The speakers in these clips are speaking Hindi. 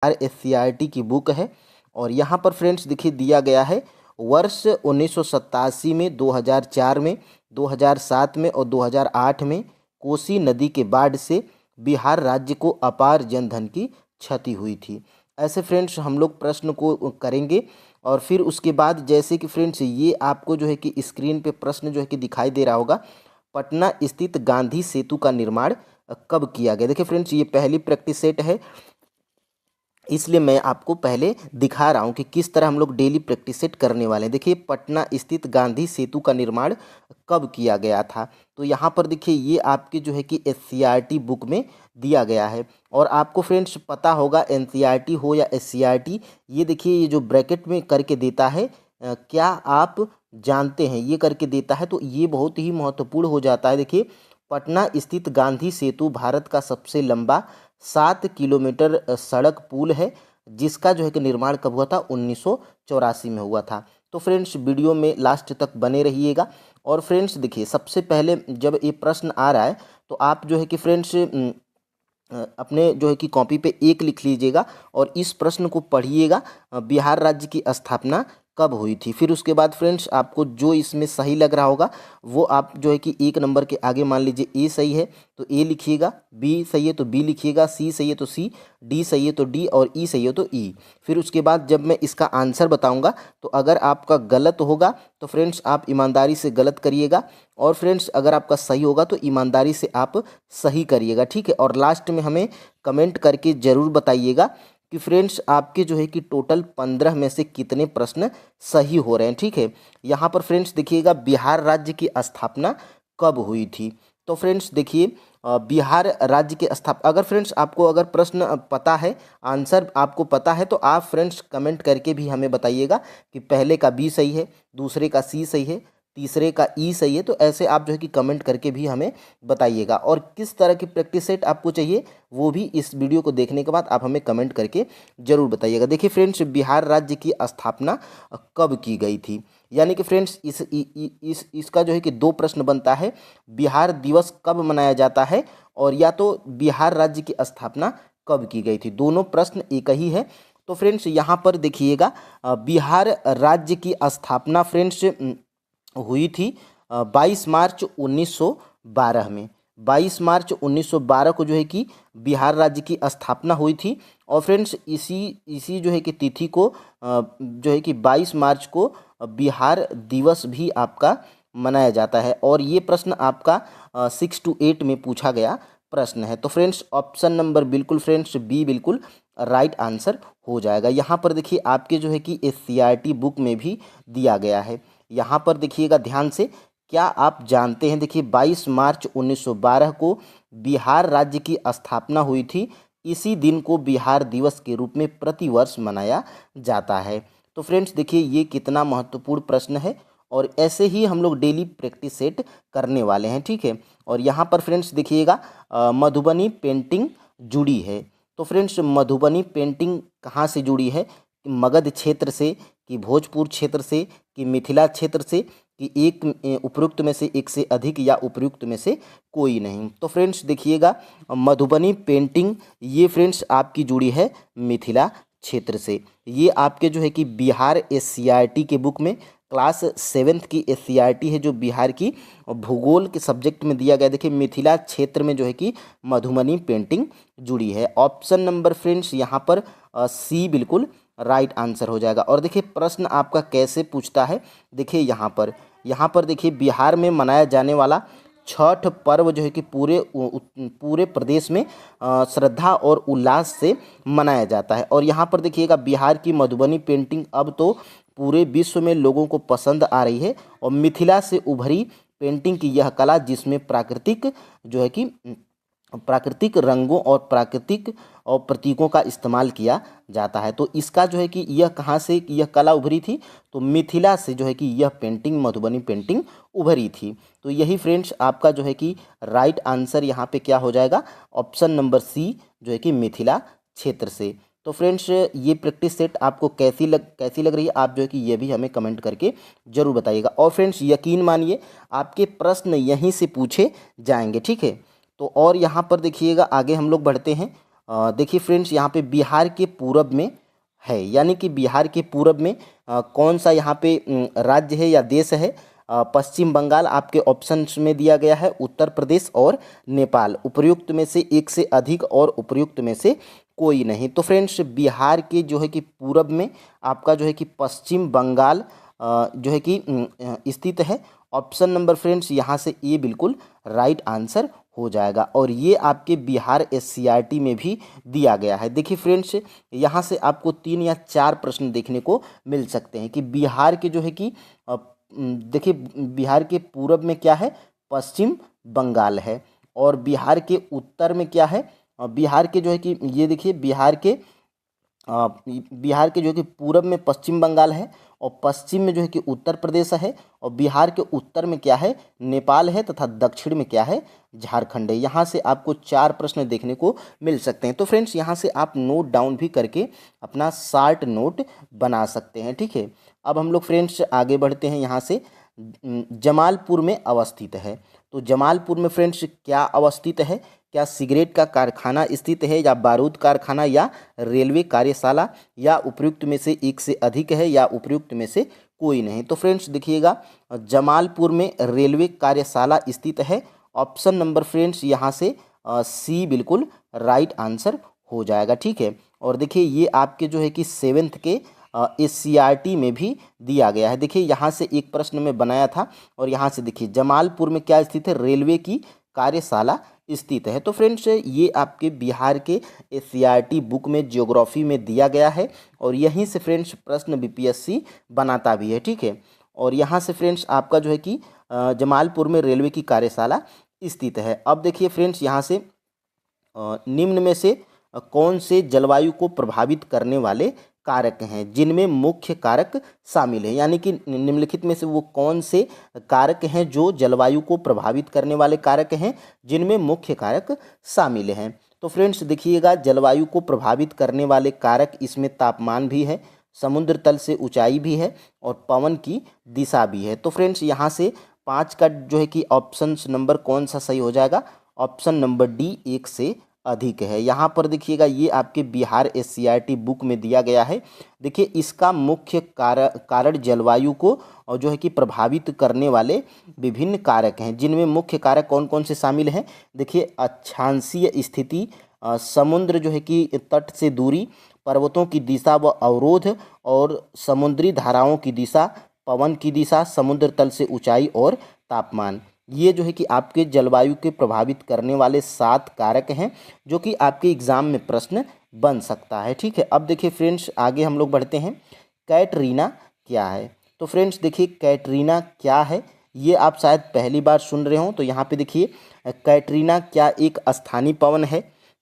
एससीईआरटी की बुक है। और यहाँ पर फ्रेंड्स देखिए दिया गया है वर्ष 1987 में, 2004 में, 2007 में और 2008 में कोसी नदी के बाढ़ से बिहार राज्य को अपार जनधन की क्षति हुई थी। ऐसे फ्रेंड्स हम लोग प्रश्न को करेंगे। और फिर उसके बाद जैसे कि फ्रेंड्स ये आपको जो है कि स्क्रीन पे प्रश्न जो है कि दिखाई दे रहा होगा, पटना स्थित गांधी सेतु का निर्माण कब किया गया। देखिए फ्रेंड्स ये पहली प्रैक्टिस सेट है, इसलिए मैं आपको पहले दिखा रहा हूँ कि किस तरह हम लोग डेली प्रैक्टिस सेट करने वाले हैं। देखिए पटना स्थित गांधी सेतु का निर्माण कब किया गया था। तो यहाँ पर देखिए ये आपके जो है कि एससीईआरटी बुक में दिया गया है। और आपको फ्रेंड्स पता होगा एनसीईआरटी हो या एससीईआरटी, ये देखिए ये जो ब्रैकेट में करके देता है क्या आप जानते हैं, ये करके देता है, तो ये बहुत ही महत्वपूर्ण हो जाता है। देखिए पटना स्थित गांधी सेतु भारत का सबसे लंबा 7 किलोमीटर सड़क पुल है, जिसका जो है कि निर्माण कब हुआ था, 1984 में हुआ था। तो फ्रेंड्स वीडियो में लास्ट तक बने रहिएगा। और फ्रेंड्स देखिए सबसे पहले जब ये प्रश्न आ रहा है तो आप जो है कि फ्रेंड्स अपने जो है कि कॉपी पे 1 लिख लीजिएगा और इस प्रश्न को पढ़िएगा, बिहार राज्य की स्थापना कब हुई थी। फिर उसके बाद फ्रेंड्स आपको जो इसमें सही लग रहा होगा वो आप जो है कि 1 नंबर के आगे मान लीजिए ए सही है तो ए लिखिएगा, बी सही है तो बी लिखिएगा, सी सही है तो सी, डी सही है तो डी और ई सही है तो ई। फिर उसके बाद जब मैं इसका आंसर बताऊंगा तो अगर आपका गलत होगा तो फ्रेंड्स आप ईमानदारी से गलत करिएगा, और फ्रेंड्स अगर आपका सही होगा तो ईमानदारी से आप सही करिएगा, ठीक है। और लास्ट में हमें कमेंट करके ज़रूर बताइएगा कि फ्रेंड्स आपके जो है कि टोटल 15 में से कितने प्रश्न सही हो रहे हैं, ठीक है। यहाँ पर फ्रेंड्स देखिएगा बिहार राज्य की स्थापना कब हुई थी। तो फ्रेंड्स देखिए बिहार राज्य के अगर फ्रेंड्स आपको अगर प्रश्न पता है, आंसर आपको पता है, तो आप फ्रेंड्स कमेंट करके भी हमें बताइएगा कि पहले का बी सही है, दूसरे का सी सही है, तीसरे का ई सही है। तो ऐसे आप जो है कि कमेंट करके भी हमें बताइएगा। और किस तरह की प्रैक्टिस सेट आपको चाहिए वो भी इस वीडियो को देखने के बाद आप हमें कमेंट करके ज़रूर बताइएगा। देखिए फ्रेंड्स बिहार राज्य की स्थापना कब की गई थी, यानी कि फ्रेंड्स इसका जो है कि 2 प्रश्न बनता है, बिहार दिवस कब मनाया जाता है और या तो बिहार राज्य की स्थापना कब की गई थी। दोनों प्रश्न एक ही है। तो फ्रेंड्स यहाँ पर देखिएगा बिहार राज्य की स्थापना फ्रेंड्स हुई थी 22 मार्च 1912 में। 22 मार्च 1912 को जो है कि बिहार राज्य की स्थापना हुई थी। और फ्रेंड्स इसी जो है कि तिथि को जो है कि 22 मार्च को बिहार दिवस भी आपका मनाया जाता है। और ये प्रश्न आपका 6 to 8 में पूछा गया प्रश्न है। तो फ्रेंड्स ऑप्शन नंबर बिल्कुल फ्रेंड्स बी बिल्कुल राइट आंसर हो जाएगा। यहाँ पर देखिए आपके जो है कि एससीईआरटी बुक में भी दिया गया है। यहाँ पर देखिएगा ध्यान से, क्या आप जानते हैं, देखिए 22 मार्च 1912 को बिहार राज्य की स्थापना हुई थी। इसी दिन को बिहार दिवस के रूप में प्रतिवर्ष मनाया जाता है। तो फ्रेंड्स देखिए ये कितना महत्वपूर्ण प्रश्न है, और ऐसे ही हम लोग डेली प्रैक्टिस सेट करने वाले हैं, ठीक है। और यहाँ पर फ्रेंड्स देखिएगा मधुबनी पेंटिंग जुड़ी है। तो फ्रेंड्स मधुबनी पेंटिंग कहाँ से जुड़ी है, कि मगध क्षेत्र से, कि भोजपुर क्षेत्र से, कि मिथिला क्षेत्र से, कि एक उपयुक्त में से एक से अधिक या उपयुक्त में से कोई नहीं। तो फ्रेंड्स देखिएगा मधुबनी पेंटिंग ये फ्रेंड्स आपकी जुड़ी है मिथिला क्षेत्र से। ये आपके जो है कि बिहार एससीईआरटी के बुक में क्लास 7th की एससीईआरटी है, जो बिहार की भूगोल के सब्जेक्ट में दिया गया। देखिए मिथिला क्षेत्र में जो है कि मधुबनी पेंटिंग जुड़ी है। ऑप्शन नंबर फ्रेंड्स यहाँ पर सी बिल्कुल राइट आंसर हो जाएगा। और देखिए प्रश्न आपका कैसे पूछता है, देखिए यहाँ पर देखिए बिहार में मनाया जाने वाला छठ पर्व जो है कि पूरे प्रदेश में श्रद्धा और उल्लास से मनाया जाता है। और यहाँ पर देखिएगा बिहार की मधुबनी पेंटिंग अब तो पूरे विश्व में लोगों को पसंद आ रही है। और मिथिला से उभरी पेंटिंग की यह कला, जिसमें प्राकृतिक जो है कि प्राकृतिक रंगों और प्राकृतिक और प्रतीकों का इस्तेमाल किया जाता है। तो इसका जो है कि यह कहाँ से यह कला उभरी थी, तो मिथिला से जो है कि यह पेंटिंग मधुबनी पेंटिंग उभरी थी। तो यही फ्रेंड्स आपका जो है कि राइट आंसर यहाँ पे क्या हो जाएगा, ऑप्शन नंबर सी जो है कि मिथिला क्षेत्र से। तो फ्रेंड्स ये प्रैक्टिस सेट आपको कैसी लग रही है, आप जो है कि ये भी हमें कमेंट करके ज़रूर बताइएगा। और फ्रेंड्स यकीन मानिए आपके प्रश्न यहीं से पूछे जाएंगे, ठीक है। तो और यहाँ पर देखिएगा आगे हम लोग बढ़ते हैं। देखिए फ्रेंड्स यहाँ पे बिहार के पूरब में है, यानी कि बिहार के पूरब में कौन सा यहाँ पे राज्य है या देश है? पश्चिम बंगाल आपके ऑप्शंस में दिया गया है, उत्तर प्रदेश और नेपाल। उपर्युक्त में से एक से अधिक और उपर्युक्त में से कोई नहीं। तो फ्रेंड्स बिहार के जो है कि पूरब में आपका जो है कि पश्चिम बंगाल जो है कि स्थित है। ऑप्शन नंबर फ्रेंड्स यहाँ से ये बिल्कुल राइट आंसर हो जाएगा, और ये आपके बिहार एससीईआरटी में भी दिया गया है। देखिए फ्रेंड्स यहाँ से आपको 3 या 4 प्रश्न देखने को मिल सकते हैं कि बिहार के जो है कि देखिए बिहार के पूरब में क्या है? पश्चिम बंगाल है। और बिहार के उत्तर में क्या है? बिहार के जो है कि ये देखिए बिहार के जो है कि पूरब में पश्चिम बंगाल है, और पश्चिम में जो है कि उत्तर प्रदेश है, और बिहार के उत्तर में क्या है? नेपाल है, तथा दक्षिण में क्या है? झारखंड है। यहाँ से आपको 4 प्रश्न देखने को मिल सकते हैं। तो फ्रेंड्स यहाँ से आप नोट डाउन भी करके अपना शार्ट नोट बना सकते हैं, ठीक है। अब हम लोग फ्रेंड्स आगे बढ़ते हैं। यहाँ से जमालपुर में अवस्थित है। तो जमालपुर में फ्रेंड्स क्या अवस्थित है? क्या सिगरेट का कारखाना स्थित है, या बारूद कारखाना, या रेलवे कार्यशाला, या उपयुक्त में से एक से अधिक है, या उपयुक्त में से कोई नहीं? तो फ्रेंड्स देखिएगा जमालपुर में रेलवे कार्यशाला स्थित है। ऑप्शन नंबर फ्रेंड्स यहाँ से सी बिल्कुल राइट आंसर हो जाएगा, ठीक है। और देखिए ये आपके जो है कि 7th के एससीईआरटी में भी दिया गया है। देखिए यहाँ से एक प्रश्न में बनाया था, और यहाँ से देखिए जमालपुर में क्या स्थित है? रेलवे की कार्यशाला स्थित है। तो फ्रेंड्स ये आपके बिहार के एससीईआरटी बुक में ज्योग्राफी में दिया गया है, और यहीं से फ्रेंड्स प्रश्न बीपीएससी बनाता भी है, ठीक है। और यहाँ से फ्रेंड्स आपका जो है कि जमालपुर में रेलवे की कार्यशाला स्थित है। अब देखिए फ्रेंड्स यहाँ से निम्न में से कौन से जलवायु को प्रभावित करने वाले कारक हैं जिनमें मुख्य कारक शामिल हैं, यानी कि निम्नलिखित में से वो कौन से कारक हैं जो जलवायु को प्रभावित करने वाले कारक हैं जिनमें मुख्य कारक शामिल हैं। तो फ्रेंड्स देखिएगा जलवायु को प्रभावित करने वाले कारक इसमें तापमान भी है, समुद्र तल से ऊंचाई भी है, और पवन की दिशा भी है। तो फ्रेंड्स यहाँ से 5 का जो है कि ऑप्शन नंबर कौन सा सही हो जाएगा? ऑप्शन नंबर डी 1 से अधिक है। यहाँ पर देखिएगा ये आपके बिहार एससीईआरटी बुक में दिया गया है। देखिए इसका मुख्य कारण जलवायु को और जो है कि प्रभावित करने वाले विभिन्न कारक हैं, जिनमें मुख्य कारक कौन कौन से शामिल हैं? देखिए अक्षांशीय स्थिति, समुद्र जो है कि तट से दूरी, पर्वतों की दिशा व अवरोध, और समुद्री धाराओं की दिशा, पवन की दिशा, समुद्र तल से ऊंचाई और तापमान। ये जो है कि आपके जलवायु के प्रभावित करने वाले 7 कारक हैं जो कि आपके एग्जाम में प्रश्न बन सकता है, ठीक है। अब देखिए फ्रेंड्स आगे हम लोग बढ़ते हैं। कैटरीना क्या है? तो फ्रेंड्स देखिए कैटरीना क्या है, ये आप शायद पहली बार सुन रहे हो। तो यहाँ पे देखिए कैटरीना क्या एक स्थानीय पवन है?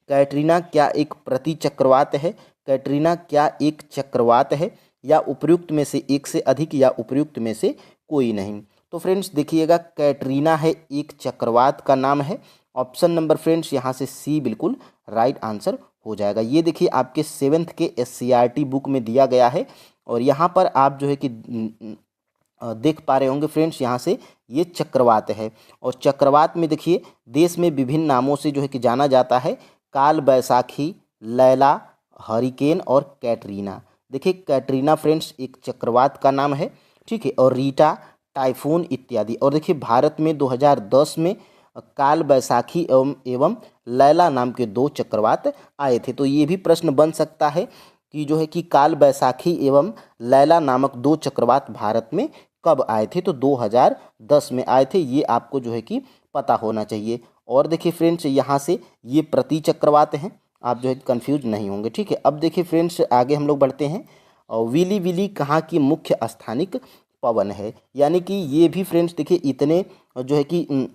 कैटरीना क्या एक प्रतिचक्रवात है? कैटरीना क्या एक चक्रवात है? या उपयुक्त में से एक से अधिक, या उपयुक्त में से कोई नहीं? तो फ्रेंड्स देखिएगा कैटरीना है एक चक्रवात का नाम है। ऑप्शन नंबर फ्रेंड्स यहाँ से सी बिल्कुल राइट आंसर हो जाएगा। ये देखिए आपके 7th के एससीईआरटी बुक में दिया गया है, और यहाँ पर आप जो है कि देख पा रहे होंगे फ्रेंड्स यहाँ से ये चक्रवात है। और चक्रवात में देखिए देश में विभिन्न नामों से जो है कि जाना जाता है, काल बैसाखी, लैला, हरिकेन और कैटरीना। देखिए कैटरीना फ्रेंड्स एक चक्रवात का नाम है, ठीक है, और रीटा टाइफून इत्यादि। और देखिए भारत में 2010 में काल बैसाखी एवं लैला नाम के 2 चक्रवात आए थे। तो ये भी प्रश्न बन सकता है कि जो है कि काल बैसाखी एवं लैला नामक 2 चक्रवात भारत में कब आए थे? तो 2010 में आए थे। ये आपको जो है कि पता होना चाहिए। और देखिए फ्रेंड्स यहाँ से ये प्रति चक्रवात हैं, आप जो है कंफ्यूज नहीं होंगे, ठीक है। अब देखिए फ्रेंड्स आगे हम लोग बढ़ते हैं। विली विली कहाँ की मुख्य स्थानिक पवन है? यानी कि ये भी फ्रेंड्स देखिए इतने जो है कि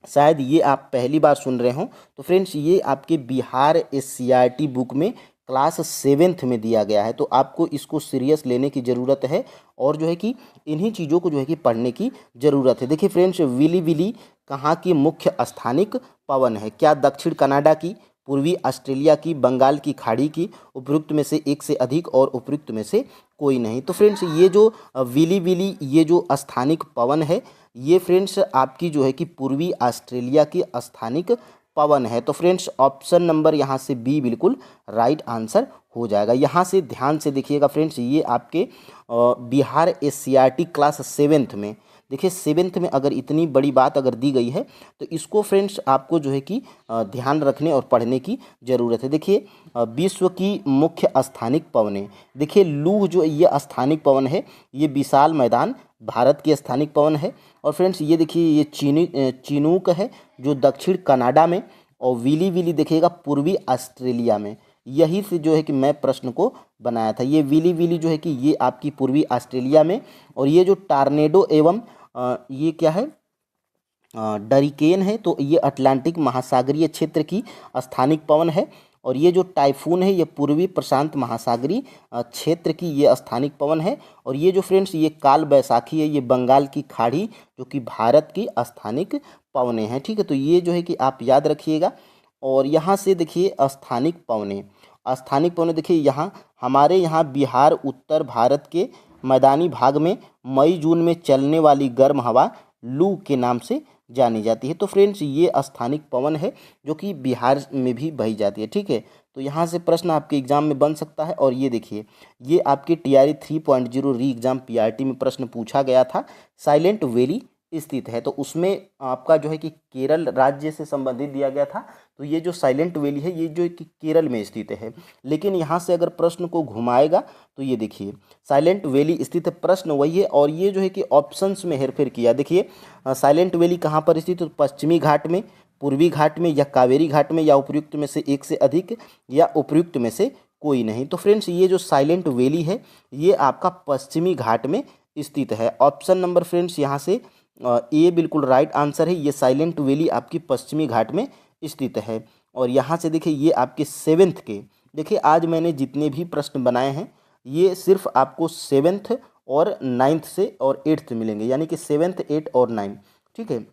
शायद ये आप पहली बार सुन रहे हो। तो फ्रेंड्स ये आपके बिहार एससीईआरटी बुक में क्लास 7th में दिया गया है। तो आपको इसको सीरियस लेने की ज़रूरत है, और जो है कि इन्हीं चीज़ों को जो है कि पढ़ने की ज़रूरत है। देखिए फ्रेंड्स विली विली कहाँ की मुख्य स्थानिक पवन है? क्या दक्षिण कनाडा की, पूर्वी ऑस्ट्रेलिया की, बंगाल की खाड़ी की, उपयुक्त में से एक से अधिक, और उपयुक्त में से कोई नहीं? तो फ्रेंड्स ये जो विली विली ये जो स्थानिक पवन है, ये फ्रेंड्स आपकी जो है कि पूर्वी ऑस्ट्रेलिया की स्थानिक पवन है। तो फ्रेंड्स ऑप्शन नंबर यहाँ से बी बिल्कुल राइट आंसर हो जाएगा। यहाँ से ध्यान से देखिएगा फ्रेंड्स, ये आपके बिहार एससीईआरटी क्लास 7th में, देखिए 7th में अगर इतनी बड़ी बात अगर दी गई है तो इसको फ्रेंड्स आपको जो है कि ध्यान रखने और पढ़ने की ज़रूरत है। देखिए विश्व की मुख्य स्थानिक पवनें, देखिए लूह जो ये स्थानिक पवन है, ये विशाल मैदान भारत की स्थानिक पवन है। और फ्रेंड्स ये देखिए ये चिनूक है जो दक्षिण कनाडा में, और विली विली देखिएगा पूर्वी ऑस्ट्रेलिया में। यही से जो है कि मैं प्रश्न को बनाया था। ये विली विली जो है कि ये आपकी पूर्वी ऑस्ट्रेलिया में, और ये जो टार्नेडो एवं ये क्या है डरिकेन है, तो ये अटलांटिक महासागरीय क्षेत्र की स्थानिक पवन है। और ये जो टाइफून है ये पूर्वी प्रशांत महासागरीय क्षेत्र की ये स्थानिक पवन है। और ये जो फ्रेंड्स ये काल बैसाखी है, ये बंगाल की खाड़ी जो कि भारत की स्थानिक पवनें हैं। ठीक है, तो ये जो है कि आप याद रखिएगा। और यहाँ से देखिए स्थानिक पवनें देखिए यहाँ हमारे यहाँ बिहार उत्तर भारत के मैदानी भाग में मई जून में चलने वाली गर्म हवा लू के नाम से जानी जाती है। तो फ्रेंड्स ये स्थानिक पवन है जो कि बिहार में भी बही जाती है। ठीक है, तो यहाँ से प्रश्न आपके एग्जाम में बन सकता है। और ये देखिए ये आपके TRE 3.0 री एग्जाम PRT में प्रश्न पूछा गया था। साइलेंट वैली स्थित है, तो उसमें आपका जो है कि केरल राज्य से संबंधित दिया गया था। तो ये जो साइलेंट वैली है ये जो कि केरल में स्थित है। लेकिन यहाँ से अगर प्रश्न को घुमाएगा तो ये देखिए साइलेंट वैली स्थित प्रश्न वही है, और ये जो है कि ऑप्शंस में हेरफेर किया। देखिए साइलेंट वैली कहाँ पर स्थित है, तो पश्चिमी घाट में, पूर्वी घाट में, या कावेरी घाट में, या उपयुक्त में से एक से अधिक, या उपयुक्त में से कोई नहीं। तो फ्रेंड्स ये जो साइलेंट वैली है ये आपका पश्चिमी घाट में स्थित है। ऑप्शन नंबर फ्रेंड्स यहाँ से ए बिल्कुल राइट आंसर है। ये साइलेंट वैली आपकी पश्चिमी घाट में स्थित है। और यहाँ से देखिए ये आपके 7th के, देखिए आज मैंने जितने भी प्रश्न बनाए हैं ये सिर्फ आपको 7th और 9th से और 8th मिलेंगे, यानी कि 7th 8 और 9। ठीक है,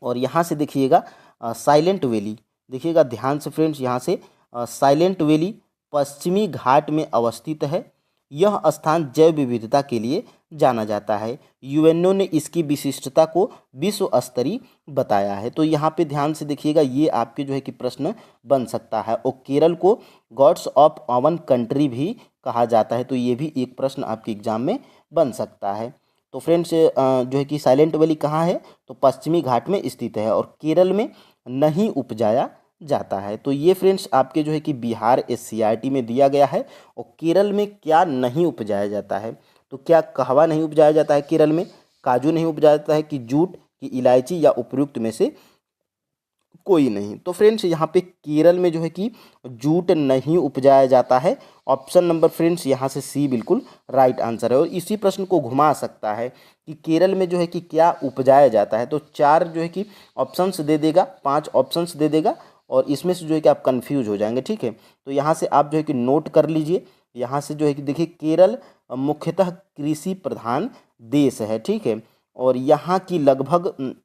और यहाँ से देखिएगा साइलेंट वैली, देखिएगा ध्यान से फ्रेंड्स, यहाँ से साइलेंट वैली पश्चिमी घाट में अवस्थित है। यह स्थान जैव विविधता के लिए जाना जाता है। यूएनओ ने इसकी विशिष्टता को विश्व स्तरीय बताया है। तो यहाँ पे ध्यान से देखिएगा ये आपके जो है कि प्रश्न बन सकता है। और केरल को गॉड्स ऑफ अवन कंट्री भी कहा जाता है, तो ये भी एक प्रश्न आपके एग्जाम में बन सकता है। तो फ्रेंड्स जो है कि साइलेंट वैली कहाँ है, तो पश्चिमी घाट में स्थित है, और केरल में नहीं उपजाया जाता है। तो ये फ्रेंड्स आपके जो है कि बिहार SCERT में दिया गया है। और केरल में क्या नहीं उपजाया जाता है, तो क्या कहवा नहीं उपजाया जाता है केरल में, काजू नहीं उपजाया जाता है, कि जूट, की इलायची, या उपयुक्त में से कोई नहीं। तो फ्रेंड्स यहाँ पे केरल में जो है कि जूट नहीं उपजाया जाता है। ऑप्शन नंबर फ्रेंड्स यहाँ से सी बिल्कुल राइट आंसर है। और इसी प्रश्न को घुमा सकता है कि केरल में जो है कि क्या उपजाया जाता है, तो 4 जो है कि ऑप्शंस दे देगा, 5 ऑप्शंस दे देगा, और इसमें से जो है कि आप कंफ्यूज हो जाएंगे। ठीक है, तो यहाँ से आप जो है कि नोट कर लीजिए। यहाँ से जो है कि देखिए केरल मुख्यतः कृषि प्रधान देश है। ठीक है, और यहाँ की लगभग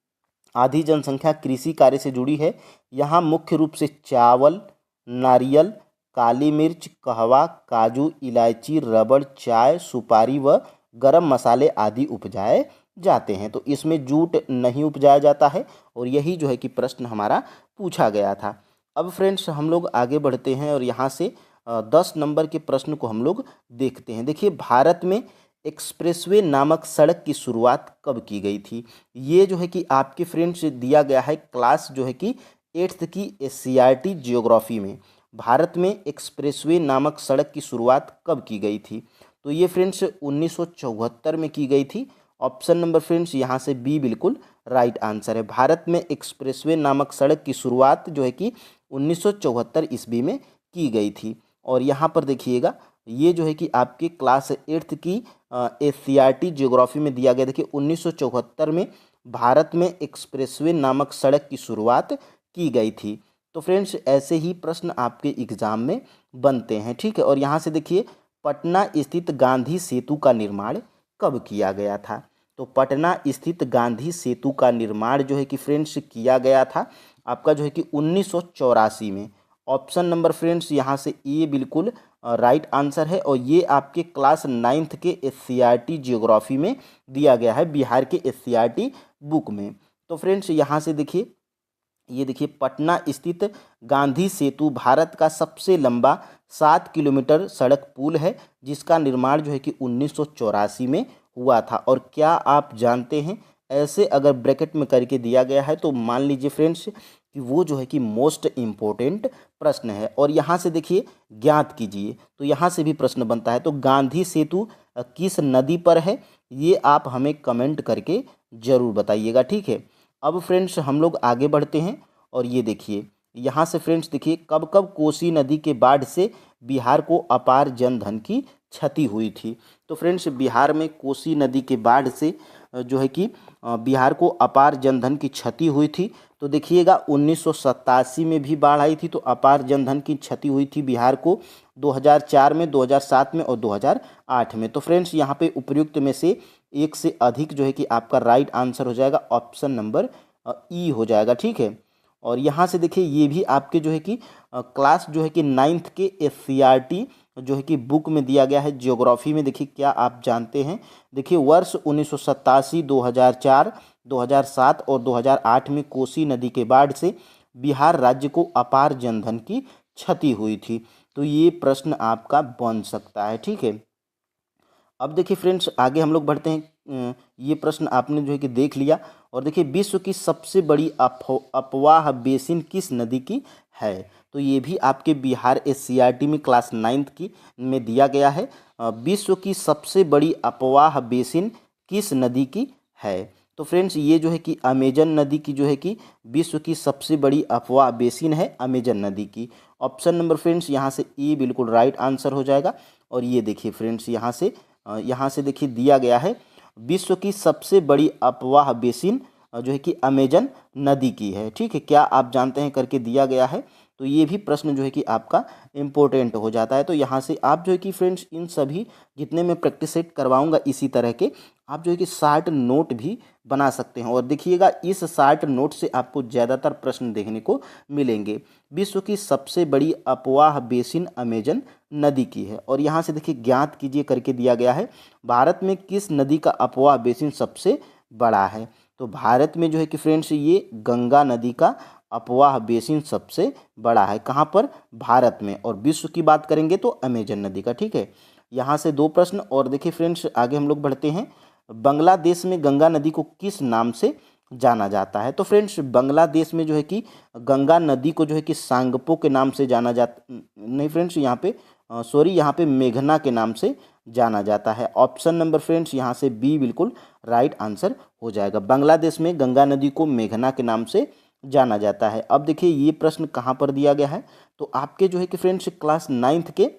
आधी जनसंख्या कृषि कार्य से जुड़ी है। यहाँ मुख्य रूप से चावल, नारियल, काली मिर्च, कहवा, काजू, इलायची, रबड़, चाय, सुपारी व गरम मसाले आदि उपजाए जाते हैं। तो इसमें जूट नहीं उपजाया जाता है, और यही जो है कि प्रश्न हमारा पूछा गया था। अब फ्रेंड्स हम लोग आगे बढ़ते हैं, और यहाँ से 10 नंबर के प्रश्न को हम लोग देखते हैं। देखिए भारत में एक्सप्रेसवे नामक सड़क की शुरुआत कब की गई थी, ये जो है कि आपके फ्रेंड्स दिया गया है क्लास जो है कि 8th की SCERT जियोग्राफी में। भारत में एक्सप्रेसवे नामक सड़क की शुरुआत कब की गई थी, तो ये फ्रेंड्स 1974 में की गई थी। ऑप्शन नंबर फ्रेंड्स यहाँ से बी बिल्कुल राइट आंसर है। भारत में एक्सप्रेसवे नामक सड़क की शुरुआत जो है कि 1974 ईस्वी में की गई थी। और यहाँ पर देखिएगा ये जो है कि आपके क्लास 8th की SCERT जियोग्राफी में दिया गया। देखिए 1974 में भारत में एक्सप्रेसवे नामक सड़क की शुरुआत की गई थी। तो फ्रेंड्स ऐसे ही प्रश्न आपके एग्जाम में बनते हैं। ठीक है, और यहाँ से देखिए पटना स्थित गांधी सेतु का निर्माण कब किया गया था, तो पटना स्थित गांधी सेतु का निर्माण जो है कि फ्रेंड्स किया गया था आपका जो है कि 1984 में। ऑप्शन नंबर फ्रेंड्स यहाँ से ए बिल्कुल राइट आंसर है, और ये आपके क्लास 9th के SCERT जियोग्राफी में दिया गया है, बिहार के SCERT बुक में। तो फ्रेंड्स यहाँ से देखिए ये देखिए पटना स्थित गांधी सेतु भारत का सबसे लंबा 7 किलोमीटर सड़क पुल है, जिसका निर्माण जो है कि 1984 में हुआ था। और क्या आप जानते हैं, ऐसे अगर ब्रैकेट में करके दिया गया है तो मान लीजिए फ्रेंड्स कि वो जो है कि मोस्ट इम्पोर्टेंट प्रश्न है। और यहाँ से देखिए ज्ञात कीजिए, तो यहाँ से भी प्रश्न बनता है। तो गांधी सेतु किस नदी पर है, ये आप हमें कमेंट करके ज़रूर बताइएगा, ठीक है। अब फ्रेंड्स हम लोग आगे बढ़ते हैं और ये देखिए यहाँ से फ्रेंड्स देखिए कब कब कोसी नदी के बाढ़ से बिहार को अपार जनधन की क्षति हुई थी। तो फ्रेंड्स बिहार में कोसी नदी के बाढ़ से जो है कि बिहार को अपार जनधन की क्षति हुई थी। तो देखिएगा 1987 में भी बाढ़ आई थी, तो अपार जनधन की क्षति हुई थी बिहार को 2004 में, 2007 में और 2008 में। तो फ्रेंड्स यहाँ पे उपयुक्त में से एक से अधिक जो है कि आपका राइट आंसर हो जाएगा ऑप्शन नंबर ई हो जाएगा, ठीक है। और यहाँ से देखिए ये भी आपके जो है कि क्लास जो है कि 9th के SCRT जो है कि बुक में दिया गया है ज्योग्राफी में। देखिए क्या आप जानते हैं, देखिए वर्ष 1987, 2004, 2007 और 2008 में कोसी नदी के बाढ़ से बिहार राज्य को अपार जनधन की क्षति हुई थी। तो ये प्रश्न आपका बन सकता है, ठीक है। अब देखिए फ्रेंड्स आगे हम लोग बढ़ते हैं। ये प्रश्न आपने जो है कि देख लिया। और देखिए विश्व की सबसे बड़ी अफवाह बेसिन किस नदी की है, तो ये भी आपके बिहार SCRT में क्लास 9th की में दिया गया है। विश्व की सबसे बड़ी अफवाह बेसिन किस नदी की है, तो फ्रेंड्स ये जो है कि अमेजन नदी की जो है कि विश्व की सबसे बड़ी अफवाह बेसिन है अमेजन नदी की। ऑप्शन नंबर फ्रेंड्स यहाँ से ए बिल्कुल राइट आंसर हो जाएगा। और ये देखिए फ्रेंड्स यहाँ से देखिए दिया गया है विश्व की सबसे बड़ी अफवाह बेसिन जो है कि अमेजन नदी की है, ठीक है। क्या आप जानते हैं करके दिया गया है, तो ये भी प्रश्न जो है कि आपका इम्पोर्टेंट हो जाता है। तो यहाँ से आप जो है कि फ्रेंड्स इन सभी जितने मैं प्रैक्टिस सेट करवाऊंगा इसी तरह के आप जो है कि 60 नोट भी बना सकते हैं। और देखिएगा इस 60 नोट से आपको ज़्यादातर प्रश्न देखने को मिलेंगे। विश्व की सबसे बड़ी अफवाह बेसिन अमेजन नदी की है। और यहाँ से देखिए ज्ञात कीजिए करके दिया गया है भारत में किस नदी का अफवाह बेसिन सबसे बड़ा है। तो भारत में जो है कि फ्रेंड्स ये गंगा नदी का अफवाह बेसिन सबसे बड़ा है। कहाँ पर, भारत में। और विश्व की बात करेंगे तो अमेजन नदी का, ठीक है। यहाँ से 2 प्रश्न। और देखिए फ्रेंड्स आगे हम लोग बढ़ते हैं। बांग्लादेश में गंगा नदी को किस नाम से जाना जाता है, तो फ्रेंड्स बांग्लादेश में जो है कि गंगा नदी को जो है कि सांगपो के नाम से जाना जाता, नहीं फ्रेंड्स यहाँ पे यहाँ पे मेघना के नाम से जाना जाता है। ऑप्शन नंबर फ्रेंड्स यहाँ से बी बिल्कुल राइट आंसर हो जाएगा। बांग्लादेश में गंगा नदी को मेघना के नाम से जाना जाता है। अब देखिए ये प्रश्न कहाँ पर दिया गया है, तो आपके जो है कि फ्रेंड्स क्लास 9th के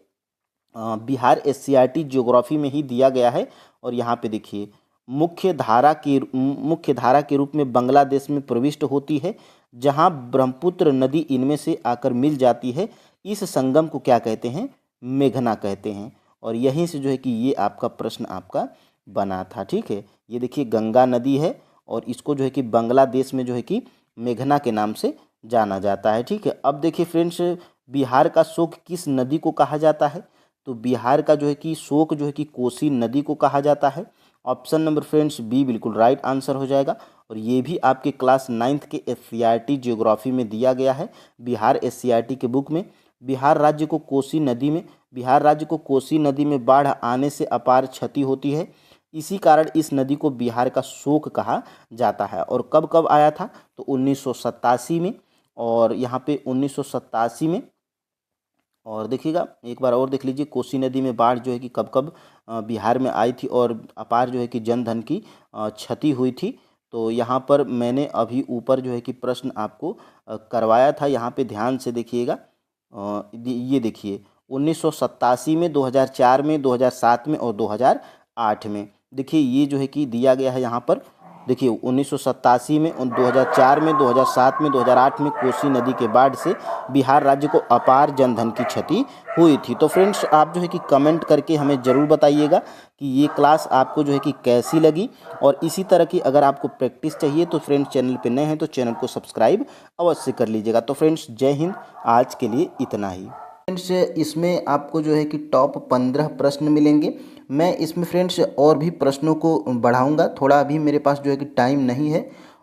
बिहार SCRT ज्योग्राफी में ही दिया गया है। और यहाँ पे देखिए मुख्य धारा के रूप में बांग्लादेश में प्रविष्ट होती है, जहाँ ब्रह्मपुत्र नदी इनमें से आकर मिल जाती है। इस संगम को क्या कहते हैं, मेघना कहते हैं। और यहीं से जो है कि ये आपका प्रश्न आपका बना था, ठीक है। ये देखिए गंगा नदी है और इसको जो है कि बांग्लादेश में जो है कि मेघना के नाम से जाना जाता है, ठीक है। अब देखिए फ्रेंड्स बिहार का शोक किस नदी को कहा जाता है, तो बिहार का जो है कि शोक जो है कि कोसी नदी को कहा जाता है। ऑप्शन नंबर फ्रेंड्स बी बिल्कुल राइट आंसर हो जाएगा। और ये भी आपके क्लास 9th के SCRT ज्योग्राफी में दिया गया है बिहार SCRT के बुक में। बिहार राज्य को कोसी नदी में बाढ़ आने से अपार क्षति होती है, इसी कारण इस नदी को बिहार का शोक कहा जाता है। और कब कब आया था, तो 1987 में। और यहाँ पे 1987 में। और देखिएगा एक बार और देख लीजिए कोसी नदी में बाढ़ जो है कि कब कब बिहार में आई थी और अपार जो है कि जनधन की क्षति हुई थी। तो यहाँ पर मैंने अभी ऊपर जो है कि प्रश्न आपको करवाया था, यहाँ पे ध्यान से देखिएगा। ये देखिए 1987 में, 2004 में, 2007 में और 2008 में। देखिए ये जो है कि दिया गया है यहाँ पर। देखिए 1987 में, 2004 में, 2007 में, 2008 में कोसी नदी के बाढ़ से बिहार राज्य को अपार जनधन की क्षति हुई थी। तो फ्रेंड्स आप जो है कि कमेंट करके हमें ज़रूर बताइएगा कि ये क्लास आपको जो है कि कैसी लगी। और इसी तरह की अगर आपको प्रैक्टिस चाहिए तो फ्रेंड्स चैनल पे नए हैं तो चैनल को सब्सक्राइब अवश्य कर लीजिएगा। तो फ्रेंड्स जय हिंद, आज के लिए इतना ही। फ्रेंड्स इसमें आपको जो है कि टॉप 15 प्रश्न मिलेंगे। मैं इसमें फ्रेंड्स और भी प्रश्नों को बढ़ाऊंगा, थोड़ा अभी मेरे पास जो है कि टाइम नहीं है।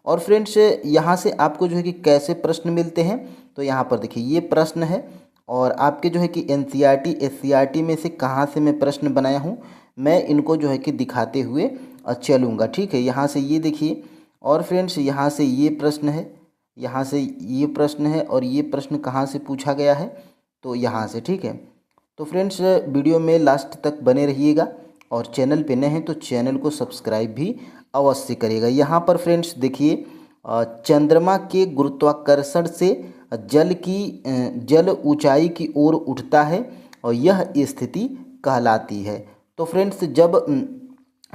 और फ्रेंड्स यहाँ से आपको जो है कि कैसे प्रश्न मिलते हैं, तो यहाँ पर देखिए ये प्रश्न है और आपके जो है कि एनसीईआरटी एससीईआरटी में से कहाँ से मैं प्रश्न बनाया हूँ, मैं इनको जो है कि दिखाते हुए चलूँगा। ठीक है, यहाँ से ये देखिए और फ्रेंड्स यहाँ से ये प्रश्न है, यहाँ से ये प्रश्न है और ये प्रश्न कहाँ से पूछा गया है, तो यहाँ से। ठीक है, तो फ्रेंड्स वीडियो में लास्ट तक बने रहिएगा और चैनल पे नए हैं तो चैनल को सब्सक्राइब भी अवश्य करिएगा। यहाँ पर फ्रेंड्स देखिए चंद्रमा के गुरुत्वाकर्षण से जल ऊंचाई की ओर उठता है और यह स्थिति कहलाती है। तो फ्रेंड्स जब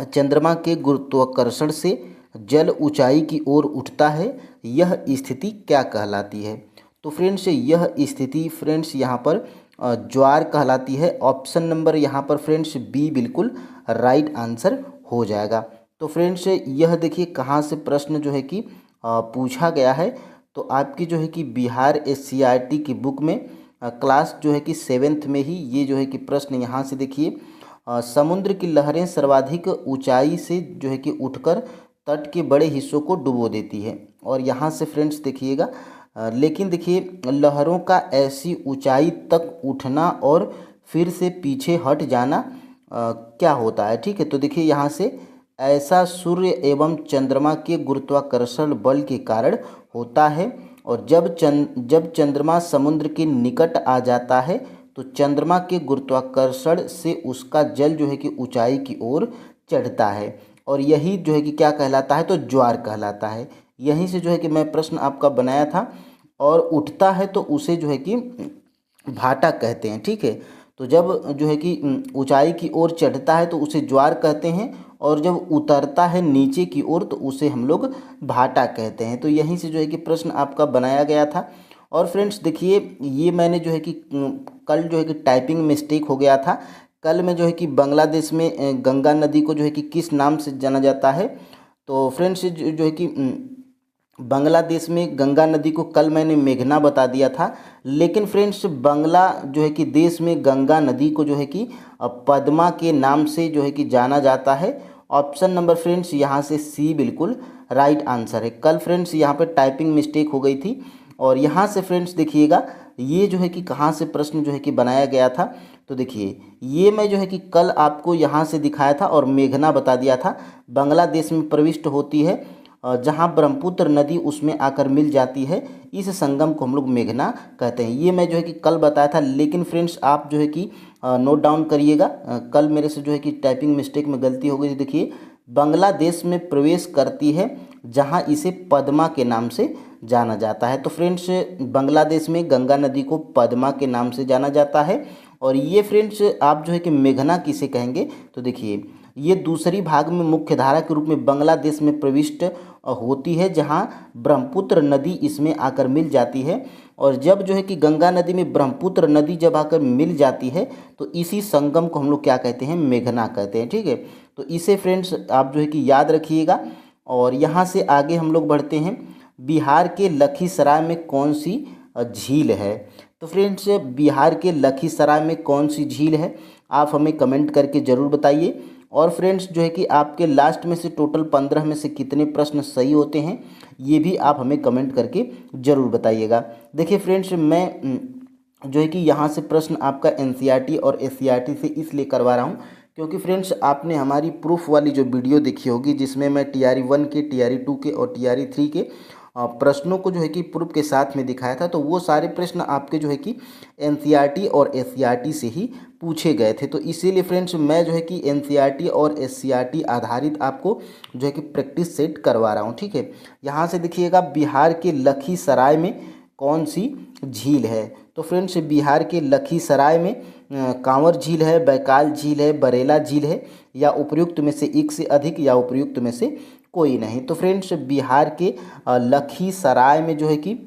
चंद्रमा के गुरुत्वाकर्षण से जल ऊंचाई की ओर उठता है, यह स्थिति क्या कहलाती है? तो फ्रेंड्स यह स्थिति फ्रेंड्स यहाँ पर ज्वार कहलाती है। ऑप्शन नंबर यहाँ पर फ्रेंड्स बी बिल्कुल राइट आंसर हो जाएगा। तो फ्रेंड्स यह देखिए कहाँ से प्रश्न जो है कि पूछा गया है, तो आपकी जो है कि बिहार एससीईआरटी की बुक में क्लास जो है कि 7th में ही ये जो है कि प्रश्न यहाँ से देखिए समुद्र की लहरें सर्वाधिक ऊंचाई से जो है कि उठकर तट के बड़े हिस्सों को डुबो देती है। और यहाँ से फ्रेंड्स देखिएगा लेकिन देखिए लहरों का ऐसी ऊंचाई तक उठना और फिर से पीछे हट जाना क्या होता है? ठीक है, तो देखिए यहाँ से ऐसा सूर्य एवं चंद्रमा के गुरुत्वाकर्षण बल के कारण होता है और जब चंद्रमा समुद्र के निकट आ जाता है तो चंद्रमा के गुरुत्वाकर्षण से उसका जल जो है कि ऊंचाई की ओर चढ़ता है और यही जो है कि क्या कहलाता है? तो ज्वार कहलाता है। यहीं से जो है कि मैं प्रश्न आपका बनाया था। और उठता है तो उसे जो है कि भाटा कहते हैं। ठीक है, तो जब जो है कि ऊंचाई की ओर चढ़ता है तो उसे ज्वार कहते हैं और जब उतरता है नीचे की ओर तो उसे हम लोग भाटा कहते हैं। तो यहीं से जो है कि प्रश्न आपका बनाया गया था। और फ्रेंड्स देखिए ये मैंने जो है कि कल जो है कि टाइपिंग मिस्टेक हो गया था। कल में जो है कि बांग्लादेश में गंगा नदी को जो है कि किस नाम से जाना जाता है, तो फ्रेंड्स जो है कि बांग्लादेश में गंगा नदी को कल मैंने मेघना बता दिया था, लेकिन फ्रेंड्स बांग्ला जो है कि देश में गंगा नदी को जो है कि पद्मा के नाम से जो है कि जाना जाता है। ऑप्शन नंबर फ्रेंड्स यहाँ से सी बिल्कुल राइट आंसर है। कल फ्रेंड्स यहाँ पर टाइपिंग मिस्टेक हो गई थी। और यहाँ से फ्रेंड्स देखिएगा ये जो है कि कहाँ से प्रश्न जो है कि बनाया गया था, तो देखिए ये मैं जो है कि कल आपको यहाँ से दिखाया था और मेघना बता दिया था। बांग्लादेश में प्रविष्ट होती है जहाँ ब्रह्मपुत्र नदी उसमें आकर मिल जाती है, इस संगम को हम लोग मेघना कहते हैं। ये मैं जो है कि कल बताया था, लेकिन फ्रेंड्स आप जो है कि नोट डाउन करिएगा। कल मेरे से जो है कि टाइपिंग मिस्टेक में गलती हो गई। देखिए बांग्लादेश में प्रवेश करती है जहाँ इसे पद्मा के नाम से जाना जाता है। तो फ्रेंड्स बांग्लादेश में गंगा नदी को पद्मा के नाम से जाना जाता है। और ये फ्रेंड्स आप जो है कि मेघना किसे कहेंगे, तो देखिए ये दूसरी भाग में मुख्य धारा के रूप में बांग्लादेश में प्रविष्ट होती है जहां ब्रह्मपुत्र नदी इसमें आकर मिल जाती है। और जब जो है कि गंगा नदी में ब्रह्मपुत्र नदी जब आकर मिल जाती है तो इसी संगम को हम लोग क्या कहते हैं? मेघना कहते हैं। ठीक है, तो इसे फ्रेंड्स आप जो है कि याद रखिएगा। और यहाँ से आगे हम लोग बढ़ते हैं। बिहार के लखीसराय में कौन सी झील है? तो फ्रेंड्स बिहार के लखीसराय में कौन सी झील है, आप हमें कमेंट करके ज़रूर बताइए। और फ्रेंड्स जो है कि आपके लास्ट में से टोटल 15 में से कितने प्रश्न सही होते हैं, ये भी आप हमें कमेंट करके ज़रूर बताइएगा। देखिए फ्रेंड्स मैं जो है कि यहाँ से प्रश्न आपका एनसीईआरटी और एससीईआरटी से इसलिए करवा रहा हूँ क्योंकि फ्रेंड्स आपने हमारी प्रूफ वाली जो वीडियो देखी होगी जिसमें मैं टीआरई 1 के, टीआरई 2 के और टीआरई 3 के प्रश्नों को जो है कि प्रूफ के साथ में दिखाया था। तो वो सारे प्रश्न आपके जो है कि एनसीईआरटी और एससीईआरटी से ही पूछे गए थे। तो इसीलिए फ्रेंड्स मैं जो है कि एनसीईआरटी और एससीईआरटी आधारित आपको जो है कि प्रैक्टिस सेट करवा रहा हूँ। ठीक है, यहाँ से देखिएगा बिहार के लखीसराय में कौन सी झील है? तो फ्रेंड्स बिहार के लखीसराय में कांवर झील है, बैकाल झील है, बरेला झील है, या उपयुक्त में से एक से अधिक, या उपयुक्त में से कोई नहीं। तो फ्रेंड्स बिहार के लखीसराय में जो है कि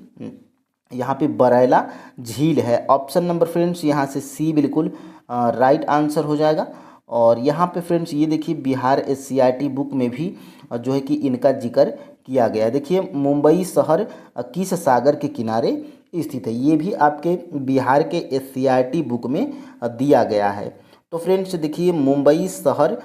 यहाँ पे बरेला झील है। ऑप्शन नंबर फ्रेंड्स यहाँ से सी बिल्कुल राइट आंसर हो जाएगा। और यहाँ पे फ्रेंड्स ये देखिए बिहार एससीईआरटी बुक में भी जो है कि इनका जिक्र किया गया है। देखिए मुंबई शहर किस सागर के किनारे स्थित है, ये भी आपके बिहार के एससीईआरटी बुक में दिया गया है। तो फ्रेंड्स देखिए मुंबई शहर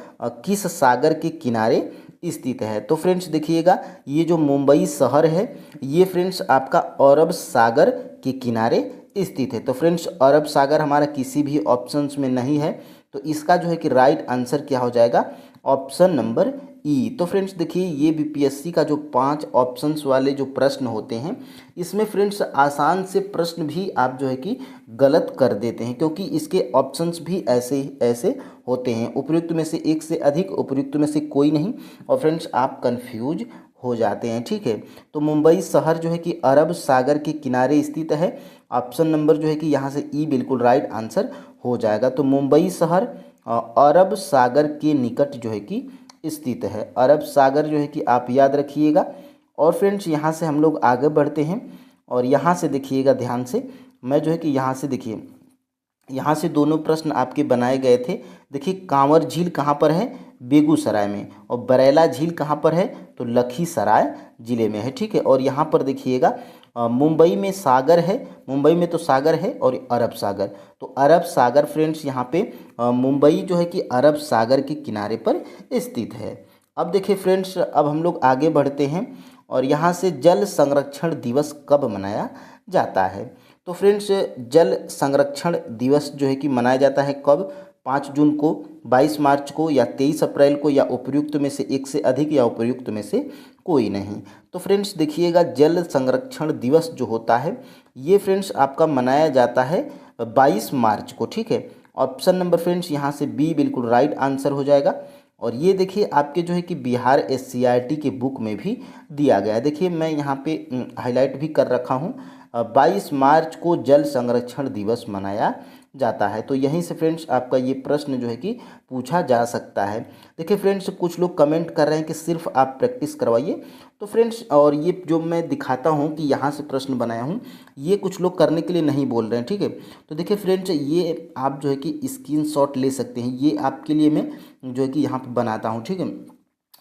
किस सागर के किनारे स्थित है। तो फ्रेंड्स देखिएगा, ये जो मुंबई शहर है ये फ्रेंड्स आपका अरब सागर के किनारे स्थित है। तो फ्रेंड्स अरब सागर हमारा किसी भी ऑप्शंस में नहीं है, तो इसका जो है कि राइट आंसर क्या हो जाएगा, ऑप्शन नंबर ई। तो फ्रेंड्स देखिए, ये बीपीएससी का जो 5 ऑप्शंस वाले जो प्रश्न होते हैं, इसमें फ्रेंड्स आसान से प्रश्न भी आप जो है कि गलत कर देते हैं, क्योंकि इसके ऑप्शंस भी ऐसे ऐसे होते हैं, उपयुक्त में से एक से अधिक, उपयुक्त में से कोई नहीं, और फ्रेंड्स आप कंफ्यूज हो जाते हैं। ठीक है, तो मुंबई शहर जो है कि अरब सागर के किनारे स्थित है। ऑप्शन नंबर जो है कि यहाँ से ई बिल्कुल राइट आंसर हो जाएगा। तो मुंबई शहर अरब सागर के निकट जो है कि स्थित है। अरब सागर जो है कि आप याद रखिएगा। और फ्रेंड्स यहाँ से हम लोग आगे बढ़ते हैं, और यहाँ से देखिएगा ध्यान से, मैं जो है कि यहाँ से देखिए, यहाँ से दोनों प्रश्न आपके बनाए गए थे। देखिए, कांवर झील कहाँ पर है, बेगूसराय में, और बरैला झील कहाँ पर है, तो लखीसराय जिले में है। ठीक है, और यहाँ पर देखिएगा मुंबई में सागर है, मुंबई में तो सागर है, और अरब सागर, तो अरब सागर फ्रेंड्स यहाँ पे मुंबई जो है कि अरब सागर के किनारे पर स्थित है। अब देखिए फ्रेंड्स, अब हम लोग आगे बढ़ते हैं, और यहाँ से जल संरक्षण दिवस कब मनाया जाता है। तो फ्रेंड्स, जल संरक्षण दिवस जो है कि मनाया जाता है कब, 5 जून को, 22 मार्च को, या 23 अप्रैल को, या उपयुक्त में से एक से अधिक, या उपयुक्त में से कोई नहीं। तो फ्रेंड्स देखिएगा, जल संरक्षण दिवस जो होता है ये फ्रेंड्स आपका मनाया जाता है 22 मार्च को। ठीक है, ऑप्शन नंबर फ्रेंड्स यहाँ से बी बिल्कुल राइट आंसर हो जाएगा। और ये देखिए आपके जो है कि बिहार एससीईआरटी के बुक में भी दिया गया है। देखिए मैं यहाँ पे हाईलाइट भी कर रखा हूँ, 22 मार्च को जल संरक्षण दिवस मनाया जाता है। तो यहीं से फ्रेंड्स आपका ये प्रश्न जो है कि पूछा जा सकता है। देखिए फ्रेंड्स, कुछ लोग कमेंट कर रहे हैं कि सिर्फ आप प्रैक्टिस करवाइए। तो फ्रेंड्स, और ये जो मैं दिखाता हूँ कि यहाँ से प्रश्न बनाया हूँ, ये कुछ लोग करने के लिए नहीं बोल रहे हैं। ठीक है, तो देखिए फ्रेंड्स, ये आप जो है कि स्क्रीनशॉट ले सकते हैं, ये आपके लिए मैं जो है कि यहाँ पे बनाता हूँ। ठीक है,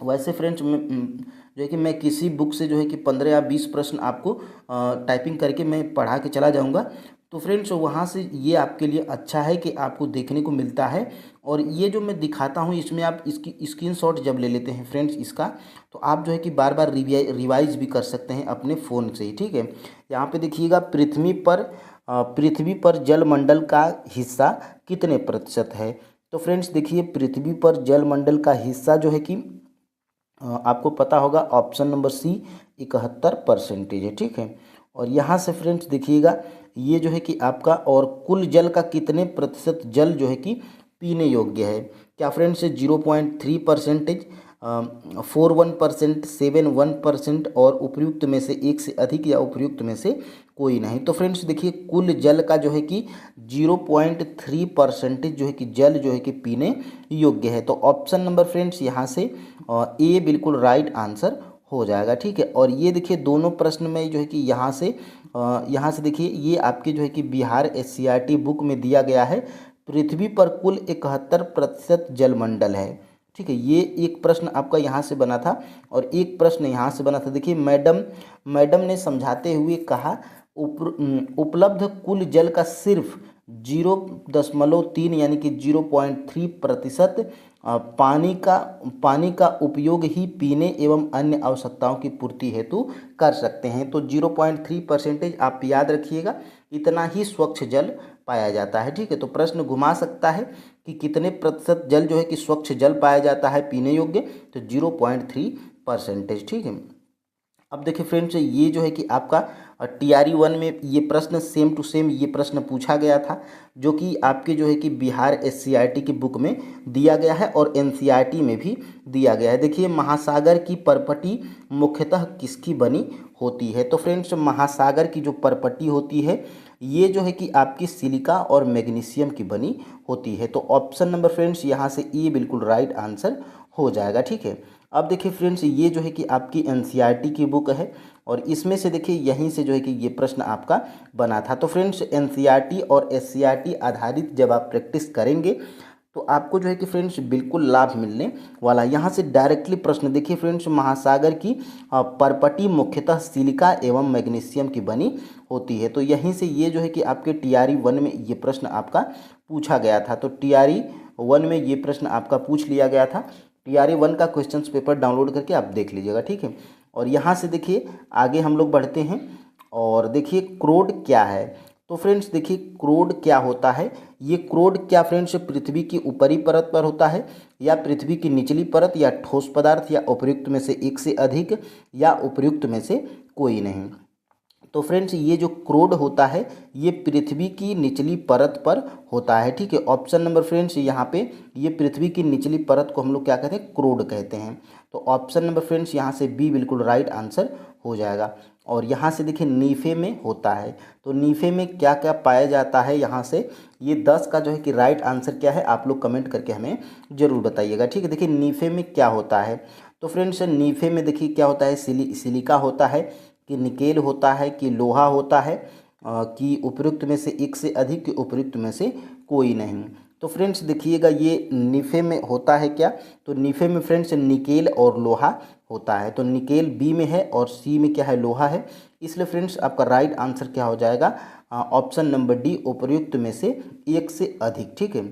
वैसे फ्रेंड्स जो है कि मैं किसी बुक से जो है कि 15 या 20 प्रश्न आपको टाइपिंग करके मैं पढ़ा के चला जाऊंगा। तो फ्रेंड्स वहाँ से ये आपके लिए अच्छा है कि आपको देखने को मिलता है, और ये जो मैं दिखाता हूँ इसमें आप इसकी स्क्रीनशॉट जब ले लेते हैं फ्रेंड्स इसका, तो आप जो है कि बार बार रिवाइज भी कर सकते हैं अपने फ़ोन से ही। ठीक है, यहाँ पे देखिएगा, पृथ्वी पर जलमंडल का हिस्सा कितने प्रतिशत है। तो फ्रेंड्स देखिए, पृथ्वी पर जलमंडल का हिस्सा जो है कि आपको पता होगा, ऑप्शन नंबर सी 71% है। ठीक है, और यहाँ से फ्रेंड्स देखिएगा, ये जो है कि आपका, और कुल जल का कितने प्रतिशत जल जो है कि पीने योग्य है। क्या फ्रेंड्स, 0.3%, 41%, 71%, और उपयुक्त में से एक से अधिक, या उपयुक्त में से कोई नहीं। तो फ्रेंड्स देखिए, कुल जल का जो है कि 0.3% जो है कि जल जो है कि पीने योग्य है। तो ऑप्शन नंबर फ्रेंड्स यहाँ से ए बिल्कुल राइट आंसर हो जाएगा। ठीक है, और ये देखिए दोनों प्रश्न में जो है कि यहाँ से देखिए, ये आपके जो है कि बिहार एससीईआरटी बुक में दिया गया है, पृथ्वी पर कुल 71% जलमंडल है। ठीक है, ये एक प्रश्न आपका यहाँ से बना था, और एक प्रश्न यहाँ से बना था। देखिए मैडम ने समझाते हुए कहा, उपलब्ध कुल जल का सिर्फ 0.3 यानी कि 0.3% पानी का उपयोग ही पीने एवं अन्य आवश्यकताओं की पूर्ति हेतु कर सकते हैं। तो 0.3% आप याद रखिएगा, इतना ही स्वच्छ जल पाया जाता है। ठीक है, तो प्रश्न घुमा सकता है कि कितने प्रतिशत जल जो है कि स्वच्छ जल पाया जाता है पीने योग्य, तो 0.3%। ठीक है, अब देखिए फ्रेंड्स, ये जो है कि आपका TRE 1 में ये प्रश्न सेम टू सेम ये प्रश्न पूछा गया था, जो कि आपके जो है कि बिहार एससीईआरटी की बुक में दिया गया है, और NCERT में भी दिया गया है। देखिए, महासागर की परपटी मुख्यतः किसकी बनी होती है। तो फ्रेंड्स, महासागर की जो परपटी होती है ये जो है कि आपकी सिलिका और मैग्नीशियम की बनी होती है। तो ऑप्शन नंबर फ्रेंड्स यहाँ से ए बिल्कुल राइट आंसर हो जाएगा। ठीक है, अब देखिए फ्रेंड्स, ये जो है कि आपकी NCERT की बुक है, और इसमें से देखिए यहीं से जो है कि ये प्रश्न आपका बना था। तो फ्रेंड्स, NCERT और SCERT आधारित जब आप प्रैक्टिस करेंगे तो आपको जो है कि फ्रेंड्स बिल्कुल लाभ मिलने वाला है। यहाँ से डायरेक्टली प्रश्न देखिए फ्रेंड्स, महासागर की परपटी मुख्यतः सिलिका एवं मैग्नीशियम की बनी होती है। तो यहीं से ये जो है कि आपके TRE 1 में ये प्रश्न आपका पूछा गया था। तो TRE 1 में ये प्रश्न आपका पूछ लिया गया था। TRA 1 का क्वेश्चन पेपर डाउनलोड करके आप देख लीजिएगा, ठीक है। और यहाँ से देखिए आगे हम लोग बढ़ते हैं और देखिए क्रोड क्या है। तो फ्रेंड्स देखिए क्रोड क्या होता है। ये क्रोड क्या फ्रेंड्स पृथ्वी की ऊपरी परत पर होता है या पृथ्वी की निचली परत या ठोस पदार्थ या उपर्युक्त में से एक से अधिक या उपर्युक्त में से कोई नहीं। तो फ्रेंड्स ये जो क्रोड होता है ये पृथ्वी की निचली परत पर होता है, ठीक है। ऑप्शन नंबर फ्रेंड्स यहाँ पे ये पृथ्वी की निचली परत को हम लोग क्या कहते हैं, क्रोड कहते हैं। तो ऑप्शन नंबर फ्रेंड्स यहाँ से बी बिल्कुल राइट आंसर हो जाएगा। और यहाँ से देखिए नीफे में होता है, तो नीफे में क्या क्या पाया जाता है, यहाँ से ये 10 का जो है कि राइट आंसर क्या है आप लोग कमेंट करके हमें ज़रूर बताइएगा, ठीक है। देखिए नीफे में क्या होता है, तो फ्रेंड्स नीफे में देखिए क्या होता है, सिलिका होता है कि निकेल होता है कि लोहा होता है कि उपर्युक्त में से एक से अधिक कि उपर्युक्त में से कोई नहीं। तो फ्रेंड्स देखिएगा ये निफे में होता है क्या, तो निफे में फ्रेंड्स निकेल और लोहा होता है। तो निकेल बी में है और सी में क्या है, लोहा है। इसलिए फ्रेंड्स आपका राइट आंसर क्या हो जाएगा, ऑप्शन नंबर डी उपर्युक्त में से एक से अधिक, ठीक है।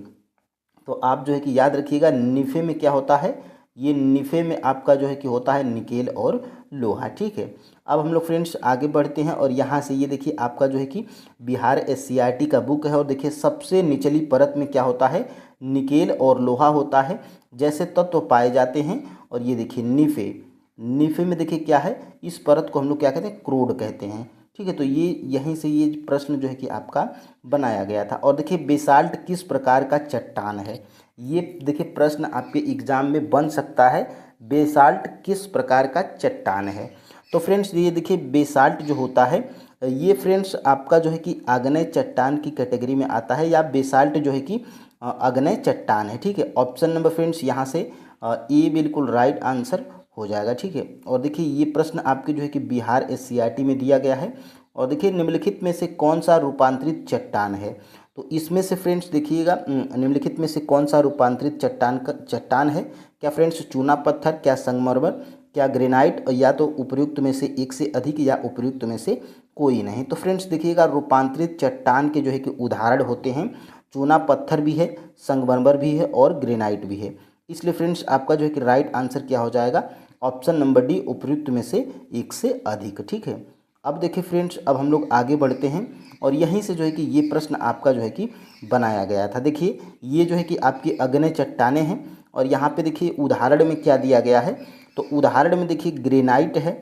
तो आप जो है कि याद रखिएगा निफे में क्या होता है, ये निफे में आपका जो है कि होता है निकेल और लोहा, ठीक है। अब हम लोग फ्रेंड्स आगे बढ़ते हैं और यहाँ से ये देखिए आपका जो है कि बिहार SCRT का बुक है और देखिए सबसे निचली परत में क्या होता है, निकेल और लोहा होता है जैसे तत्व पाए जाते हैं। और ये देखिए निफे में देखिए क्या है, इस परत को हम लोग क्या कहते हैं, क्रोड कहते हैं, ठीक है। तो ये यहीं से ये प्रश्न जो है कि आपका बनाया गया था। और देखिए बेसाल्ट किस प्रकार का चट्टान है, ये देखिए प्रश्न आपके एग्जाम में बन सकता है, बेसाल्ट किस प्रकार का चट्टान है। तो फ्रेंड्स ये देखिए बेसाल्ट जो होता है ये फ्रेंड्स आपका जो है कि आग्नेय चट्टान की कैटेगरी में आता है या बेसाल्ट जो है कि आग्नेय चट्टान है, ठीक है। ऑप्शन नंबर फ्रेंड्स यहाँ से ए बिल्कुल राइट आंसर हो जाएगा, ठीक है। और देखिए ये प्रश्न आपके जो है कि बिहार SCRT में दिया गया है। और देखिए निम्नलिखित में से कौन सा रूपांतरित चट्टान है, तो इसमें से फ्रेंड्स देखिएगा निम्नलिखित में से कौन सा रूपांतरित चट्टान है, क्या फ्रेंड्स चूना पत्थर, क्या संगमरमर, क्या ग्रेनाइट, या तो उपर्युक्त में से एक से अधिक या उपर्युक्त में से कोई नहीं। तो फ्रेंड्स देखिएगा रूपांतरित चट्टान के जो है कि उदाहरण होते हैं चूना पत्थर भी है, संगमरमर भी है और ग्रेनाइट भी है। इसलिए फ्रेंड्स आपका जो है कि राइट आंसर क्या हो जाएगा, ऑप्शन नंबर डी उपर्युक्त में से एक से अधिक, ठीक है। अब देखिए फ्रेंड्स अब हम लोग आगे बढ़ते हैं और यहीं से जो है कि ये प्रश्न आपका जो है कि बनाया गया था। देखिए ये जो है कि आपकी आग्नेय चट्टानें हैं और यहाँ पे देखिए उदाहरण में क्या दिया गया है, तो उदाहरण में देखिए ग्रेनाइट है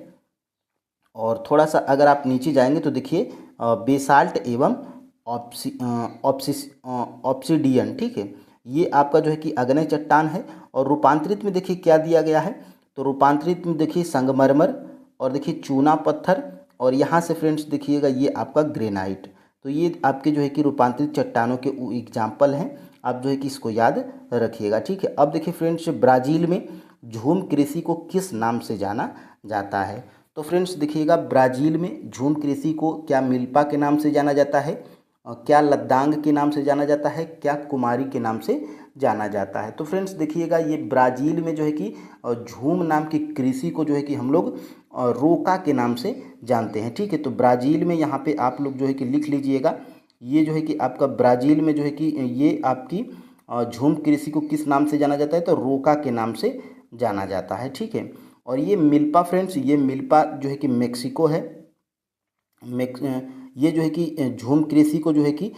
और थोड़ा सा अगर आप नीचे जाएंगे तो देखिए बेसाल्ट एवं ऑब्सिडियन, ठीक है। ये आपका जो है कि आग्नेय चट्टान है। और रूपांतरित में देखिए क्या दिया गया है, तो रूपांतरित में देखिए संगमरमर और देखिए चूना पत्थर और यहाँ से फ्रेंड्स देखिएगा ये आपका ग्रेनाइट। तो ये आपके जो है कि रूपांतरित चट्टानों के एग्जाम्पल हैं, आप जो है कि इसको याद रखिएगा, ठीक है। अब देखिए फ्रेंड्स ब्राज़ील में झूम कृषि को किस नाम से जाना जाता है, तो फ्रेंड्स देखिएगा ब्राज़ील में झूम कृषि को क्या मिल्पा के नाम से जाना जाता है, क्या लद्दांग के नाम से जाना जाता है, क्या कुमारी के नाम से जाना जाता है। तो फ्रेंड्स देखिएगा ये ब्राज़ील में जो है कि झूम नाम की कृषि को जो है कि हम लोग रोका के नाम से जानते हैं, ठीक है। तो ब्राज़ील में यहाँ पे आप लोग जो है कि लिख लीजिएगा, ये जो है कि आपका ब्राज़ील में जो है कि ये आपकी झूम कृषि को किस नाम से जाना जाता है, तो रोका के नाम से जाना जाता है, ठीक है। और ये मिल्पा फ्रेंड्स, ये मिल्पा जो है कि मेक्सिको है, ये जो है कि झूम कृषि को जो है कि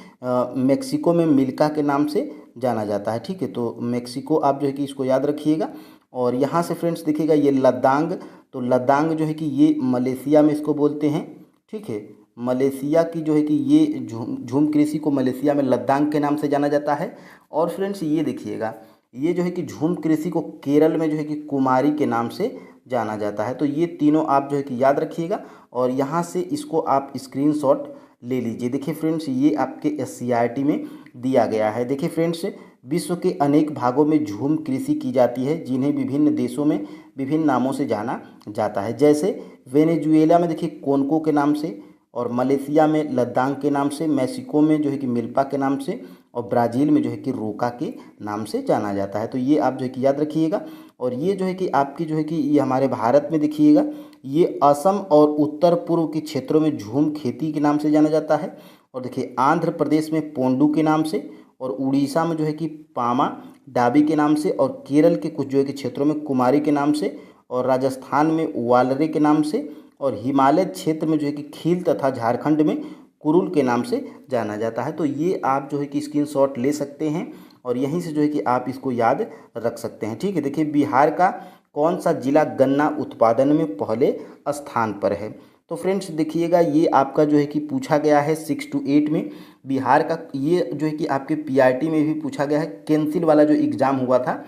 मेक्सिको में मिल्का के नाम से जाना जाता है, ठीक है। तो मेक्सिको आप जो है कि इसको याद रखिएगा। और यहाँ से फ्रेंड्स देखिएगा ये लद्दांग, तो लद्दांग जो है कि ये मलेशिया में इसको बोलते हैं, ठीक है। मलेशिया की जो है कि ये झूम कृषि को मलेशिया में लद्दांग के नाम से जाना जाता है। और फ्रेंड्स ये देखिएगा ये जो है कि झूम कृषि को केरल में जो है कि कुमारी के नाम से जाना जाता है। तो ये तीनों आप जो है कि याद रखिएगा और यहाँ से इसको आप स्क्रीनशॉट ले लीजिए। देखिए फ्रेंड्स ये आपके SCRT में दिया गया है। देखिए फ्रेंड्स विश्व के अनेक भागों में झूम कृषि की जाती है जिन्हें विभिन्न देशों में विभिन्न नामों से जाना जाता है, जैसे वेनेजुएला में देखिए कोनको के नाम से, और मलेशिया में लद्दांग के नाम से, मैक्सिको में जो है कि मिल्पा के नाम से, और ब्राज़ील में जो है कि रोका के नाम से जाना जाता है। तो ये आप जो है कि याद रखिएगा। और ये जो है कि आपकी जो है कि ये हमारे भारत में देखिएगा ये असम और उत्तर पूर्व के क्षेत्रों में झूम खेती के नाम से जाना जाता है। और देखिए आंध्र प्रदेश में पोंडू के नाम से, और उड़ीसा में जो है कि पामा डाबी के नाम से, और केरल के कुछ जो है कि क्षेत्रों में कुमारी के नाम से, और राजस्थान में वालरे के नाम से, और हिमालय क्षेत्र में जो है कि खील तथा झारखंड में कुरुल के नाम से जाना जाता है। तो ये आप जो है कि स्क्रीनशॉट ले सकते हैं और यहीं से जो है कि आप इसको याद रख सकते हैं। ठीक है, देखिए बिहार का कौन सा जिला गन्ना उत्पादन में पहले स्थान पर है? तो फ्रेंड्स देखिएगा, ये आपका जो है कि पूछा गया है 6 to 8 में। बिहार का ये जो है कि आपके पीआरटी में भी पूछा गया है। कैंसिल वाला जो एग्ज़ाम हुआ था,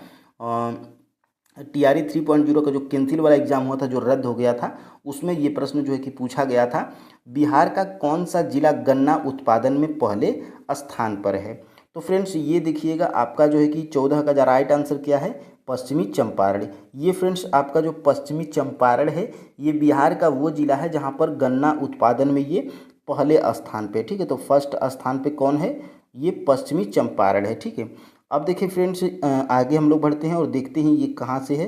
TRE 3.0 का जो कैंसिल वाला एग्ज़ाम हुआ था, जो रद्द हो गया था, उसमें ये प्रश्न जो है कि पूछा गया था, बिहार का कौन सा जिला गन्ना उत्पादन में पहले स्थान पर है? तो फ्रेंड्स ये देखिएगा, आपका जो है कि 14 का राइट आंसर क्या है? पश्चिमी चंपारण। ये फ्रेंड्स आपका जो पश्चिमी चंपारण है, ये बिहार का वो जिला है जहाँ पर गन्ना उत्पादन में ये पहले स्थान पे। ठीक है, तो फर्स्ट स्थान पे कौन है? ये पश्चिमी चंपारण है। ठीक है, अब देखिए फ्रेंड्स, आगे हम लोग बढ़ते हैं और देखते हैं ये कहाँ से है।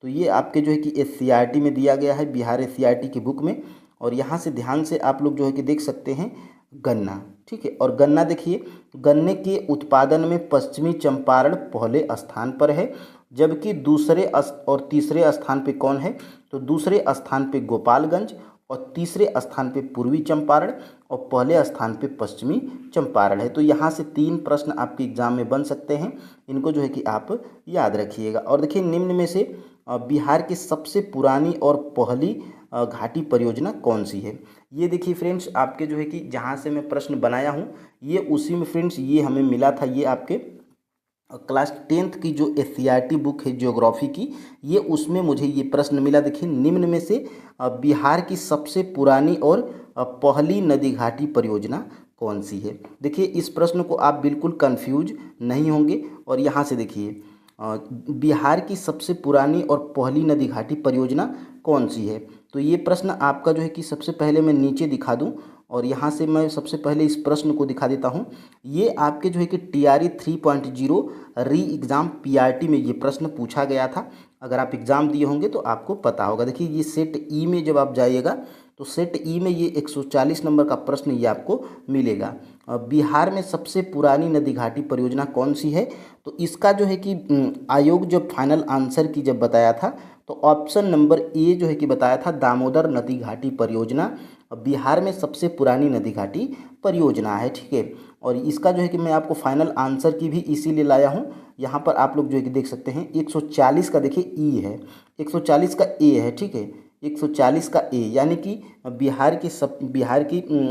तो ये आपके जो है कि SCERT में दिया गया है, बिहार SCERT की बुक में। और यहाँ से ध्यान से आप लोग जो है कि देख सकते हैं गन्ना। ठीक है, और गन्ना देखिए, गन्ने के उत्पादन में पश्चिमी चंपारण पहले स्थान पर है, जबकि दूसरे और तीसरे स्थान पे कौन है? तो दूसरे स्थान पे गोपालगंज, और तीसरे स्थान पे पूर्वी चंपारण, और पहले स्थान पे पश्चिमी चंपारण है। तो यहाँ से 3 प्रश्न आपके एग्जाम में बन सकते हैं, इनको जो है कि आप याद रखिएगा। और देखिए निम्न में से बिहार की सबसे पुरानी और पहली घाटी परियोजना कौन सी है? ये देखिए फ्रेंड्स, आपके जो है कि जहाँ से मैं प्रश्न बनाया हूँ, ये उसी में फ्रेंड्स ये हमें मिला था। ये आपके क्लास 10th की जो SCERT बुक है ज्योग्राफी की, ये उसमें मुझे ये प्रश्न मिला। देखिए निम्न में से बिहार की सबसे पुरानी और पहली नदी घाटी परियोजना कौन सी है? देखिए इस प्रश्न को आप बिल्कुल कंफ्यूज नहीं होंगे। और यहाँ से देखिए, बिहार की सबसे पुरानी और पहली नदी घाटी परियोजना कौन सी है? तो ये प्रश्न आपका जो है कि सबसे पहले मैं नीचे दिखा दूं, और यहाँ से मैं सबसे पहले इस प्रश्न को दिखा देता हूँ। ये आपके जो है कि TRE 3.0 री एग्ज़ाम PRT में ये प्रश्न पूछा गया था। अगर आप एग्ज़ाम दिए होंगे तो आपको पता होगा। देखिए ये सेट ई में जब आप जाइएगा, तो सेट ई में ये 140 नंबर का प्रश्न ये आपको मिलेगा। बिहार में सबसे पुरानी नदी घाटी परियोजना कौन सी है? तो इसका जो है कि आयोग जब फाइनल आंसर की जब बताया था, तो ऑप्शन नंबर ए जो है कि बताया था दामोदर नदी घाटी परियोजना बिहार में सबसे पुरानी नदी घाटी परियोजना है। ठीक है, और इसका जो है कि मैं आपको फाइनल आंसर की भी इसीलिए लाया हूँ। यहाँ पर आप लोग जो है कि देख सकते हैं 140 का देखिए ई है, 140 का ए है। ठीक है, 140 का ए, यानी कि बिहार की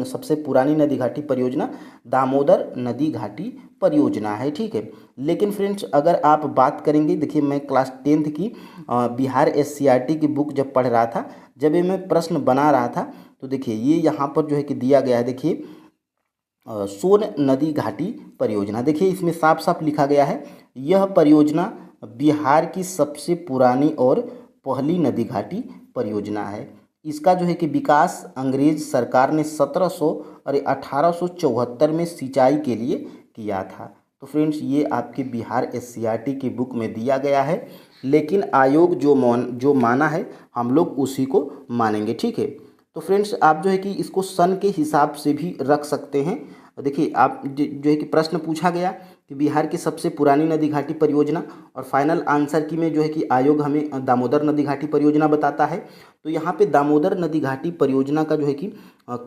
सबसे पुरानी नदी घाटी परियोजना दामोदर नदी घाटी परियोजना है। ठीक है, लेकिन फ्रेंड्स अगर आप बात करेंगे, देखिए मैं क्लास 10th की बिहार SCERT की बुक जब पढ़ रहा था, जब ये मैं प्रश्न बना रहा था, तो देखिए ये यहाँ पर जो है कि दिया गया है। देखिए सोन नदी घाटी परियोजना, देखिए इसमें साफ साफ लिखा गया है, यह परियोजना बिहार की सबसे पुरानी और पहली नदी घाटी परियोजना है। इसका जो है कि विकास अंग्रेज सरकार ने 1874 में सिंचाई के लिए किया था। तो फ्रेंड्स ये आपके बिहार SCERT की बुक में दिया गया है, लेकिन आयोग जो माना है हम लोग उसी को मानेंगे। ठीक है, तो फ्रेंड्स आप जो है कि इसको सन के हिसाब से भी रख सकते हैं। देखिए आप जो है कि प्रश्न पूछा गया कि बिहार की सबसे पुरानी नदी घाटी परियोजना, और फाइनल आंसर की में जो है कि आयोग हमें दामोदर नदी घाटी परियोजना बताता है। तो यहाँ पे दामोदर नदी घाटी परियोजना का जो है कि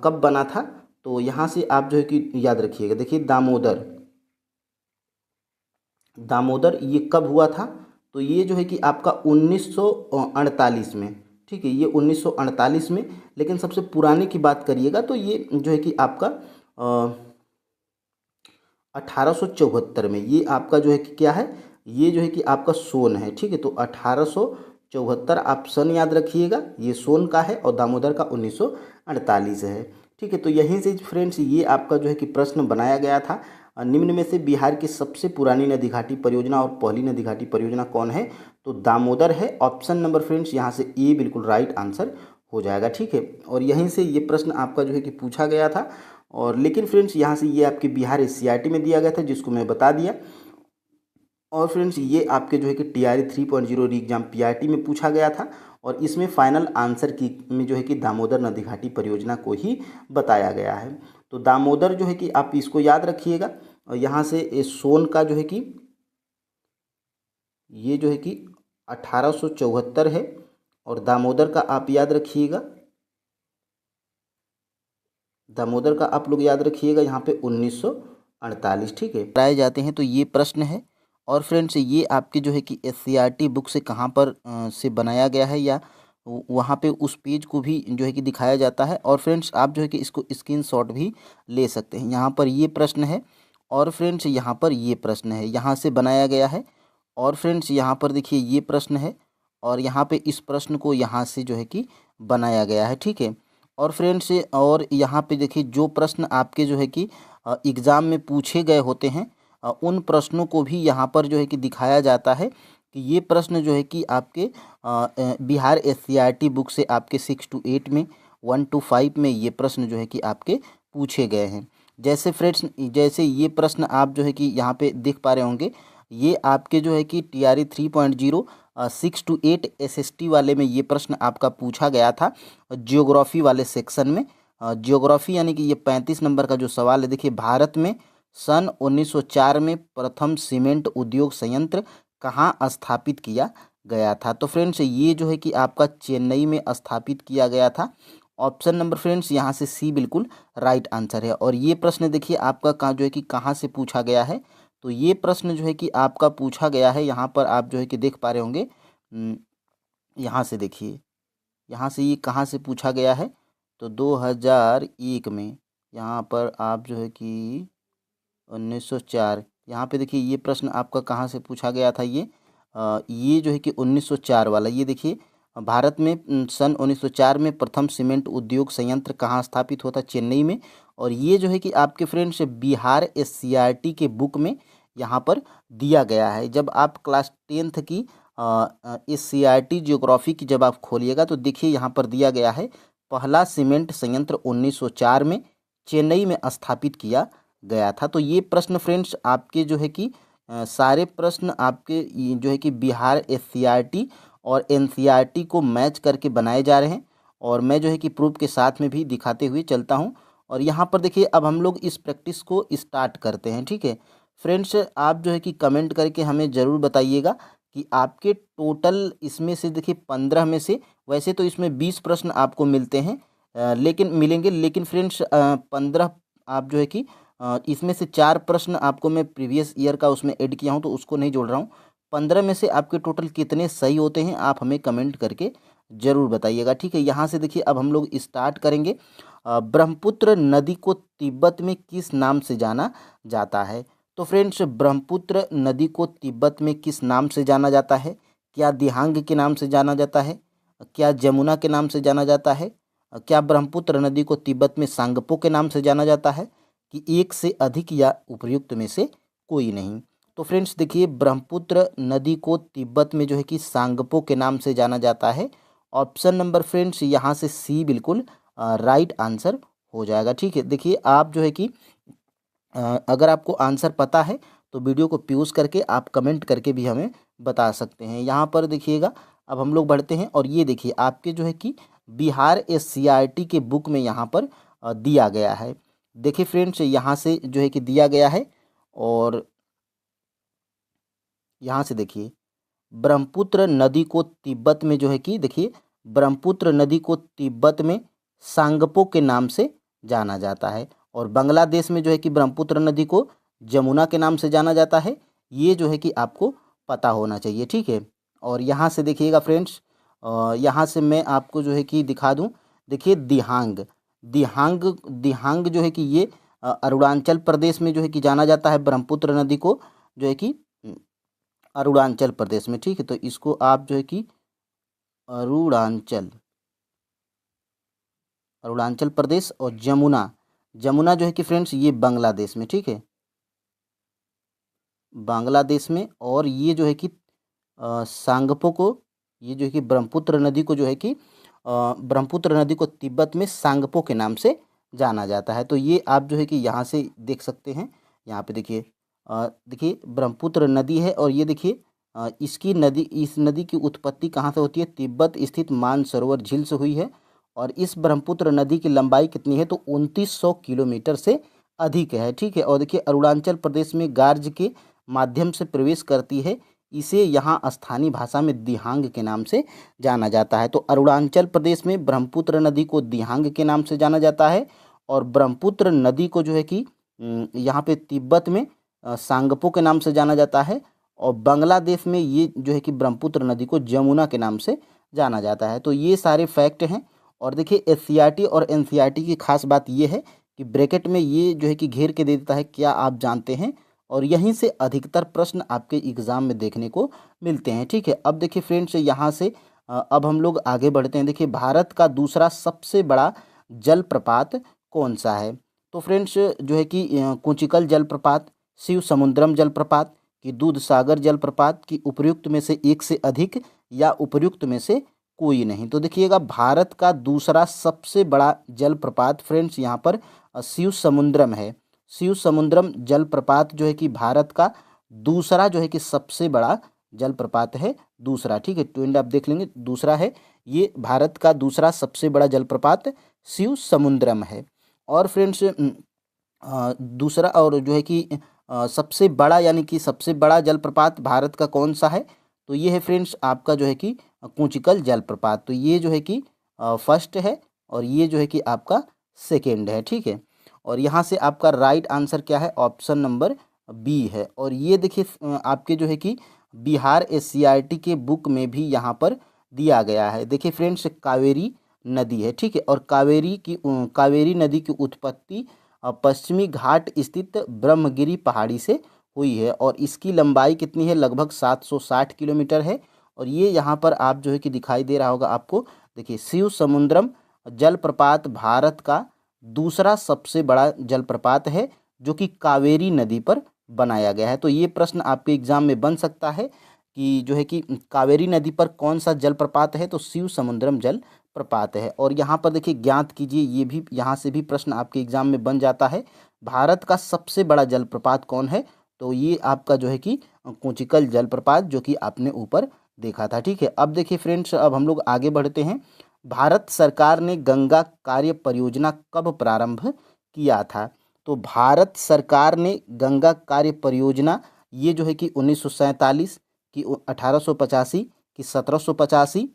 कब बना था, तो यहाँ से आप जो है कि याद रखिएगा। देखिए दामोदर ये कब हुआ था? तो ये जो है कि आपका 1948 में। ठीक है, ये 1948 में। लेकिन सबसे पुराने की बात करिएगा तो ये जो है कि आपका 1874 में। ये आपका जो है कि क्या है? ये जो है कि आपका सोन है। ठीक है, तो 1874 आप सन याद रखिएगा, ये सोन का है, और दामोदर का 1948 है। ठीक है, तो यहीं से फ्रेंड्स ये आपका जो है कि प्रश्न बनाया गया था। निम्न में से बिहार की सबसे पुरानी नदी घाटी परियोजना और पहली नदी घाटी परियोजना कौन है? तो दामोदर है। ऑप्शन नंबर फ्रेंड्स यहाँ से ए बिल्कुल राइट आंसर हो जाएगा। ठीक है, और यहीं से ये प्रश्न आपका जो है कि पूछा गया था। और लेकिन फ्रेंड्स यहाँ से ये आपके बिहार SCERT में दिया गया था, जिसको मैं बता दिया। और फ्रेंड्स ये आपके जो है कि TRE 3.0 री एग्जाम PRT में पूछा गया था, और इसमें फाइनल आंसर की में जो है कि दामोदर नदी घाटी परियोजना को ही बताया गया है। तो दामोदर जो है कि आप इसको याद रखिएगा। और यहाँ से सोन का जो है कि ये जो है कि 1874 है। और दामोदर का आप याद रखिएगा, दामोदर का आप लोग याद रखिएगा यहाँ पे 1948। ठीक है, कराए जाते हैं। तो ये प्रश्न है। और फ्रेंड्स ये आपके जो है कि एससीईआरटी बुक से कहाँ पर से बनाया गया है, या वहाँ पे उस पेज को भी जो है कि दिखाया जाता है। और फ्रेंड्स आप जो है कि इसको स्क्रीनशॉट भी ले सकते हैं। यहाँ पर ये प्रश्न है, और फ्रेंड्स यहाँ पर ये प्रश्न है, यहाँ से बनाया गया है। और फ्रेंड्स यहाँ पर देखिए ये प्रश्न है, और यहाँ पे इस प्रश्न को यहाँ से जो है कि बनाया गया है। ठीक है। और फ्रेंड्स और यहाँ पे देखिए जो प्रश्न आपके जो है कि एग्ज़ाम में पूछे गए होते हैं, उन प्रश्नों को भी यहाँ पर जो है कि दिखाया जाता है कि ये प्रश्न जो है कि आपके बिहार एससीईआरटी बुक से आपके 6 to 8 में, 1 to 5 में ये प्रश्न जो है कि आपके पूछे गए हैं। जैसे फ्रेंड्स, जैसे ये प्रश्न आप जो है कि यहाँ पे देख पा रहे होंगे, ये आपके जो है कि TRE 3.0 6 to 8 SST वाले में ये प्रश्न आपका पूछा गया था, जियोग्राफी वाले सेक्शन में। जियोग्राफी यानी कि ये 35 नंबर का जो सवाल है। देखिए, भारत में सन 1904 में प्रथम सीमेंट उद्योग संयंत्र कहाँ स्थापित किया गया था? तो फ्रेंड्स ये जो है कि आपका चेन्नई में स्थापित किया गया था। ऑप्शन नंबर फ्रेंड्स यहाँ से सी बिल्कुल राइट आंसर है। और ये प्रश्न देखिए आपका कहाँ जो है कि कहाँ से पूछा गया है? तो ये प्रश्न जो है कि आपका पूछा गया है, यहाँ पर आप जो है कि देख पा रहे होंगे, यहाँ से देखिए, यहाँ से ये कहाँ से पूछा गया है? तो 2001 में, यहाँ पर आप जो है कि 1904, यहाँ पे देखिए ये प्रश्न आपका कहाँ से पूछा गया था? ये जो है कि 1904 वाला, ये देखिए, भारत में सन 1904 में प्रथम सीमेंट उद्योग संयंत्र कहाँ स्थापित हुआ था? चेन्नई में। और ये जो है कि आपके फ्रेंड्स बिहार एससीईआरटी के बुक में यहाँ पर दिया गया है। जब आप क्लास 10th की एससीईआरटी ज्योग्राफी की जब आप खोलिएगा तो देखिए यहाँ पर दिया गया है, पहला सीमेंट संयंत्र 1904 में चेन्नई में स्थापित किया गया था। तो ये प्रश्न फ्रेंड्स आपके जो है कि सारे प्रश्न आपके जो है कि बिहार एससीईआरटी और एनसीईआरटी को मैच करके बनाए जा रहे हैं। और मैं जो है कि प्रूफ के साथ में भी दिखाते हुए चलता हूं। और यहाँ पर देखिए अब हम लोग इस प्रैक्टिस को स्टार्ट करते हैं। ठीक है फ्रेंड्स, आप जो है कि कमेंट करके हमें ज़रूर बताइएगा कि आपके टोटल इसमें से देखिए 15 में से, वैसे तो इसमें 20 प्रश्न आपको मिलते हैं, लेकिन फ्रेंड्स 15 आप जो है कि इसमें से 4 प्रश्न आपको मैं प्रीवियस ईयर का उसमें ऐड किया हूं, तो उसको नहीं जोड़ रहा हूं। 15 में से आपके टोटल कितने सही होते हैं आप हमें कमेंट करके ज़रूर बताइएगा। ठीक है, यहाँ से देखिए अब हम लोग स्टार्ट करेंगे। ब्रह्मपुत्र नदी को तिब्बत में किस नाम से जाना जाता है? तो फ्रेंड्स ब्रह्मपुत्र नदी को तिब्बत में किस नाम से जाना जाता है? क्या दिहांग के नाम से जाना जाता है? क्या जमुना के नाम से जाना जाता है? क्या ब्रह्मपुत्र नदी को तिब्बत में सांगपो के नाम से जाना जाता है? कि एक से अधिक या उपर्युक्त में से कोई नहीं? तो फ्रेंड्स देखिए, ब्रह्मपुत्र नदी को तिब्बत में जो है कि सांगपो के नाम से जाना जाता है। ऑप्शन नंबर फ्रेंड्स यहाँ से सी बिल्कुल राइट आंसर हो जाएगा। ठीक है, देखिए आप जो है कि अगर आपको आंसर पता है तो वीडियो को पॉज करके आप कमेंट करके भी हमें बता सकते हैं। यहाँ पर देखिएगा, अब हम लोग बढ़ते हैं। और ये देखिए आपके जो है कि बिहार एससीईआरटी के बुक में यहाँ पर दिया गया है। देखिए फ्रेंड्स यहाँ से जो है कि दिया गया है, और यहाँ से देखिए ब्रह्मपुत्र नदी को तिब्बत में जो है कि देखिए, ब्रह्मपुत्र नदी को तिब्बत में सांगपो के नाम से जाना जाता है। और बांग्लादेश में जो है कि ब्रह्मपुत्र नदी को जमुना के नाम से जाना जाता है। ये जो है कि आपको पता होना चाहिए। ठीक है, और यहाँ से देखिएगा फ्रेंड्स, यहाँ से मैं आपको जो है कि दिखा दूँ। देखिए दिहांग, दिहांग जो है कि ये अरुणाचल प्रदेश में जो है कि जाना जाता है, ब्रह्मपुत्र नदी को जो है कि अरुणाचल प्रदेश में। ठीक है, तो इसको आप जो है कि अरुणाचल अरुणाचल प्रदेश, और जमुना, जमुना जो है कि फ्रेंड्स ये बांग्लादेश में। ठीक है, बांग्लादेश में। और ये जो है कि सांगपो को, ये जो है कि ब्रह्मपुत्र नदी को जो है कि ब्रह्मपुत्र नदी को तिब्बत में सांगपो के नाम से जाना जाता है। तो ये आप जो है कि यहाँ से देख सकते हैं। यहाँ पे देखिए, देखिए ब्रह्मपुत्र नदी है, और ये देखिए इस नदी की उत्पत्ति कहाँ से होती है? तिब्बत स्थित मानसरोवर झील से हुई है। और इस ब्रह्मपुत्र नदी की लंबाई कितनी है? तो 2900 किलोमीटर से अधिक है। ठीक है, और देखिए अरुणाचल प्रदेश में गार्ज के माध्यम से प्रवेश करती है। इसे यहाँ स्थानीय भाषा में दिहांग के नाम से जाना जाता है। तो अरुणाचल प्रदेश में ब्रह्मपुत्र नदी को दिहांग के नाम से जाना जाता है और ब्रह्मपुत्र नदी को जो है कि यहाँ पे तिब्बत में सांगपो के नाम से जाना जाता है और बांग्लादेश में ये जो है कि ब्रह्मपुत्र नदी को जमुना के नाम से जाना जाता है। तो ये सारे फैक्ट हैं। और देखिए एससीईआरटी और एनसीईआरटी की खास बात ये है कि ब्रैकेट में ये जो है कि घेर के दे देता है क्या आप जानते हैं, और यहीं से अधिकतर प्रश्न आपके एग्जाम में देखने को मिलते हैं। ठीक है, अब देखिए फ्रेंड्स यहाँ से अब हम लोग आगे बढ़ते हैं। देखिए भारत का दूसरा सबसे बड़ा जलप्रपात कौन सा है? तो फ्रेंड्स जो है कि कुंचिकल जलप्रपात, शिव समुद्रम जलप्रपात कि दूध सागर जलप्रपात की उपर्युक्त में से एक से अधिक या उपर्युक्त में से कोई नहीं। तो देखिएगा भारत का दूसरा सबसे बड़ा जलप्रपात फ्रेंड्स यहाँ पर शिव समुद्रम है। शिव समुद्रम जलप्रपात जो है कि भारत का दूसरा जो है कि सबसे बड़ा जलप्रपात है, दूसरा। ठीक है, ट्विंड आप देख लेंगे, दूसरा है ये भारत का दूसरा सबसे बड़ा जलप्रपात शिव समुद्रम है। और फ्रेंड्स दूसरा और जो है कि सबसे बड़ा यानी कि सबसे बड़ा जलप्रपात भारत का कौन सा है? तो ये है फ्रेंड्स आपका जो है कि कुंचिकल जलप्रपात। तो ये जो है कि फर्स्ट है और ये जो है कि आपका सेकेंड है। ठीक है, और यहाँ से आपका राइट आंसर क्या है? ऑप्शन नंबर बी है। और ये देखिए आपके जो है कि बिहार एससीईआरटी के बुक में भी यहाँ पर दिया गया है। देखिए फ्रेंड्स कावेरी नदी है। ठीक है, और कावेरी नदी की उत्पत्ति पश्चिमी घाट स्थित ब्रह्मगिरी पहाड़ी से हुई है और इसकी लंबाई कितनी है? लगभग 760 किलोमीटर है। और ये यहाँ पर आप जो है कि दिखाई दे रहा होगा आपको, देखिए शिव समुद्रम जलप्रपात भारत का दूसरा सबसे बड़ा जलप्रपात है जो कि कावेरी नदी पर बनाया गया है। तो ये प्रश्न आपके एग्जाम में बन सकता है कि जो है कि कावेरी नदी पर कौन सा जलप्रपात है? तो शिव समुद्रम जलप्रपात है। और यहाँ पर देखिए ज्ञात कीजिए, ये भी यहाँ से भी प्रश्न आपके एग्जाम में बन जाता है, भारत का सबसे बड़ा जलप्रपात कौन है? तो ये आपका जो है कि कुंचिकल जलप्रपात जो कि आपने ऊपर देखा था। ठीक है, अब देखिए फ्रेंड्स अब हम लोग आगे बढ़ते हैं। भारत सरकार ने गंगा कार्य परियोजना कब प्रारंभ किया था? तो भारत सरकार ने गंगा कार्य परियोजना ये जो है कि 1947 की 1885 की 1785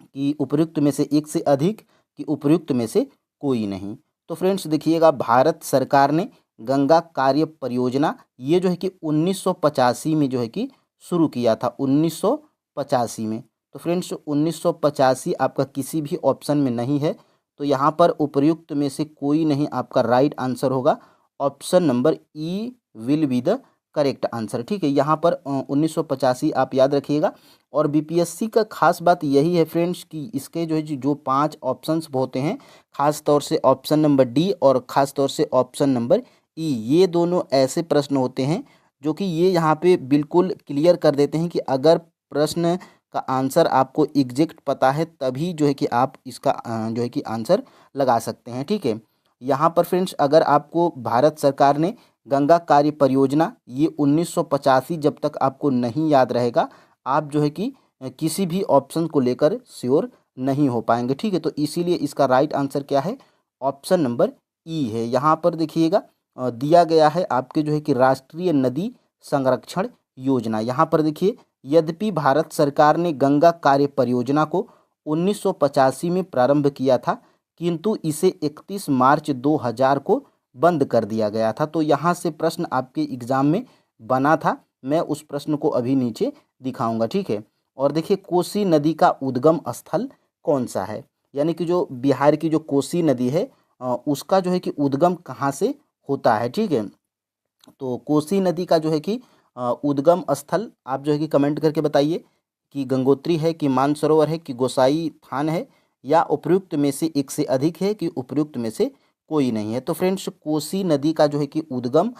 की उपर्युक्त में से एक से अधिक की उपर्युक्त में से कोई नहीं। तो फ्रेंड्स देखिएगा भारत सरकार ने गंगा कार्य परियोजना ये जो है कि 1985 में जो है कि शुरू किया था, 1985 में। तो फ्रेंड्स 1985 आपका किसी भी ऑप्शन में नहीं है, तो यहाँ पर उपर्युक्त में से कोई नहीं आपका राइट आंसर होगा। Option number E will be the correct answer. ठीक है, यहाँ पर 1985 आप याद रखिएगा। और बीपीएससी का खास बात यही है फ्रेंड्स कि इसके जो है जो 5 ऑप्शंस होते हैं, खास तौर से ऑप्शन नंबर डी और ख़ास तौर से ऑप्शन नंबर ई, ये दोनों ऐसे प्रश्न होते हैं जो कि ये यहाँ पे बिल्कुल क्लियर कर देते हैं कि अगर प्रश्न का आंसर आपको एग्जैक्ट पता है तभी जो है कि आप इसका जो है कि आंसर लगा सकते हैं। ठीक है, यहाँ पर फ्रेंड्स अगर आपको भारत सरकार ने गंगा कार्य परियोजना ये 1985 जब तक आपको नहीं याद रहेगा, आप जो है कि किसी भी ऑप्शन को लेकर श्योर नहीं हो पाएंगे। ठीक है, तो इसीलिए इसका राइट आंसर क्या है? ऑप्शन नंबर ई है। यहाँ पर देखिएगा दिया गया है आपके जो है कि राष्ट्रीय नदी संरक्षण योजना। यहाँ पर देखिए यद्यपि भारत सरकार ने गंगा कार्य परियोजना को 1985 में प्रारंभ किया था, किंतु इसे 31 मार्च 2000 को बंद कर दिया गया था। तो यहाँ से प्रश्न आपके एग्जाम में बना था, मैं उस प्रश्न को अभी नीचे दिखाऊंगा। ठीक है, और देखिए कोसी नदी का उद्गम स्थल कौन सा है? यानी कि जो बिहार की जो कोसी नदी है उसका जो है कि उद्गम कहाँ से होता है? ठीक है, तो कोसी नदी का जो है कि उद्गम स्थल आप जो है कि कमेंट करके बताइए कि गंगोत्री है कि मानसरोवर है कि गोसाई थान है या उपयुक्त में से एक से अधिक है कि उपयुक्त में से कोई नहीं है। तो फ्रेंड्स कोसी नदी का जो है कि उद्गम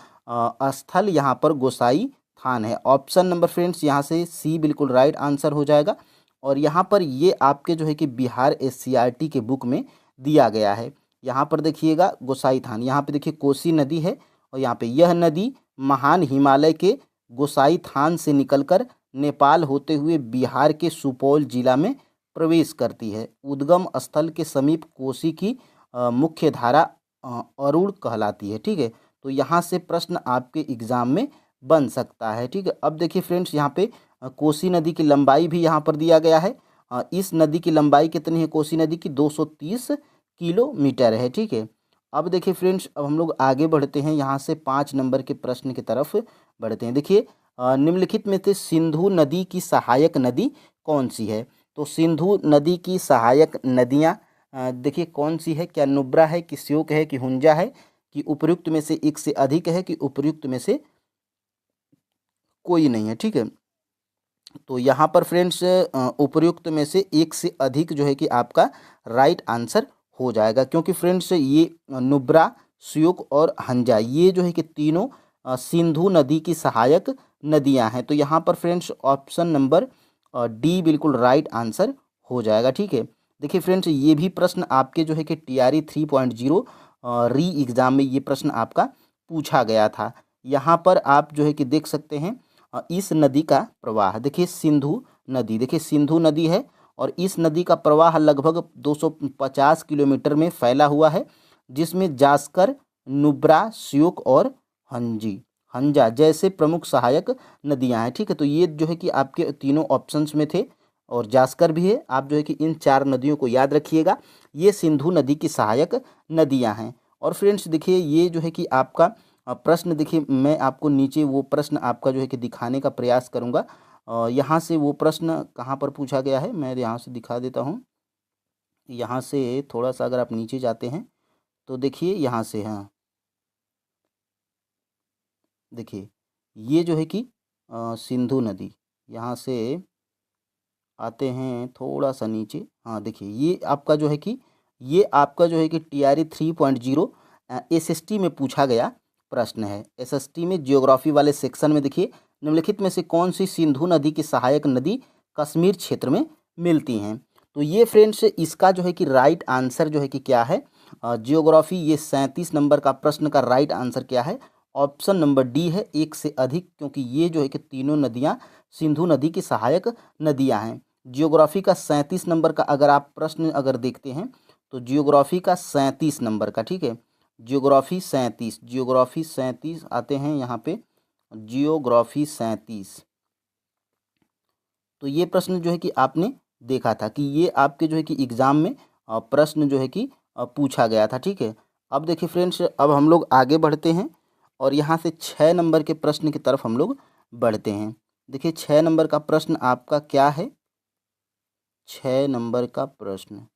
स्थल यहाँ पर गोसाई थान है। ऑप्शन नंबर फ्रेंड्स यहाँ से सी बिल्कुल राइट आंसर हो जाएगा। और यहाँ पर ये आपके जो है कि बिहार एससीईआरटी के बुक में दिया गया है। यहाँ पर देखिएगा गोसाई थान, यहाँ पे देखिए कोसी नदी है और यहाँ पे यह नदी महान हिमालय के गोसाई थान से निकलकर नेपाल होते हुए बिहार के सुपौल जिला में प्रवेश करती है। उद्गम स्थल के समीप कोसी की मुख्य धारा अरुण कहलाती है। ठीक है, तो यहाँ से प्रश्न आपके एग्जाम में बन सकता है। ठीक है, अब देखिए फ्रेंड्स यहाँ पे कोसी नदी की लंबाई भी यहाँ पर दिया गया है। इस नदी की लंबाई कितनी है कोसी नदी की? 230 किलोमीटर है। ठीक है, अब देखिए फ्रेंड्स, अब हम लोग आगे बढ़ते हैं, यहाँ से 5 नंबर के प्रश्न की तरफ बढ़ते हैं। देखिए निम्नलिखित में से सिंधु नदी की सहायक नदी कौन सी है? तो सिंधु नदी की सहायक नदियाँ देखिए कौन सी है? क्या नुब्रा है, कि श्योक है, कि हुंजा है, कि उपर्युक्त में से एक से अधिक है, कि उपर्युक्त में से कोई नहीं है? ठीक है, तो यहाँ पर फ्रेंड्स उपर्युक्त में से एक से अधिक जो है कि आपका राइट आंसर हो जाएगा, क्योंकि फ्रेंड्स ये नुब्रा, श्योक और हंजा ये जो है कि तीनों सिंधु नदी की सहायक नदियाँ हैं। तो यहाँ पर फ्रेंड्स ऑप्शन नंबर डी बिल्कुल राइट आंसर हो जाएगा। ठीक है, देखिए फ्रेंड्स, ये भी प्रश्न आपके जो है कि TRE 3.0 री एग्ज़ाम में ये प्रश्न आपका पूछा गया था। यहाँ पर आप जो है कि देख सकते हैं इस नदी का प्रवाह, देखिए सिंधु नदी, देखिए सिंधु नदी है और इस नदी का प्रवाह लगभग 250 किलोमीटर में फैला हुआ है, जिसमें जास्कर, नुब्रा, श्योक और हंजा जैसे प्रमुख सहायक नदियां हैं। ठीक है, तो ये जो है कि आपके तीनों ऑप्शंस में थे और जास्कर भी है। आप जो है कि इन 4 नदियों को याद रखिएगा, ये सिंधु नदी की सहायक नदियां हैं। और फ्रेंड्स देखिए ये जो है कि आपका प्रश्न, देखिए मैं आपको नीचे वो प्रश्न आपका जो है कि दिखाने का प्रयास करूँगा। यहाँ से वो प्रश्न कहाँ पर पूछा गया है मैं यहाँ से दिखा देता हूँ। यहाँ से थोड़ा सा अगर आप नीचे जाते हैं तो देखिए यहाँ से, हाँ देखिए ये जो है कि सिंधु नदी, यहाँ से आते हैं थोड़ा सा नीचे, हाँ देखिए ये आपका जो है कि TRE 3.0 SST में पूछा गया प्रश्न है। SST में जियोग्राफी वाले सेक्शन में देखिए निम्नलिखित में से कौन सी सिंधु नदी की सहायक नदी कश्मीर क्षेत्र में मिलती हैं? तो ये फ्रेंड्स इसका जो है कि राइट आंसर जो है कि क्या है? जियोग्राफी ये 37 नंबर का प्रश्न का राइट आंसर क्या है? ऑप्शन नंबर डी है, एक से अधिक, क्योंकि ये जो है कि तीनों नदियाँ सिंधु नदी की सहायक नदियाँ हैं। जियोग्राफी का 37 नंबर का अगर आप प्रश्न अगर देखते हैं तो जियोग्राफी का 37 नंबर का, ठीक है, जियोग्राफी 37 आते हैं यहाँ पे, जियोग्राफी 37। तो ये प्रश्न जो है कि आपने देखा था कि ये आपके जो है कि एग्ज़ाम में प्रश्न जो है कि पूछा गया था। ठीक है, अब देखिए फ्रेंड्स, अब हम लोग आगे बढ़ते हैं और यहाँ से 6 नंबर के प्रश्न की तरफ हम लोग बढ़ते हैं। देखिए 6 नंबर का प्रश्न आपका क्या है? 6 नंबर का प्रश्न,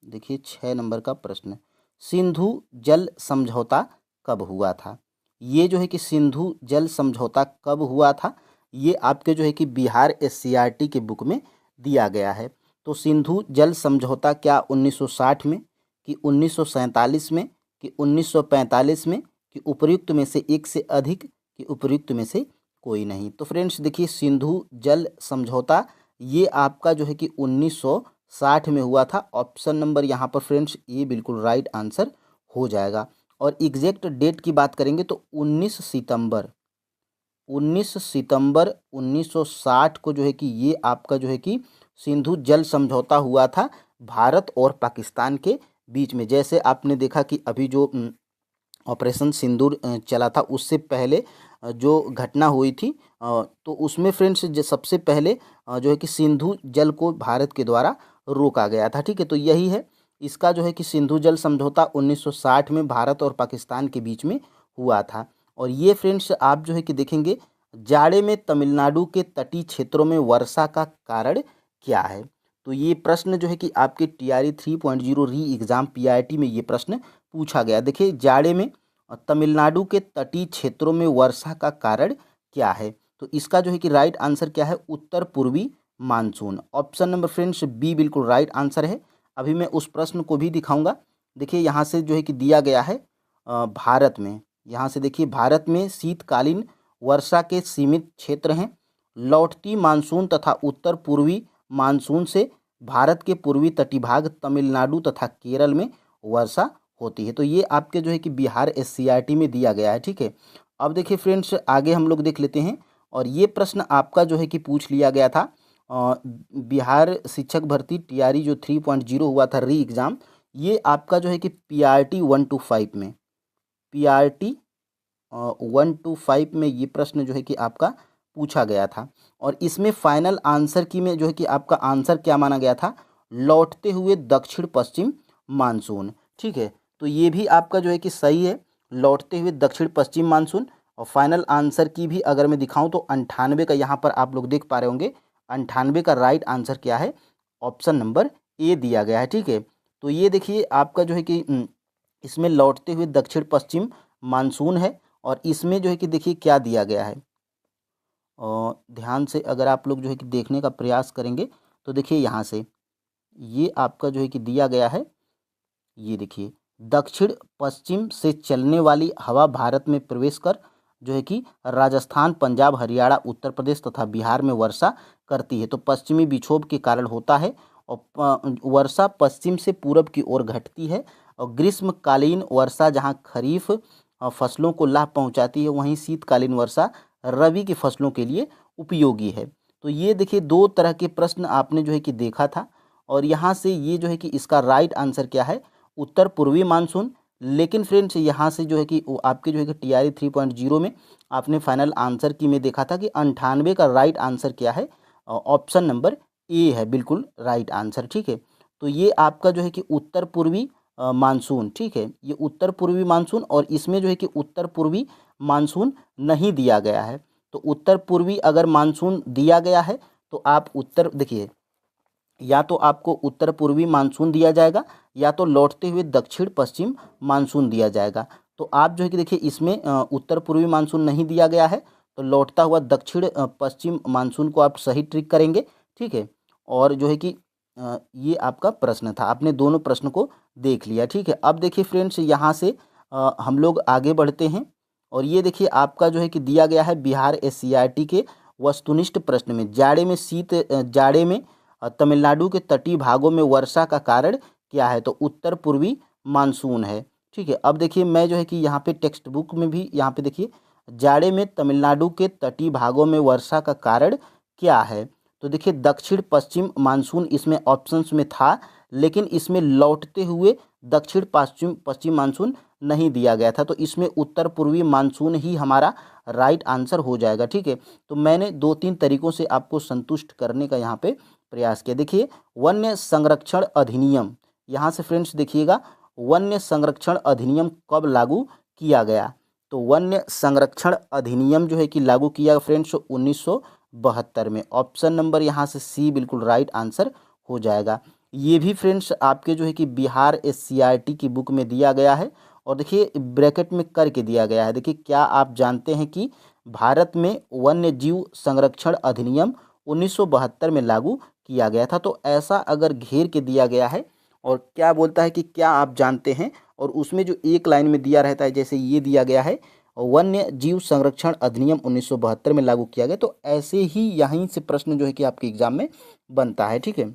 देखिए 6 नंबर का प्रश्न, सिंधु जल समझौता कब हुआ था? ये जो है कि सिंधु जल समझौता कब हुआ था, ये आपके जो है कि बिहार SCRT के बुक में दिया गया है। तो सिंधु जल समझौता क्या 1960 में, कि 1947 में, कि 1945 में, कि उपर्युक्त में से एक से अधिक, कि उपर्युक्त में से कोई नहीं? तो फ्रेंड्स देखिए सिंधु जल समझौता ये आपका जो है कि 1960 में हुआ था। ऑप्शन नंबर यहाँ पर फ्रेंड्स ये बिल्कुल राइट आंसर हो जाएगा। और एग्जैक्ट डेट की बात करेंगे तो 19 सितंबर 1960 को जो है कि ये आपका जो है कि सिंधु जल समझौता हुआ था भारत और पाकिस्तान के बीच में। जैसे आपने देखा कि अभी जो ऑपरेशन सिंदूर चला था, उससे पहले जो घटना हुई थी तो उसमें फ्रेंड्स सबसे पहले जो है कि सिंधु जल को भारत के द्वारा रोका गया था। ठीक है, तो यही है इसका जो है कि सिंधु जल समझौता 1960 में भारत और पाकिस्तान के बीच में हुआ था। और ये फ्रेंड्स आप जो है कि देखेंगे जाड़े में तमिलनाडु के तटीय क्षेत्रों में वर्षा का कारण क्या है? तो ये प्रश्न जो है कि आपके TRE 3.0 री एग्ज़ाम PRT में ये प्रश्न पूछा गया। देखिए जाड़े में तमिलनाडु के तटीय क्षेत्रों में वर्षा का कारण क्या है? तो इसका जो है कि राइट आंसर क्या है? उत्तर पूर्वी monsoon. Option number friends B बिल्कुल राइट आंसर है। अभी मैं उस प्रश्न को भी दिखाऊंगा। देखिए यहाँ से जो है कि दिया गया है भारत में, यहाँ से देखिए भारत में शीतकालीन वर्षा के सीमित क्षेत्र हैं। लौटती मानसून तथा उत्तर पूर्वी मानसून से भारत के पूर्वी तटीय भाग तमिलनाडु तथा केरल में वर्षा होती है। तो ये आपके जो है कि बिहार SCRT में दिया गया है। ठीक है, अब देखिए फ्रेंड्स आगे हम लोग देख लेते हैं और ये प्रश्न आपका जो है कि पूछ लिया गया था बिहार शिक्षक भर्ती TRE जो 3.0 हुआ था री एग्ज़ाम, ये आपका जो है कि PRT 1 to 5 में, PRT 125 में ये प्रश्न जो है कि आपका पूछा गया था। और इसमें फाइनल आंसर की में जो है कि आपका आंसर क्या माना गया था, लौटते हुए दक्षिण पश्चिम मानसून। ठीक है, तो ये भी आपका जो है कि सही है, लौटते हुए दक्षिण पश्चिम मानसून। और फाइनल आंसर की भी अगर मैं दिखाऊं तो 98 का यहाँ पर आप लोग देख पा रहे होंगे, 98 का राइट आंसर क्या है, ऑप्शन नंबर ए दिया गया है। ठीक है, तो ये देखिए आपका जो है कि इसमें लौटते हुए दक्षिण पश्चिम मानसून है। और इसमें जो है कि देखिए क्या दिया गया है, और ध्यान से अगर आप लोग जो है कि देखने का प्रयास करेंगे तो देखिए यहाँ से ये आपका जो है कि दिया गया है, ये देखिए दक्षिण पश्चिम से चलने वाली हवा भारत में प्रवेश कर जो है कि राजस्थान, पंजाब, हरियाणा, उत्तर प्रदेश तथा बिहार में वर्षा करती है। तो पश्चिमी विक्षोभ के कारण होता है। और वर्षा पश्चिम से पूरब की ओर घटती है। और ग्रीष्मकालीन वर्षा जहाँ खरीफ फसलों को लाभ पहुँचाती है, वहीं शीतकालीन वर्षा रबी की फसलों के लिए उपयोगी है। तो ये देखिए दो तरह के प्रश्न आपने जो है कि देखा था। और यहाँ से ये जो है कि इसका राइट आंसर क्या है, उत्तर पूर्वी मानसून। लेकिन फ्रेंड्स यहाँ से जो है कि वो आपके जो है कि TRE 3.0 में आपने फाइनल आंसर की में देखा था कि 98 का राइट आंसर क्या है, ऑप्शन नंबर ए है बिल्कुल राइट आंसर। ठीक है, तो ये आपका जो है कि उत्तर पूर्वी मानसून, ठीक है, ये उत्तर पूर्वी मानसून। और इसमें जो है कि उत्तर पूर्वी मानसून नहीं दिया गया है। तो उत्तर पूर्वी अगर मानसून दिया गया है तो आप उत्तर देखिए, या तो आपको उत्तर पूर्वी मानसून दिया जाएगा या तो लौटते हुए दक्षिण पश्चिम मानसून दिया जाएगा। तो आप जो है कि देखिए इसमें उत्तर पूर्वी मानसून नहीं दिया गया है, तो लौटता हुआ दक्षिण पश्चिम मानसून को आप सही ट्रिक करेंगे। ठीक है, और जो है कि ये आपका प्रश्न था, आपने दोनों प्रश्न को देख लिया। ठीक है, अब देखिए फ्रेंड्स यहाँ से हम लोग आगे बढ़ते हैं। और ये देखिए आपका जो है कि दिया गया है बिहार SCERT के वस्तुनिष्ठ प्रश्न में, जाड़े में तमिलनाडु के तटीय भागों में वर्षा का कारण क्या है, तो उत्तर पूर्वी मानसून है। ठीक है, अब देखिए मैं जो है कि यहाँ पे टेक्स्ट बुक में भी यहाँ पे देखिए जाड़े में तमिलनाडु के तटीय भागों में वर्षा का कारण क्या है, तो देखिए दक्षिण पश्चिम मानसून इसमें ऑप्शंस में था, लेकिन इसमें लौटते हुए दक्षिण पश्चिम पश्चिम मानसून नहीं दिया गया था। तो इसमें उत्तर पूर्वी मानसून ही हमारा राइट आंसर हो जाएगा। ठीक है, तो मैंने 2-3 तरीकों से आपको संतुष्ट करने का यहाँ पे प्रयास किया। देखिए वन्य संरक्षण अधिनियम, यहाँ से फ्रेंड्स देखिएगा वन्य संरक्षण अधिनियम कब लागू किया गया, तो वन्य संरक्षण अधिनियम जो है कि लागू किया फ्रेंड्स 1972 में। ऑप्शन नंबर यहाँ से सी बिल्कुल राइट आंसर हो जाएगा। ये भी फ्रेंड्स आपके जो है कि बिहार SCERT की बुक में दिया गया है। और देखिए ब्रैकेट में करके दिया गया है। देखिए क्या आप जानते हैं कि भारत में वन्य जीव संरक्षण अधिनियम 1972 में लागू किया गया था। तो ऐसा अगर घेर के दिया गया है और क्या बोलता है कि क्या आप जानते हैं, और उसमें जो एक लाइन में दिया रहता है, जैसे ये दिया गया है वन्य जीव संरक्षण अधिनियम 1972 में लागू किया गया, तो ऐसे ही यहीं से प्रश्न जो है कि आपके एग्जाम में बनता है। ठीक है,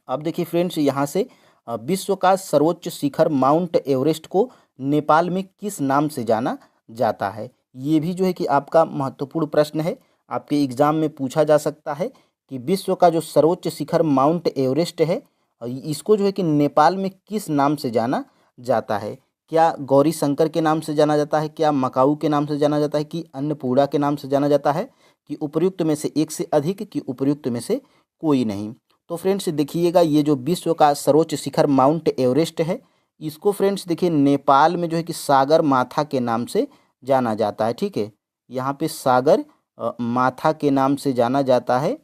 अब देखिए फ्रेंड्स यहाँ से विश्व का सर्वोच्च शिखर माउंट एवरेस्ट को नेपाल में किस नाम से जाना जाता है, ये भी जो है कि आपका महत्वपूर्ण प्रश्न है, आपके एग्जाम में पूछा जा सकता है कि विश्व का जो सर्वोच्च शिखर माउंट एवरेस्ट है, इसको जो है कि नेपाल में किस नाम से जाना जाता है। क्या गौरी शंकर के नाम से जाना जाता है, क्या मकाऊ के नाम से जाना जाता है, कि अन्नपूर्णा के नाम से जाना जाता है, कि उपर्युक्त में से एक से अधिक, कि उपर्युक्त में से कोई नहीं। तो फ्रेंड्स देखिएगा ये जो विश्व का सर्वोच्च शिखर माउंट एवरेस्ट है, इसको फ्रेंड्स देखिए नेपाल में जो है कि सागर माथा के नाम से जाना जाता है। ठीक है, यहाँ पे सागर माथा के नाम से जाना जाता है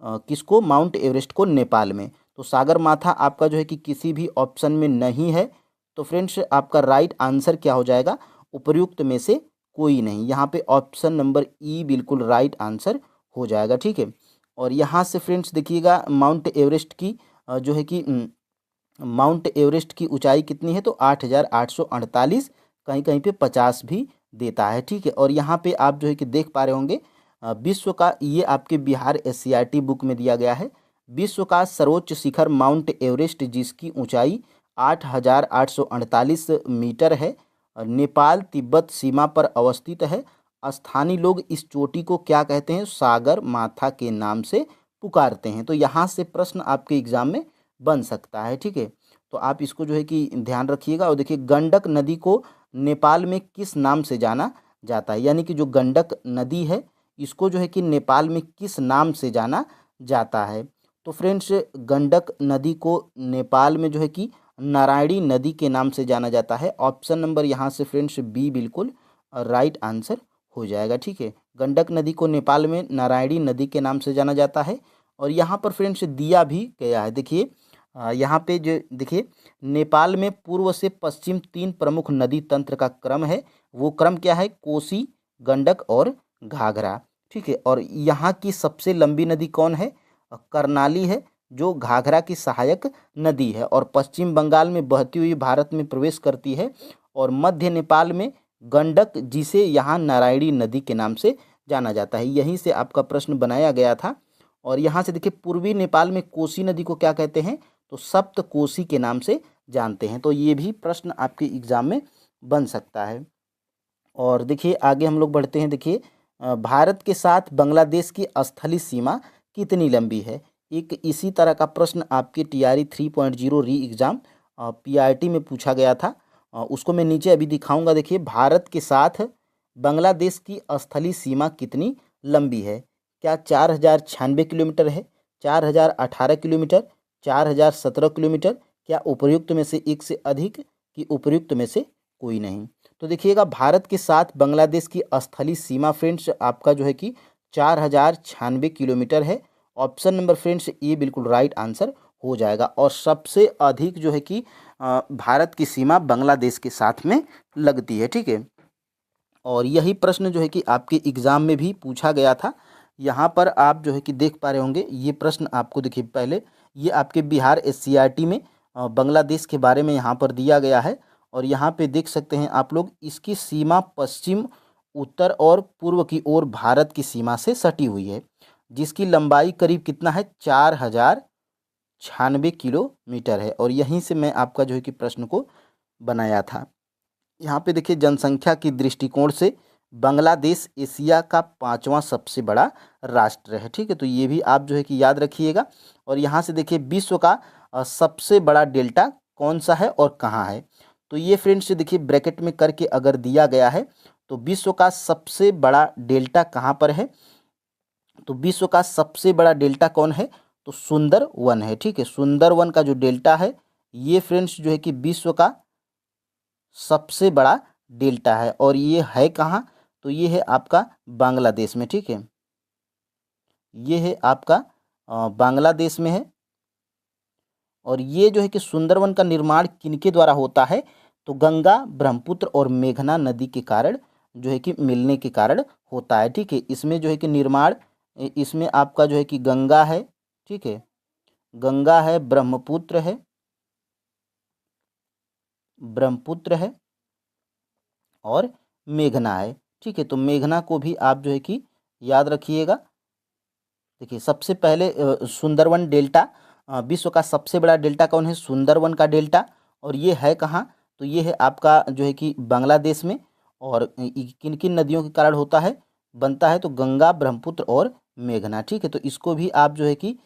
किसको, माउंट एवरेस्ट को नेपाल में। तो सागर माथा आपका जो है कि किसी भी ऑप्शन में नहीं है। तो फ्रेंड्स आपका राइट आंसर क्या हो जाएगा, उपर्युक्त में से कोई नहीं। यहाँ पे ऑप्शन नंबर ई बिल्कुल राइट आंसर हो जाएगा। ठीक है, और यहाँ से फ्रेंड्स देखिएगा माउंट एवरेस्ट की जो है कि माउंट एवरेस्ट की ऊंचाई कितनी है, तो 8,848, कहीं कहीं पे 50 भी देता है। ठीक है, और यहाँ पे आप जो है कि देख पा रहे होंगे विश्व का, ये आपके बिहार SCERT बुक में दिया गया है, विश्व का सर्वोच्च शिखर माउंट एवरेस्ट जिसकी ऊंचाई 8,848 मीटर है, नेपाल तिब्बत सीमा पर अवस्थित है। स्थानीय लोग इस चोटी को क्या कहते हैं, सागर माथा के नाम से पुकारते हैं। तो यहाँ से प्रश्न आपके एग्जाम में बन सकता है। ठीक है, तो आप इसको जो है कि ध्यान रखिएगा। और देखिए गंडक नदी को नेपाल में किस नाम से जाना जाता है, यानी कि जो गंडक नदी है इसको जो है कि नेपाल में किस नाम से जाना जाता है। तो फ्रेंड्स गंडक नदी को नेपाल में जो है कि नारायणी नदी के नाम से जाना जाता है। ऑप्शन नंबर यहाँ से फ्रेंड्स बी बिल्कुल राइट आंसर हो जाएगा। ठीक है, गंडक नदी को नेपाल में नारायणी नदी के नाम से जाना जाता है। और यहाँ पर फ्रेंड्स दिया भी गया है, देखिए यहाँ पे जो देखिए नेपाल में पूर्व से पश्चिम 3 प्रमुख नदी तंत्र का क्रम है। वो क्रम क्या है? कोसी, गंडक और घाघरा। ठीक है, और यहाँ की सबसे लंबी नदी कौन है? कर्नाली है, जो घाघरा की सहायक नदी है और पश्चिम बंगाल में बहती हुई भारत में प्रवेश करती है। और मध्य नेपाल में गंडक, जिसे यहाँ नारायणी नदी के नाम से जाना जाता है। यहीं से आपका प्रश्न बनाया गया था। और यहाँ से देखिए पूर्वी नेपाल में कोसी नदी को क्या कहते हैं? तो सप्त कोसी के नाम से जानते हैं। तो ये भी प्रश्न आपके एग्जाम में बन सकता है। और देखिए आगे हम लोग बढ़ते हैं। देखिए भारत के साथ बांग्लादेश की स्थलीय सीमा कितनी लंबी है? एक इसी तरह का प्रश्न आपके TRE 3.0 री एग्ज़ाम PRT में पूछा गया था। उसको मैं नीचे अभी दिखाऊंगा। देखिए भारत के साथ बांग्लादेश की स्थलीय सीमा कितनी लंबी है? क्या 4096 किलोमीटर है, 4018 किलोमीटर, 4017 किलोमीटर, क्या उपर्युक्त में से एक से अधिक, कि उपर्युक्त में से कोई नहीं? तो देखिएगा भारत के साथ बांग्लादेश की स्थलीय सीमा फ्रेंड्स आपका जो है कि 4096 किलोमीटर है। ऑप्शन नंबर फ्रेंड्स ये बिल्कुल राइट आंसर हो जाएगा। और सबसे अधिक जो है कि भारत की सीमा बांग्लादेश के साथ में लगती है। ठीक है, और यही प्रश्न जो है कि आपके एग्ज़ाम में भी पूछा गया था। यहाँ पर आप जो है कि देख पा रहे होंगे ये प्रश्न आपको। देखिए पहले ये आपके बिहार SCRT में बांग्लादेश के बारे में यहाँ पर दिया गया है। और यहाँ पे देख सकते हैं आप लोग, इसकी सीमा पश्चिम, उत्तर और पूर्व की ओर भारत की सीमा से सटी हुई है, जिसकी लंबाई करीब कितना है? 4096 किलोमीटर है। और यहीं से मैं आपका जो है कि प्रश्न को बनाया था। यहाँ पे देखिए जनसंख्या की दृष्टिकोण से बांग्लादेश एशिया का 5वां सबसे बड़ा राष्ट्र है। ठीक है, तो ये भी आप जो है कि याद रखिएगा। और यहाँ से देखिए विश्व का सबसे बड़ा डेल्टा कौन सा है और कहाँ है? तो ये फ्रेंड्स देखिए ब्रैकेट में करके अगर दिया गया है तो विश्व का सबसे बड़ा डेल्टा कहाँ पर है? तो विश्व का सबसे बड़ा डेल्टा कौन है? तो सुंदरवन है। ठीक है, सुंदरवन का जो डेल्टा है ये फ्रेंड्स जो है कि विश्व का सबसे बड़ा डेल्टा है। और ये है कहाँ? तो ये है आपका बांग्लादेश में। ठीक है, ये है आपका बांग्लादेश में है। और ये जो है कि सुंदरवन का निर्माण किनके द्वारा होता है? तो गंगा, ब्रह्मपुत्र और मेघना नदी के कारण जो है कि मिलने के कारण होता है। ठीक है, इसमें जो है कि निर्माण, इसमें आपका जो है कि गंगा है। ठीक है, गंगा है, ब्रह्मपुत्र है, ब्रह्मपुत्र है और मेघना है। ठीक है, तो मेघना को भी आप जो है कि याद रखिएगा। देखिए सबसे पहले सुंदरवन डेल्टा, विश्व का सबसे बड़ा डेल्टा कौन है? सुंदरवन का डेल्टा। और ये है कहाँ? तो ये है आपका जो है कि बांग्लादेश में। और किन किन नदियों के कारण होता है? बनता है तो गंगा, ब्रह्मपुत्र और मेघना। ठीक है, तो इसको भी आप जो है कि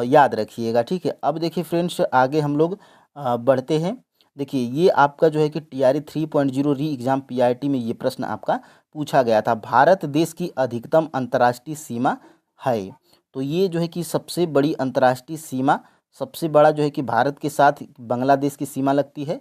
याद रखिएगा। ठीक है, अब देखिए फ्रेंड्स आगे हम लोग बढ़ते हैं। देखिए ये आपका जो है कि TRE 3.0 री एग्ज़ाम PRT में ये प्रश्न आपका पूछा गया था। भारत देश की अधिकतम अंतर्राष्ट्रीय सीमा है। तो ये जो है कि सबसे बड़ी अंतर्राष्ट्रीय सीमा, सबसे बड़ा जो है कि भारत के साथ बांग्लादेश की सीमा लगती है।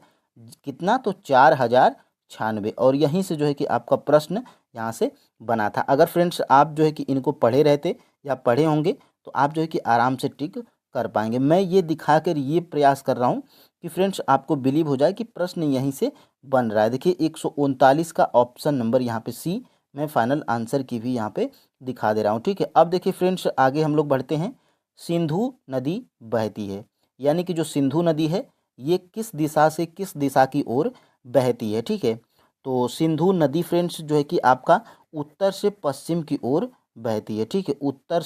कितना? तो 4096। और यहीं से जो है कि आपका प्रश्न यहाँ से बना था। अगर फ्रेंड्स आप जो है कि इनको पढ़े रहते या पढ़े होंगे तो आप जो है कि आराम से टिक कर पाएंगे। मैं ये दिखाकर ये प्रयास कर रहा हूँ कि फ्रेंड्स आपको बिलीव हो जाए कि प्रश्न यहीं से बन रहा है। देखिए 139 का ऑप्शन नंबर यहाँ पे C मैं फाइनल आंसर की भी यहाँ पे दिखा दे रहा हूँ। ठीक है, अब देखिए फ्रेंड्स आगे हम लोग बढ़ते हैं। सिंधु नदी बहती है, यानी कि जो सिंधु नदी है ये किस दिशा से किस दिशा की ओर बहती है? ठीक है, तो सिंधु नदी फ्रेंड्स जो है कि आपका उत्तर से पश्चिम की ओर बहती है। ठीक है, उत्तर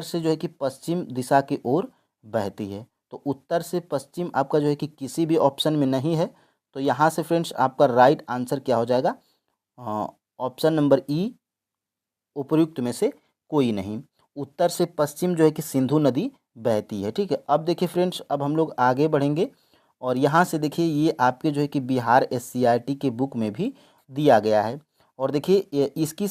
से जो है कि पश्चिम दिशा की ओर बहती है। तो उत्तर से पश्चिम आपका जो है कि किसी भी ऑप्शन में नहीं है। तो यहाँ से फ्रेंड्स आपका राइट आंसर क्या हो जाएगा? ऑप्शन नंबर E, उपर्युक्त में से कोई नहीं। उत्तर से पश्चिम जो है कि सिंधु नदी बहती है। ठीक है, अब देखिए फ्रेंड्स अब हम लोग आगे बढ़ेंगे और यहाँ से देखिए ये आपके जो है कि बिहार SCRT के बुक में भी दिया गया है। और देखिए इसकी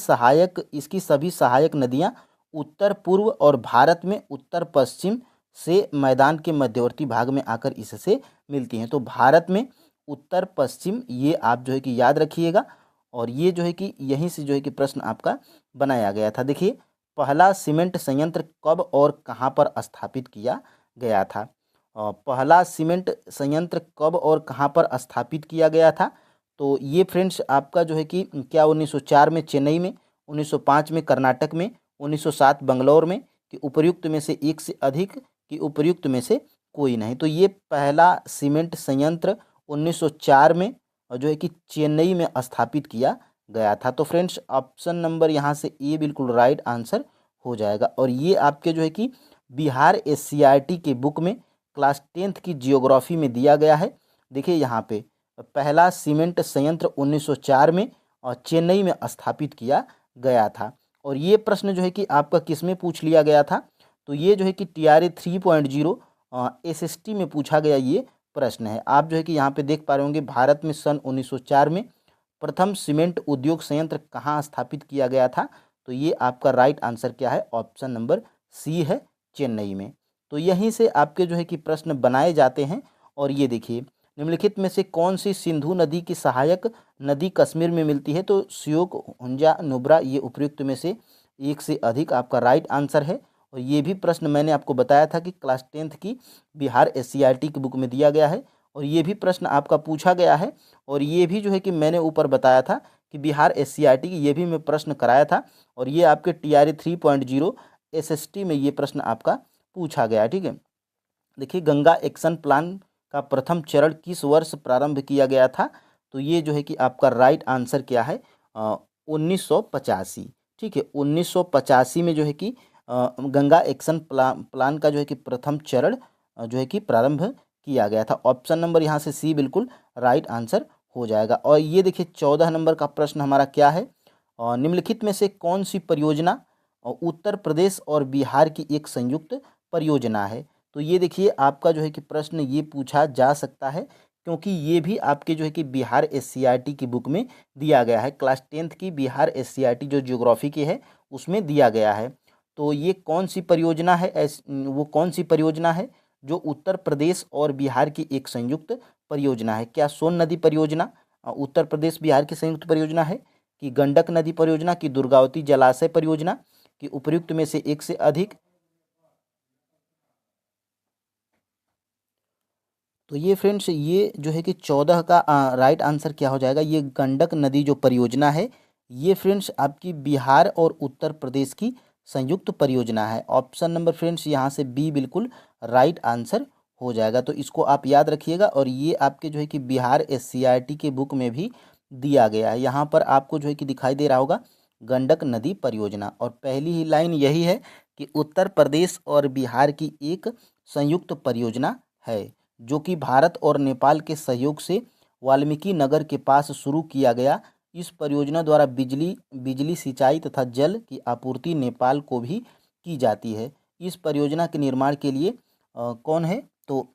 सभी सहायक नदियाँ उत्तर पूर्व और भारत में उत्तर पश्चिम से मैदान के मध्यवर्ती भाग में आकर इससे मिलती हैं। तो भारत में उत्तर पश्चिम ये आप जो है कि याद रखिएगा। और ये जो है कि यहीं से जो है कि प्रश्न आपका बनाया गया था। देखिए पहला सीमेंट संयंत्र कब और कहाँ पर स्थापित किया गया था? पहला सीमेंट संयंत्र कब और कहाँ पर स्थापित किया गया था? तो ये फ्रेंड्स आपका जो है कि क्या 1904 में चेन्नई में, 1905 में कर्नाटक में, 1907 बंगलौर में, कि उपर्युक्त में से एक से अधिक, कि उपर्युक्त में से कोई नहीं? तो ये पहला सीमेंट संयंत्र 1904 में और जो है कि चेन्नई में स्थापित किया गया था। तो फ्रेंड्स ऑप्शन नंबर यहाँ से ए बिल्कुल राइट आंसर हो जाएगा। और ये आपके जो है कि बिहार SCRT के बुक में क्लास 10th की जियोग्राफी में दिया गया है। देखिए यहाँ पे पहला सीमेंट संयंत्र 1904 में और चेन्नई में स्थापित किया गया था। और ये प्रश्न जो है कि आपका किस में पूछ लिया गया था? तो ये जो है कि TRA 3.0 SST में पूछा गया ये प्रश्न है। आप जो है कि यहाँ पे देख पा रहे होंगे भारत में सन 1904 में प्रथम सीमेंट उद्योग संयंत्र कहाँ स्थापित किया गया था? तो ये आपका राइट आंसर क्या है? ऑप्शन नंबर सी है, चेन्नई में। तो यहीं से आपके जो है कि प्रश्न बनाए जाते हैं। और ये देखिए निम्नलिखित में से कौन सी सिंधु नदी की सहायक नदी कश्मीर में मिलती है? तो श्योक, हुंजा, नुब्रा, ये उपयुक्त में से एक से अधिक आपका राइट आंसर है। और ये भी प्रश्न मैंने आपको बताया था कि क्लास 10th की बिहार SCRT की बुक में दिया गया है। और ये भी प्रश्न आपका पूछा गया है। और ये भी जो है कि मैंने ऊपर बताया था कि बिहार SCRT की ये भी मैं प्रश्न कराया था। और ये आपके TRA 3.0 SST में ये प्रश्न आपका पूछा गया है। ठीक है, देखिए गंगा एक्शन प्लान का प्रथम चरण किस वर्ष प्रारंभ किया गया था? तो ये जो है कि आपका राइट आंसर क्या है? 1985। ठीक है, 1985 में जो है कि गंगा एक्शन प्लान का जो है कि प्रथम चरण जो है कि प्रारंभ किया गया था। ऑप्शन नंबर यहाँ से सी बिल्कुल राइट आंसर हो जाएगा। और ये देखिए 14 नंबर का प्रश्न हमारा क्या है? निम्नलिखित में से कौन सी परियोजना उत्तर प्रदेश और बिहार की एक संयुक्त परियोजना है? तो ये देखिए आपका जो है कि प्रश्न ये पूछा जा सकता है, क्योंकि ये भी आपके जो है कि बिहार SCRT की बुक में दिया गया है। क्लास 10th की बिहार SCRT जो ज्योग्राफी की है उसमें दिया गया है। तो ये कौन सी परियोजना है? वो कौन सी परियोजना है जो उत्तर प्रदेश और बिहार की एक संयुक्त परियोजना है? क्या सोन नदी परियोजना उत्तर प्रदेश बिहार की संयुक्त परियोजना है, कि गंडक नदी परियोजना, की दुर्गावती जलाशय परियोजना, कि उपयुक्त में से एक से अधिक? तो ये फ्रेंड्स ये जो है कि 14 का राइट आंसर क्या हो जाएगा? ये गंडक नदी जो परियोजना है ये फ्रेंड्स आपकी बिहार और उत्तर प्रदेश की संयुक्त परियोजना है। ऑप्शन नंबर फ्रेंड्स यहाँ से बी बिल्कुल राइट आंसर हो जाएगा। तो इसको आप याद रखिएगा। और ये आपके जो है कि बिहार SCRT के बुक में भी दिया गया है। यहाँ पर आपको जो है कि दिखाई दे रहा होगा गंडक नदी परियोजना। और पहली ही लाइन यही है कि उत्तर प्रदेश और बिहार की एक संयुक्त परियोजना है, जो कि भारत और नेपाल के सहयोग से वाल्मीकि नगर के पास शुरू किया गया। इस परियोजना द्वारा बिजली सिंचाई तथा जल की आपूर्ति नेपाल को भी की जाती है। इस परियोजना के निर्माण के लिए कौन है? तो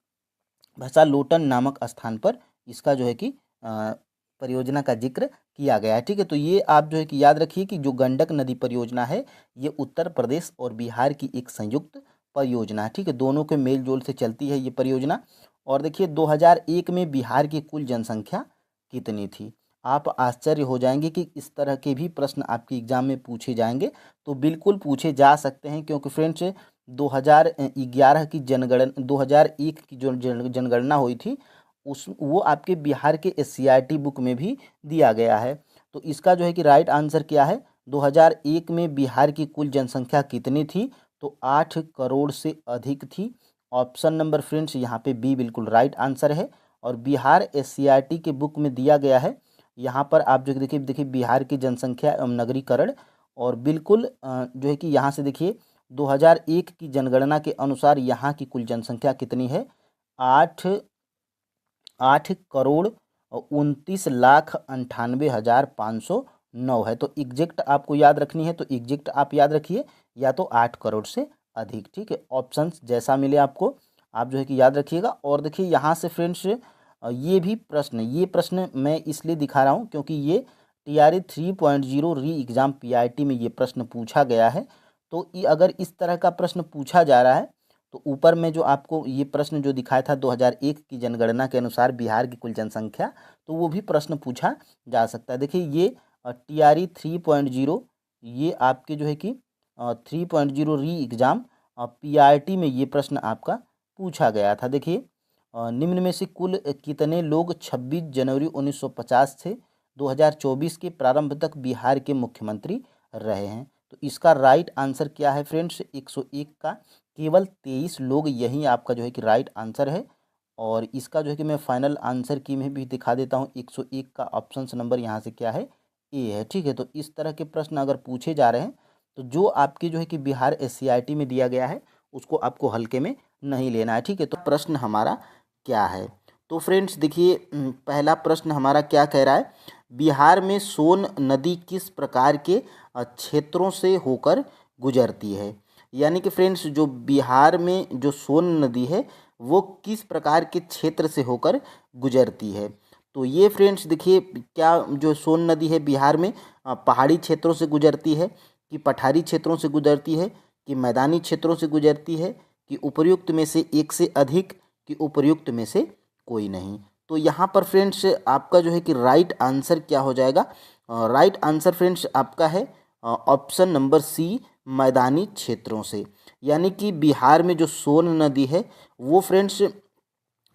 भसालोटन नामक स्थान पर इसका जो है कि परियोजना का जिक्र किया गया है। ठीक है, तो ये आप जो है कि याद रखिए कि जो गंडक नदी परियोजना है ये उत्तर प्रदेश और बिहार की एक संयुक्त परियोजना है। ठीक है, दोनों के मेल जोल से चलती है ये परियोजना। और देखिए 2001 में बिहार की कुल जनसंख्या कितनी थी? आप आश्चर्य हो जाएंगे कि इस तरह के भी प्रश्न आपके एग्जाम में पूछे जाएंगे। तो बिल्कुल पूछे जा सकते हैं, क्योंकि फ्रेंड्स 2011 की जनगणना 2001 की जो जनगणना हुई थी उस वो आपके बिहार के SCRT बुक में भी दिया गया है। तो इसका जो है कि राइट आंसर क्या है? 2001 में बिहार की कुल जनसंख्या कितनी थी? तो 8 करोड़ से अधिक थी। ऑप्शन नंबर फ्रेंड्स यहाँ पे बी बिल्कुल राइट आंसर है। और बिहार SCRT के बुक में दिया गया है। यहाँ पर आप जो देखिए बिहार की जनसंख्या एवं नगरीकरण। और बिल्कुल जो है कि यहाँ से देखिए 2001 की जनगणना के अनुसार यहाँ की कुल जनसंख्या कितनी है? 8,29,98,509 है। तो एग्जैक्ट आपको याद रखनी है, तो एग्जैक्ट आप याद रखिए या तो 8 करोड़ से अधिक। ठीक है, ऑप्शंस जैसा मिले आपको आप जो है कि याद रखिएगा। और देखिए यहाँ से फ्रेंड्स ये प्रश्न मैं इसलिए दिखा रहा हूँ क्योंकि ये TRE 3.0 री एग्ज़ाम PRT में ये प्रश्न पूछा गया है। तो अगर इस तरह का प्रश्न पूछा जा रहा है तो ऊपर में जो आपको ये प्रश्न जो दिखाया था 2001 की जनगणना के अनुसार बिहार की कुल जनसंख्या, तो वो भी प्रश्न पूछा जा सकता है। देखिए ये TRE 3.0 ये आपके जो है कि 3.0 री एग्ज़ाम PRT में ये प्रश्न आपका पूछा गया था। देखिए निम्न में से कुल कितने लोग 26 जनवरी 1950 से 2024 के प्रारंभ तक बिहार के मुख्यमंत्री रहे हैं? तो इसका राइट आंसर क्या है फ्रेंड्स? 101 का केवल 23 लोग, यही आपका जो है कि राइट आंसर है। और इसका जो है कि मैं फाइनल आंसर की में भी दिखा देता हूँ। 101 का ऑप्शन नंबर यहाँ से क्या है? ए है। ठीक है, तो इस तरह के प्रश्न अगर पूछे जा रहे हैं तो जो आपके जो है कि बिहार SCRT में दिया गया है उसको आपको हल्के में नहीं लेना है। ठीक है, तो प्रश्न हमारा क्या है? तो फ्रेंड्स देखिए पहला प्रश्न हमारा क्या कह रहा है? बिहार में सोन नदी किस प्रकार के क्षेत्रों से होकर गुजरती है? यानी कि फ्रेंड्स जो बिहार में जो सोन नदी है वो किस प्रकार के क्षेत्र से होकर गुजरती है? तो ये फ्रेंड्स देखिए क्या जो सोन नदी है बिहार में पहाड़ी क्षेत्रों से गुजरती है, कि पठारी क्षेत्रों से गुजरती है, कि मैदानी क्षेत्रों से गुजरती है, कि उपर्युक्त में से एक से अधिक, कि उपर्युक्त में से कोई नहीं? तो यहाँ पर फ्रेंड्स आपका जो है कि राइट आंसर क्या हो जाएगा? राइट आंसर फ्रेंड्स आपका है ऑप्शन नंबर सी, मैदानी क्षेत्रों से। यानी कि बिहार में जो सोन नदी है वो फ्रेंड्स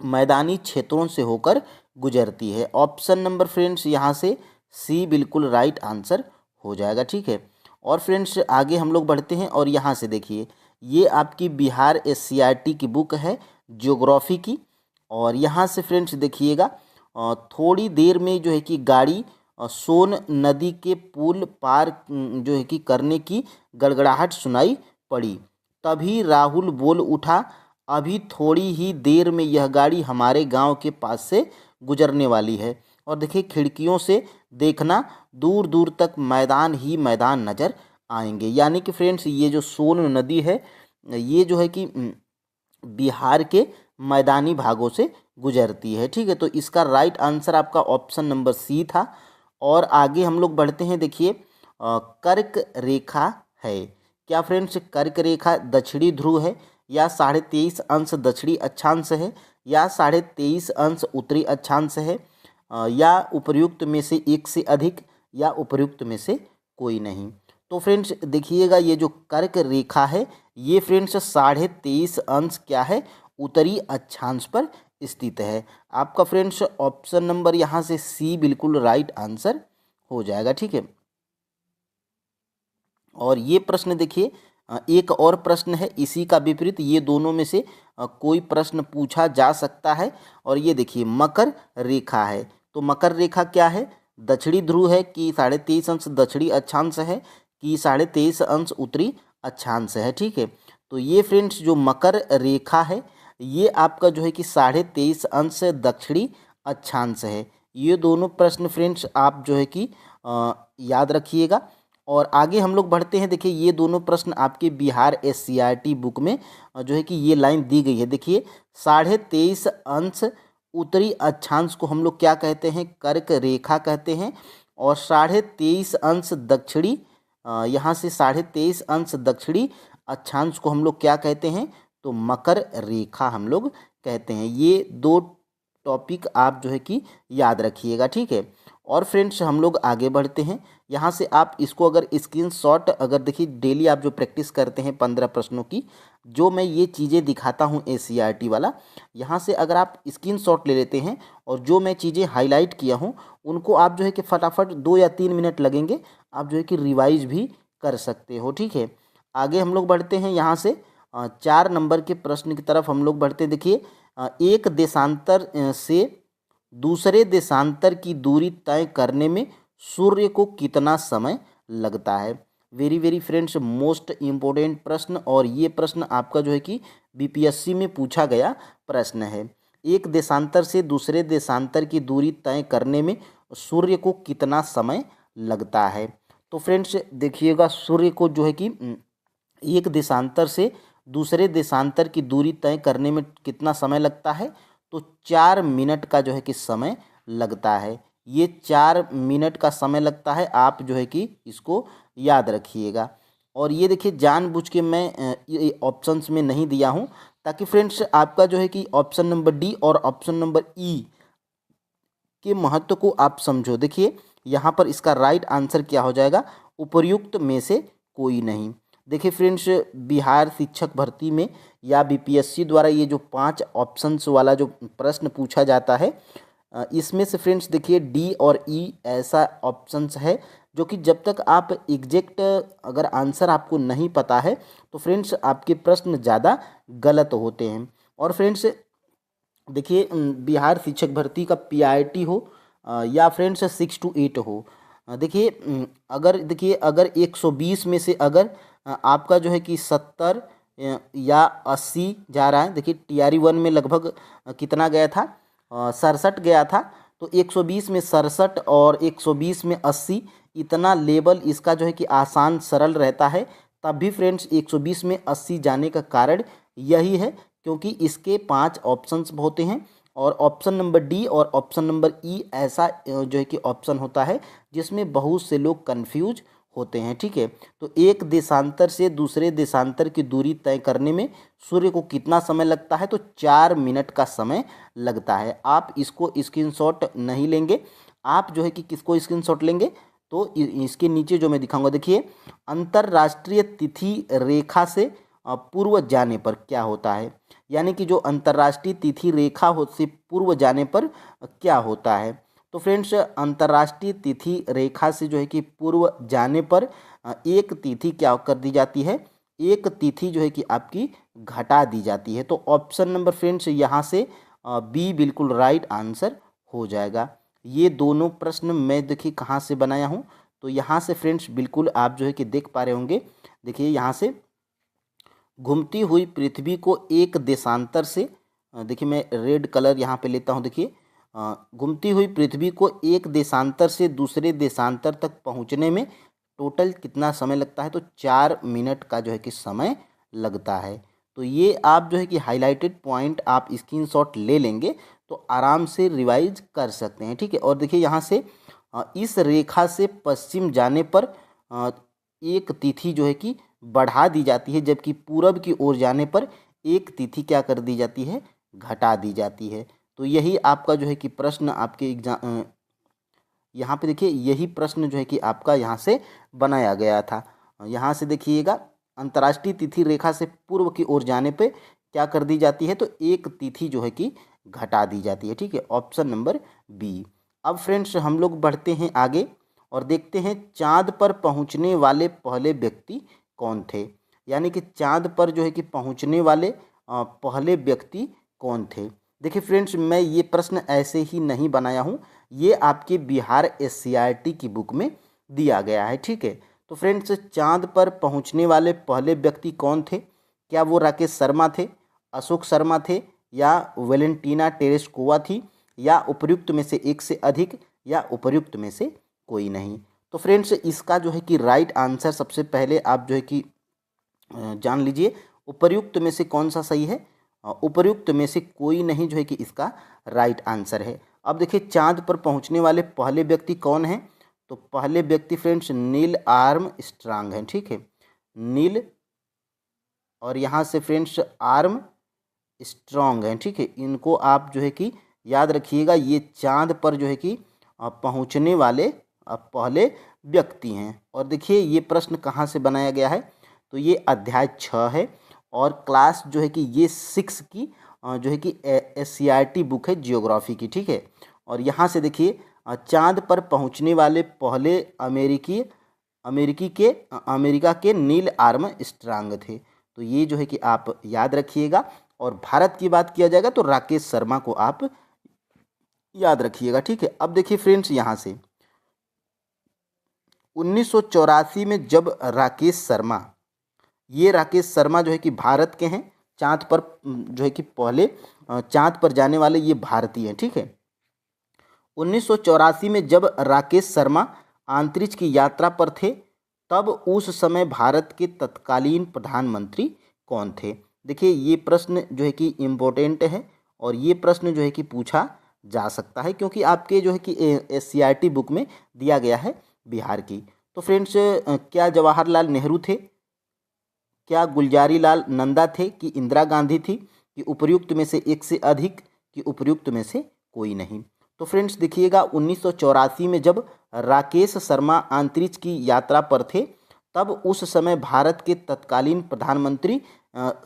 मैदानी क्षेत्रों से होकर गुजरती है। ऑप्शन नंबर फ्रेंड्स यहाँ से सी बिल्कुल राइट आंसर हो जाएगा। ठीक है, और फ्रेंड्स आगे हम लोग बढ़ते हैं और यहाँ से देखिए ये आपकी बिहार SCRT की बुक है ज्योग्राफी की। और यहाँ से फ्रेंड्स देखिएगा थोड़ी देर में जो है कि गाड़ी सोन नदी के पुल पार जो है कि करने की गड़गड़ाहट सुनाई पड़ी। तभी राहुल बोल उठा, अभी थोड़ी ही देर में यह गाड़ी हमारे गांव के पास से गुजरने वाली है। और देखिए खिड़कियों से देखना, दूर दूर तक मैदान ही मैदान नज़र आएंगे। यानी कि फ्रेंड्स ये जो सोन नदी है ये जो है कि बिहार के मैदानी भागों से गुजरती है। ठीक है, तो इसका राइट आंसर आपका ऑप्शन नंबर सी था। और आगे हम लोग बढ़ते हैं। देखिए कर्क रेखा है क्या फ्रेंड्स? कर्क रेखा दक्षिणी ध्रुव है, या 23.5 दक्षिणी अक्षांश है, या 23.5 उत्तरी अक्षांश है, या उपर्युक्त में से एक से अधिक, या उपर्युक्त में से कोई नहीं? तो फ्रेंड्स देखिएगा ये जो कर्क रेखा है ये फ्रेंड्स 23.5 क्या है? उत्तरी अक्षांश पर स्थित है। आपका फ्रेंड्स ऑप्शन नंबर यहाँ से सी बिल्कुल राइट आंसर हो जाएगा। ठीक है, और ये प्रश्न देखिए एक और प्रश्न है इसी का विपरीत, ये दोनों में से कोई प्रश्न पूछा जा सकता है। और ये देखिए मकर रेखा है, तो मकर रेखा क्या है? दक्षिणी ध्रुव है, कि 23.5 दक्षिणी अक्षांश है, कि 23.5 उत्तरी अक्षांश है। ठीक है, तो ये फ्रेंड्स जो मकर रेखा है ये आपका जो है कि 23.5 दक्षिणी अक्षांश है। ये दोनों प्रश्न फ्रेंड्स आप जो है कि याद रखिएगा। और आगे हम लोग बढ़ते हैं। देखिए ये दोनों प्रश्न आपके बिहार SCRT बुक में जो है कि ये लाइन दी गई है। देखिए 23.5 उत्तरी अक्षांश को हम लोग क्या कहते हैं? कर्क रेखा कहते हैं। और 23.5 दक्षिणी यहाँ से 23.5 दक्षिणी अक्षांश को हम लोग क्या कहते हैं? तो मकर रेखा हम लोग कहते हैं। ये दो टॉपिक आप जो है कि याद रखिएगा। ठीक है, और फ्रेंड्स हम लोग आगे बढ़ते हैं। यहाँ से आप इसको अगर स्क्रीनशॉट अगर देखिए डेली आप जो प्रैक्टिस करते हैं 15 प्रश्नों की, जो मैं ये चीज़ें दिखाता हूँ SCRT वाला, यहाँ से अगर आप स्क्रीनशॉट ले लेते हैं और जो मैं चीज़ें हाईलाइट किया हूँ उनको आप जो है कि फटाफट 2 या 3 मिनट लगेंगे, आप जो है कि रिवाइज भी कर सकते हो। ठीक है, आगे हम लोग बढ़ते हैं। यहाँ से 4 नंबर के प्रश्न की तरफ हम लोग बढ़ते हैं। देखिए एक देशांतर से दूसरे देशांतर की दूरी तय करने में सूर्य को कितना समय लगता है? Very very friends most important प्रश्न, और ये प्रश्न आपका जो है कि BPSC में पूछा गया प्रश्न है। एक देशांतर से दूसरे देशांतर की दूरी तय करने में सूर्य को कितना समय लगता है? तो फ्रेंड्स देखिएगा सूर्य को जो है कि एक देशांतर से दूसरे देशांतर की दूरी तय करने में कितना समय लगता है? तो 4 मिनट का जो है कि समय लगता है। ये 4 मिनट का समय लगता है, आप जो है कि इसको याद रखिएगा। और ये देखिए जानबूझ के मैं ये ऑप्शंस में नहीं दिया हूँ, ताकि फ्रेंड्स आपका जो है कि ऑप्शन नंबर डी और ऑप्शन नंबर ई के महत्व को आप समझो। देखिए यहाँ पर इसका राइट आंसर क्या हो जाएगा? उपर्युक्त में से कोई नहीं। देखिए फ्रेंड्स, बिहार शिक्षक भर्ती में या बीपीएससी द्वारा ये जो 5 ऑप्शंस वाला जो प्रश्न पूछा जाता है, इसमें से फ्रेंड्स देखिए डी और ई ऐसा ऑप्शंस है जो कि जब तक आप एग्जैक्ट अगर आंसर आपको नहीं पता है तो फ्रेंड्स आपके प्रश्न ज़्यादा गलत होते हैं। और फ्रेंड्स देखिए बिहार शिक्षक भर्ती का पीआईटी हो या फ्रेंड्स 6 to 8 हो, देखिए अगर 120 में से अगर आपका जो है कि 70 या 80 जा रहा है। देखिए टीआरई 1 में लगभग कितना गया था? 67 गया था। तो 120 में 67 और 120 में 80, इतना लेवल इसका जो है कि आसान सरल रहता है। तब भी फ्रेंड्स 120 में 80 जाने का कारण यही है क्योंकि इसके 5 ऑप्शंस होते हैं और ऑप्शन नंबर डी और ऑप्शन नंबर ई ऐसा जो है कि ऑप्शन होता है जिसमें बहुत से लोग कंफ्यूज होते हैं। ठीक है, तो एक देशांतर से दूसरे देशांतर की दूरी तय करने में सूर्य को कितना समय लगता है? तो 4 मिनट का समय लगता है। आप इसको स्क्रीनशॉट नहीं लेंगे, आप जो है कि किसको स्क्रीनशॉट लेंगे? तो इसके नीचे जो मैं दिखाऊंगा, देखिए अंतर्राष्ट्रीय तिथि रेखा से पूर्व जाने पर क्या होता है, यानी कि जो अंतर्राष्ट्रीय तिथि रेखा से पूर्व जाने पर क्या होता है। तो फ्रेंड्स अंतर्राष्ट्रीय तिथि रेखा से जो है कि पूर्व जाने पर एक तिथि क्या कर दी जाती है? एक तिथि जो है कि आपकी घटा दी जाती है। तो ऑप्शन नंबर फ्रेंड्स यहाँ से बी बिल्कुल राइट आंसर हो जाएगा। ये दोनों प्रश्न मैं देखिए कहाँ से बनाया हूँ, तो यहाँ से फ्रेंड्स बिल्कुल आप जो है कि देख पा रहे होंगे। देखिए यहाँ से घूमती हुई पृथ्वी को एक देशांतर से, देखिए मैं रेड कलर यहाँ पे लेता हूँ। देखिए घूमती हुई पृथ्वी को एक देशांतर से दूसरे देशांतर तक पहुँचने में टोटल कितना समय लगता है? तो 4 मिनट का जो है कि समय लगता है। तो ये आप जो है कि हाईलाइटेड पॉइंट आप स्क्रीनशॉट ले लेंगे तो आराम से रिवाइज कर सकते हैं। ठीक है, और देखिए यहाँ से इस रेखा से पश्चिम जाने पर एक तिथि जो है कि बढ़ा दी जाती है, जबकि पूरब की ओर जाने पर एक तिथि क्या कर दी जाती है? घटा दी जाती है। तो यही आपका जो है कि प्रश्न आपके एग्जाम यहाँ पे देखिए यही प्रश्न जो है कि आपका यहाँ से बनाया गया था। यहाँ से देखिएगा अंतर्राष्ट्रीय तिथि रेखा से पूर्व की ओर जाने पे क्या कर दी जाती है? तो एक तिथि जो है कि घटा दी जाती है। ठीक है, ऑप्शन नंबर बी। अब फ्रेंड्स हम लोग बढ़ते हैं आगे और देखते हैं चाँद पर पहुँचने वाले पहले व्यक्ति कौन थे, यानी कि चाँद पर जो है कि पहुँचने वाले पहले व्यक्ति कौन थे। देखिए फ्रेंड्स मैं ये प्रश्न ऐसे ही नहीं बनाया हूँ, ये आपके बिहार एससीईआरटी की बुक में दिया गया है। ठीक है, तो फ्रेंड्स चाँद पर पहुँचने वाले पहले व्यक्ति कौन थे? क्या वो राकेश शर्मा थे, अशोक शर्मा थे, या वेलेंटीना टेरेस्कोवा थी, या उपर्युक्त में से एक से अधिक, या उपर्युक्त में से कोई नहीं। तो फ्रेंड्स इसका जो है कि राइट आंसर सबसे पहले आप जो है कि जान लीजिए उपर्युक्त में से कौन सा सही है? उपर्युक्त में से कोई नहीं जो है कि इसका राइट आंसर है। अब देखिए चाँद पर पहुंचने वाले पहले व्यक्ति कौन हैं? तो पहले व्यक्ति फ्रेंड्स नील आर्मस्ट्रांग हैं। ठीक है, नील और यहाँ से फ्रेंड्स आर्म स्ट्रॉन्ग हैं। ठीक है, इनको आप जो है कि याद रखिएगा, ये चाँद पर जो है कि पहुंचने वाले पहले व्यक्ति हैं। और देखिए ये प्रश्न कहाँ से बनाया गया है? तो ये अध्याय 6 है और क्लास जो है कि ये 6 की जो है कि एससीईआरटी बुक है जियोग्राफी की। ठीक है, और यहाँ से देखिए चाँद पर पहुँचने वाले पहले अमेरिका के नील आर्मस्ट्रांग थे। तो ये जो है कि आप याद रखिएगा। और भारत की बात किया जाएगा तो राकेश शर्मा को आप याद रखिएगा। ठीक है, अब देखिए फ्रेंड्स यहाँ से 1984 में जब राकेश शर्मा जो है कि भारत के हैं, चाँद पर जो है कि पहले चाँद पर जाने वाले ये भारतीय हैं। ठीक है, 1984 में जब राकेश शर्मा अंतरिक्ष की यात्रा पर थे तब उस समय भारत के तत्कालीन प्रधानमंत्री कौन थे। देखिए ये प्रश्न जो है कि इम्पोर्टेंट है और ये प्रश्न जो है कि पूछा जा सकता है, क्योंकि आपके जो है कि SCERT बुक में दिया गया है बिहार की। तो फ्रेंड्स, क्या जवाहरलाल नेहरू थे, क्या गुलजारी लाल नंदा थे, कि इंदिरा गांधी थी, कि उपर्युक्त में से एक से अधिक, कि उपर्युक्त में से कोई नहीं। तो फ्रेंड्स देखिएगा, 1984 में जब राकेश शर्मा अंतरिक्ष की यात्रा पर थे, तब उस समय भारत के तत्कालीन प्रधानमंत्री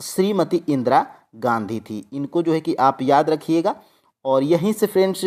श्रीमती इंदिरा गांधी थी। इनको जो है कि आप याद रखिएगा। और यहीं से फ्रेंड्स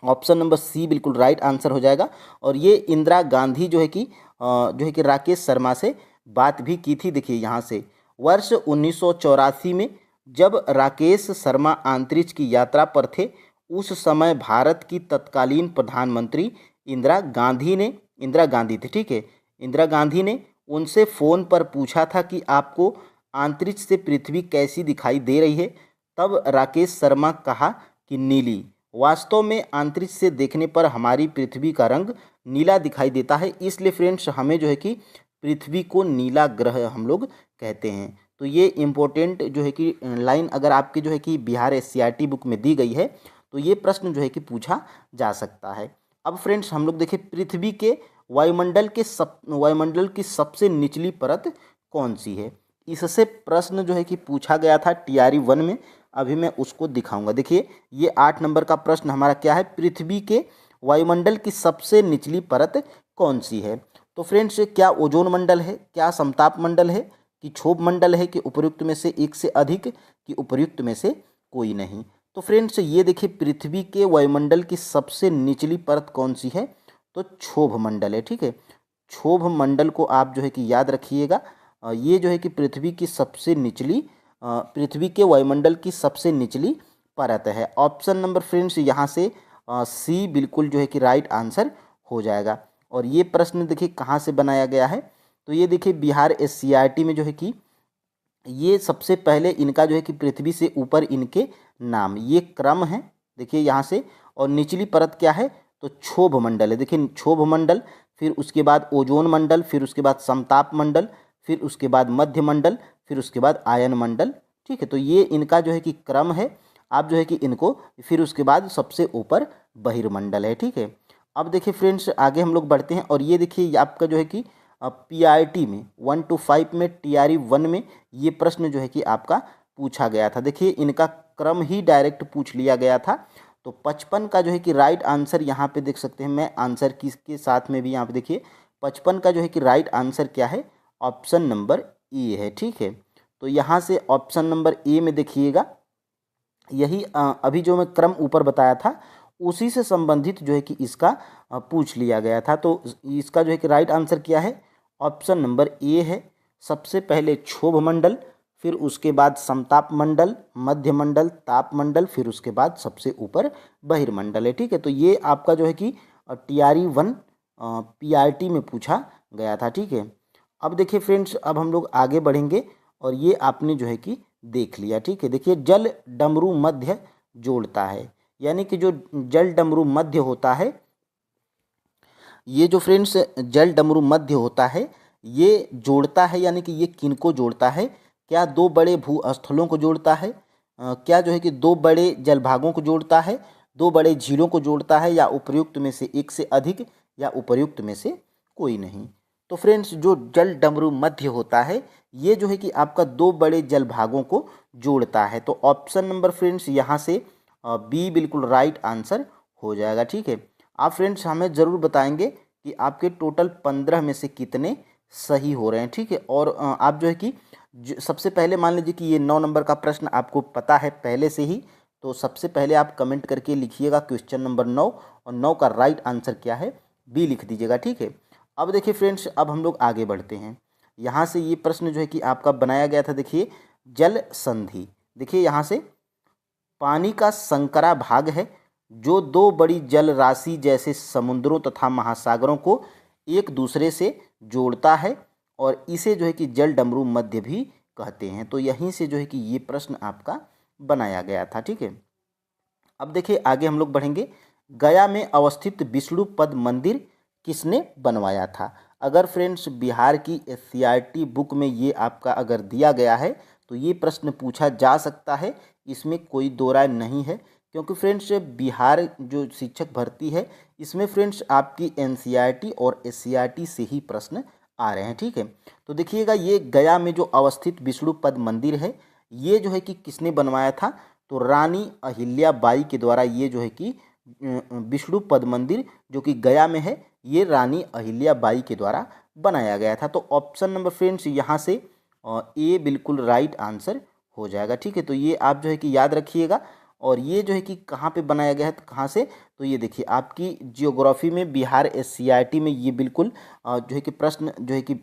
ऑप्शन नंबर सी बिल्कुल राइट आंसर हो जाएगा। और ये इंदिरा गांधी जो है कि राकेश शर्मा से बात भी की थी। देखिए यहाँ से वर्ष 1984 में जब राकेश शर्मा अंतरिक्ष की यात्रा पर थे, उस समय भारत की तत्कालीन प्रधानमंत्री इंदिरा गांधी थी, ठीक है। इंदिरा गांधी ने उनसे फ़ोन पर पूछा था कि आपको अंतरिक्ष से पृथ्वी कैसी दिखाई दे रही है। तब राकेश शर्मा कहा कि नीली। वास्तव में अंतरिक्ष से देखने पर हमारी पृथ्वी का रंग नीला दिखाई देता है, इसलिए फ्रेंड्स हमें जो है कि पृथ्वी को नीला ग्रह हम लोग कहते हैं। तो ये इम्पोर्टेंट जो है कि लाइन अगर आपकी जो है कि बिहार SCERT बुक में दी गई है, तो ये प्रश्न जो है कि पूछा जा सकता है। अब फ्रेंड्स हम लोग देखें, पृथ्वी के वायुमंडल की सबसे निचली परत कौन सी है। इससे प्रश्न जो है कि पूछा गया था TRE 1 में। अभी मैं उसको दिखाऊंगा। देखिए ये 8 नंबर का प्रश्न हमारा क्या है, पृथ्वी के वायुमंडल की सबसे निचली परत कौन सी है। तो फ्रेंड्स, क्या ओजोन मंडल है, क्या समताप मंडल है, कि क्षोभ मंडल है, कि उपर्युक्त में से एक से अधिक, कि उपर्युक्त में से कोई नहीं। तो फ्रेंड्स ये देखिए, पृथ्वी के वायुमंडल की सबसे निचली परत कौन सी है, तो क्षोभ मंडल है, ठीक है। क्षोभ मंडल को आप जो है कि याद रखिएगा। ये जो है कि पृथ्वी के वायुमंडल की सबसे निचली परत है। ऑप्शन नंबर फ्रेंड्स यहाँ से सी बिल्कुल जो है कि राइट आंसर हो जाएगा। और ये प्रश्न देखिए कहाँ से बनाया गया है, तो ये देखिए बिहार SCERT में जो है कि ये सबसे पहले इनका जो है कि पृथ्वी से ऊपर इनके नाम, ये क्रम है। देखिए यहाँ से, और निचली परत क्या है, तो क्षोभ मंडल है। देखिए क्षोभ मंडल, फिर उसके बाद ओजोन मंडल, फिर उसके बाद समताप मंडल, फिर उसके बाद मध्य मंडल, फिर उसके बाद आयन मंडल, ठीक है। तो ये इनका जो है कि क्रम है। आप जो है कि इनको, फिर उसके बाद सबसे ऊपर बहिर्मंडल है, ठीक है। अब देखिए फ्रेंड्स आगे हम लोग बढ़ते हैं। और ये देखिए आपका जो है कि PRT में 1 to 5 में TRE 1 में ये प्रश्न जो है कि आपका पूछा गया था। देखिए इनका क्रम ही डायरेक्ट पूछ लिया गया था। तो 55 का जो है कि राइट आंसर यहाँ पे देख सकते हैं। मैं आंसर किसके साथ में भी यहाँ पे देखिए, 55 का जो है कि राइट आंसर क्या है, ऑप्शन नंबर ए है, ठीक है। तो यहाँ से ऑप्शन नंबर ए में देखिएगा, यही अभी जो मैं क्रम ऊपर बताया था उसी से संबंधित जो है कि इसका पूछ लिया गया था। तो इसका जो है कि राइट आंसर क्या है, ऑप्शन नंबर ए है। सबसे पहले क्षोभ मंडल, फिर उसके बाद समताप मंडल, मध्य मंडल, ताप मंडल, फिर उसके बाद सबसे ऊपर बहिर्मंडल है, ठीक है। तो ये आपका जो है कि TRE 1 PRT में पूछा गया था, ठीक है। अब देखिए फ्रेंड्स, अब हम लोग आगे बढ़ेंगे। और ये आपने जो है कि देख लिया, ठीक है। देखिए जल डमरू मध्य जोड़ता है, यानी कि जो जल डमरू मध्य होता है, ये जो फ्रेंड्स जल डमरू मध्य होता है, ये जोड़ता है, यानी कि ये किनको जोड़ता है, क्या दो बड़े भूस्थलों को जोड़ता है, क्या जो है कि दो बड़े जलभागों को जोड़ता है, दो बड़े झीलों को जोड़ता है, या उपर्युक्त में से एक से अधिक, या उपर्युक्त में से कोई नहीं। तो फ्रेंड्स जो जल डमरू मध्य होता है, ये जो है कि आपका दो बड़े जलभागों को जोड़ता है। तो ऑप्शन नंबर फ्रेंड्स यहाँ से बी बिल्कुल राइट आंसर हो जाएगा, ठीक है। आप फ्रेंड्स हमें ज़रूर बताएंगे कि आपके टोटल 15 में से कितने सही हो रहे हैं, ठीक है। और आप जो है कि सबसे पहले मान लीजिए कि ये 9 नंबर का प्रश्न आपको पता है पहले से ही, तो सबसे पहले आप कमेंट करके लिखिएगा क्वेश्चन नंबर 9, और 9 का राइट आंसर क्या है, बी लिख दीजिएगा, ठीक है। अब देखिए फ्रेंड्स, अब हम लोग आगे बढ़ते हैं। यहाँ से ये प्रश्न जो है कि आपका बनाया गया था। देखिए जल संधि, देखिए यहाँ से पानी का संकरा भाग है जो दो बड़ी जल राशि जैसे समुद्रों तथा महासागरों को एक दूसरे से जोड़ता है, और इसे जो है कि जल डमरू मध्य भी कहते हैं। तो यहीं से जो है कि ये प्रश्न आपका बनाया गया था, ठीक है। अब देखिए आगे हम लोग बढ़ेंगे। गया में अवस्थित विष्णु पद मंदिर किसने बनवाया था। अगर फ्रेंड्स बिहार की एससीईआरटी बुक में ये आपका अगर दिया गया है तो ये प्रश्न पूछा जा सकता है, इसमें कोई दो राय नहीं है। क्योंकि फ्रेंड्स बिहार जो शिक्षक भर्ती है इसमें फ्रेंड्स आपकी एनसीईआरटी और एससीईआरटी से ही प्रश्न आ रहे हैं, ठीक है। तो देखिएगा ये गया में जो अवस्थित विष्णुपद मंदिर है ये जो है कि किसने बनवाया था, तो रानी अहिल्याबाई के द्वारा ये जो है कि विष्णुपद मंदिर जो कि गया में है ये रानी अहिल्याबाई के द्वारा बनाया गया था। तो ऑप्शन नंबर फ्रेंड्स यहाँ से ए बिल्कुल राइट आंसर हो जाएगा, ठीक है। तो ये आप जो है कि याद रखिएगा। और ये जो है कि कहाँ पे बनाया गया है, तो कहाँ से, तो ये देखिए आपकी जियोग्राफी में बिहार एससीईआरटी में ये बिल्कुल जो है कि प्रश्न जो है कि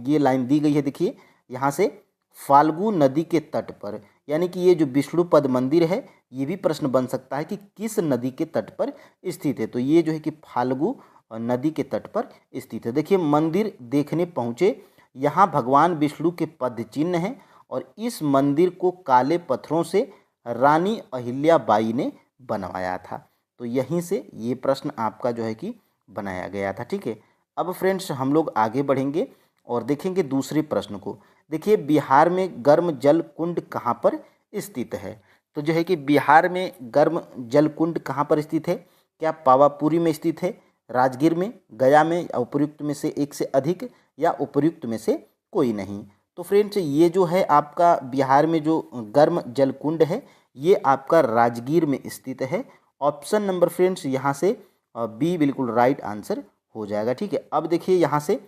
ये लाइन दी गई है, देखिए यहाँ से फाल्गु नदी के तट पर, यानी कि ये जो विष्णुपद मंदिर है ये भी प्रश्न बन सकता है कि किस नदी के तट पर स्थित है। तो ये जो है कि फाल्गु नदी के तट पर स्थित है। देखिए मंदिर देखने पहुँचे, यहाँ भगवान विष्णु के पद चिन्ह हैं और इस मंदिर को काले पत्थरों से रानी अहिल्याबाई ने बनवाया था। तो यहीं से ये प्रश्न आपका जो है कि बनाया गया था, ठीक है। अब फ्रेंड्स हम लोग आगे बढ़ेंगे और देखेंगे दूसरे प्रश्न को। देखिए बिहार में गर्म जल कुंड कहाँ पर स्थित है, तो जो है कि बिहार में गर्म जल कुंड कहाँ पर स्थित है, क्या पावापुरी में स्थित है, राजगीर में, गया में, उपयुक्त में से एक से अधिक या उपयुक्त में से कोई नहीं। तो फ्रेंड्स ये जो है आपका बिहार में जो गर्म जल कुंड है ये आपका राजगीर में स्थित है। ऑप्शन नंबर फ्रेंड्स यहाँ से बी बिल्कुल राइट आंसर हो जाएगा, ठीक है। अब देखिए यहाँ से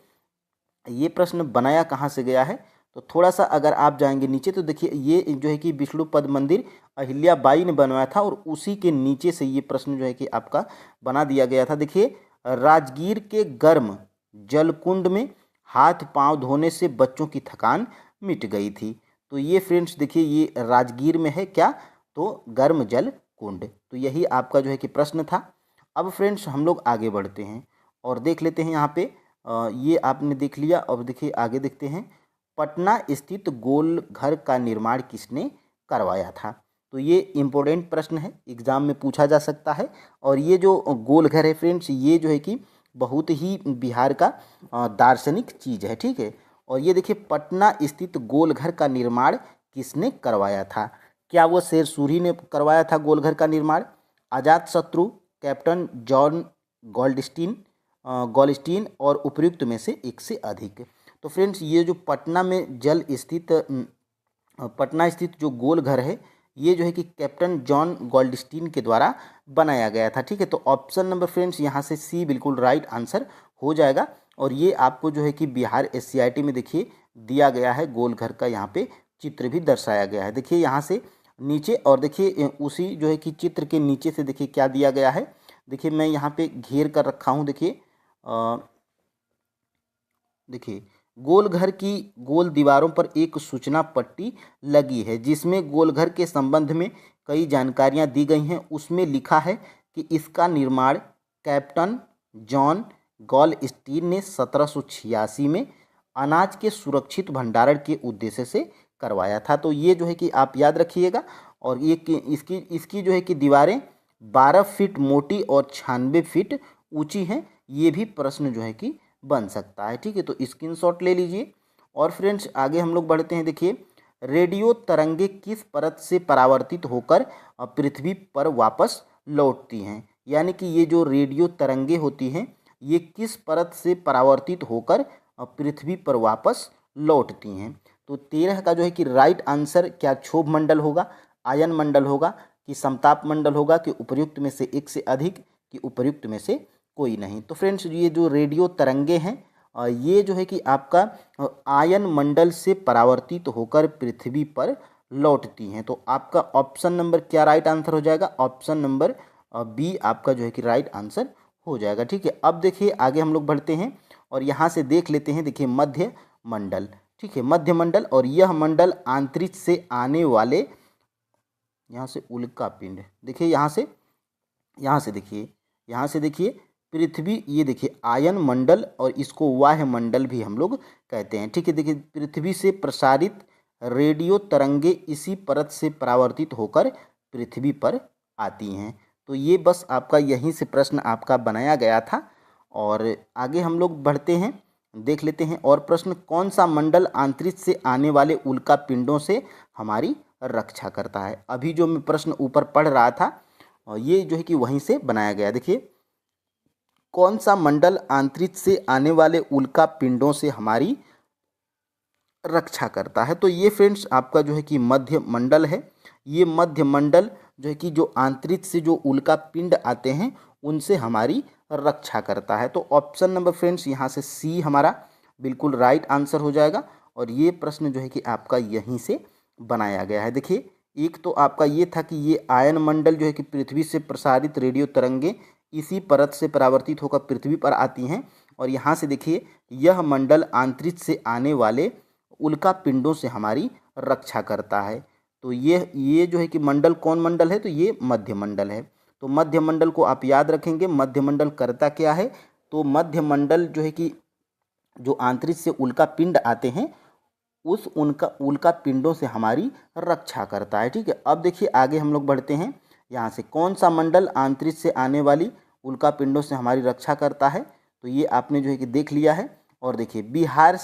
ये प्रश्न बनाया कहाँ से गया है, तो थोड़ा सा अगर आप जाएंगे नीचे तो देखिए ये जो है कि विष्णुपद मंदिर अहिल्याबाई ने बनवाया था और उसी के नीचे से ये प्रश्न जो है कि आपका बना दिया गया था। देखिए राजगीर के गर्म जलकुंड में हाथ पांव धोने से बच्चों की थकान मिट गई थी। तो ये फ्रेंड्स देखिए ये राजगीर में है क्या, तो गर्म जल कुंड। तो यही आपका जो है कि प्रश्न था। अब फ्रेंड्स हम लोग आगे बढ़ते हैं और देख लेते हैं यहाँ पे ये आपने देख लिया। अब देखिए आगे देखते हैं, पटना स्थित गोल घर का निर्माण किसने करवाया था। तो ये इम्पोर्टेंट प्रश्न है, एग्जाम में पूछा जा सकता है। और ये जो गोल घर है फ्रेंड्स ये जो है कि बहुत ही बिहार का दार्शनिक चीज़ है, ठीक है। और ये देखिए पटना स्थित गोल घर का निर्माण किसने करवाया था, क्या वो शेर सूरी ने करवाया था गोल घर का निर्माण, अजात शत्रु, कैप्टन जॉन गोल्डस्टीन और उपयुक्त में से एक से अधिक। तो फ्रेंड्स ये जो पटना स्थित जो गोल घर है ये जो है कि कैप्टन जॉन गोल्डस्टीन के द्वारा बनाया गया था, ठीक है। तो ऑप्शन नंबर फ्रेंड्स यहाँ से सी बिल्कुल राइट आंसर हो जाएगा। और ये आपको जो है कि बिहार एससीईआरटी में देखिए दिया गया है, गोल घर का यहाँ पे चित्र भी दर्शाया गया है। देखिए यहाँ से नीचे, और देखिए उसी जो है कि चित्र के नीचे से देखिए क्या दिया गया है, देखिए मैं यहाँ पे घेर कर रखा हूँ। देखिए गोल घर की गोल दीवारों पर एक सूचना पट्टी लगी है जिसमें गोल घर के संबंध में कई जानकारियां दी गई हैं। उसमें लिखा है कि इसका निर्माण कैप्टन जॉन गोल्डस्टीन ने 1786 में अनाज के सुरक्षित भंडारण के उद्देश्य से करवाया था। तो ये जो है कि आप याद रखिएगा। और ये इसकी जो है कि दीवारें 12 फीट मोटी और 96 फीट ऊंची हैं। ये भी प्रश्न जो है कि बन सकता है, ठीक है। तो स्क्रीनशॉट ले लीजिए। और फ्रेंड्स आगे हम लोग बढ़ते हैं। देखिए रेडियो तरंगे किस परत से परावर्तित होकर पृथ्वी पर वापस लौटती हैं, यानी कि ये जो रेडियो तरंगे होती हैं ये किस परत से परावर्तित होकर पृथ्वी पर वापस लौटती हैं। तो 13 का जो है कि राइट आंसर क्या क्षोभ मंडल होगा, आयन मंडल होगा कि समताप मंडल होगा कि उपर्युक्त में से एक से अधिक कि उपर्युक्त में से कोई नहीं। तो फ्रेंड्स ये जो रेडियो तरंगे हैं ये जो है कि आपका आयन मंडल से परावर्तित होकर पृथ्वी पर लौटती हैं। तो आपका ऑप्शन नंबर क्या राइट आंसर हो जाएगा, ऑप्शन नंबर बी आपका जो है कि राइट आंसर हो जाएगा, ठीक है। अब देखिए आगे हम लोग बढ़ते हैं और यहाँ से देख लेते हैं। देखिए मध्य मंडल, ठीक है, मध्य मंडल, और यह मंडल अंतरिक्ष से आने वाले, यहाँ से उल्का पिंड, देखिए यहाँ से देखिए पृथ्वी, ये देखिए आयन मंडल और इसको वाह्य मंडल भी हम लोग कहते हैं, ठीक है। देखिए पृथ्वी से प्रसारित रेडियो तरंगे इसी परत से परावर्तित होकर पृथ्वी पर आती हैं। तो ये बस आपका यहीं से प्रश्न आपका बनाया गया था। और आगे हम लोग बढ़ते हैं देख लेते हैं और प्रश्न, कौन सा मंडल अंतरिक्ष से आने वाले उल्का पिंडों से हमारी रक्षा करता है। अभी जो मैं प्रश्न ऊपर पढ़ रहा था ये जो है कि वहीं से बनाया गया। देखिए, कौन सा मंडल अंतरिक्ष से आने वाले उल्का पिंडों से हमारी रक्षा करता है। तो ये फ्रेंड्स आपका जो है कि मध्य मंडल है। ये मध्य मंडल जो है कि जो अंतरिक्ष से जो उल्का पिंड आते हैं उनसे हमारी रक्षा करता है। तो ऑप्शन नंबर फ्रेंड्स यहाँ से सी हमारा बिल्कुल राइट आंसर हो जाएगा। और ये प्रश्न जो है कि आपका यहीं से बनाया गया है। देखिए, एक तो आपका ये था कि ये आयन मंडल जो है कि पृथ्वी से प्रसारित रेडियो तरंगे इसी परत से परावर्तित होकर पृथ्वी पर आती हैं। और यहाँ से देखिए, यह मंडल अंतरिक्ष से आने वाले उल्का पिंडों से हमारी रक्षा करता है। तो ये जो है कि मंडल कौन मंडल है, तो ये मध्य मंडल है। तो मध्य मंडल को आप याद रखेंगे। मध्य मंडल करता क्या है, तो मध्य मंडल जो है कि जो अंतरिक्ष से उल्का पिंड आते हैं उस उनका उल्का पिंडों से हमारी रक्षा करता है। ठीक है, अब देखिए आगे हम लोग बढ़ते हैं। यहाँ से कौन सा मंडल अंतरिक्ष से आने वाली उल्का पिंडों से हमारी रक्षा करता है, तो ये आपने जो है कि देख लिया है। और देखिए, बिहार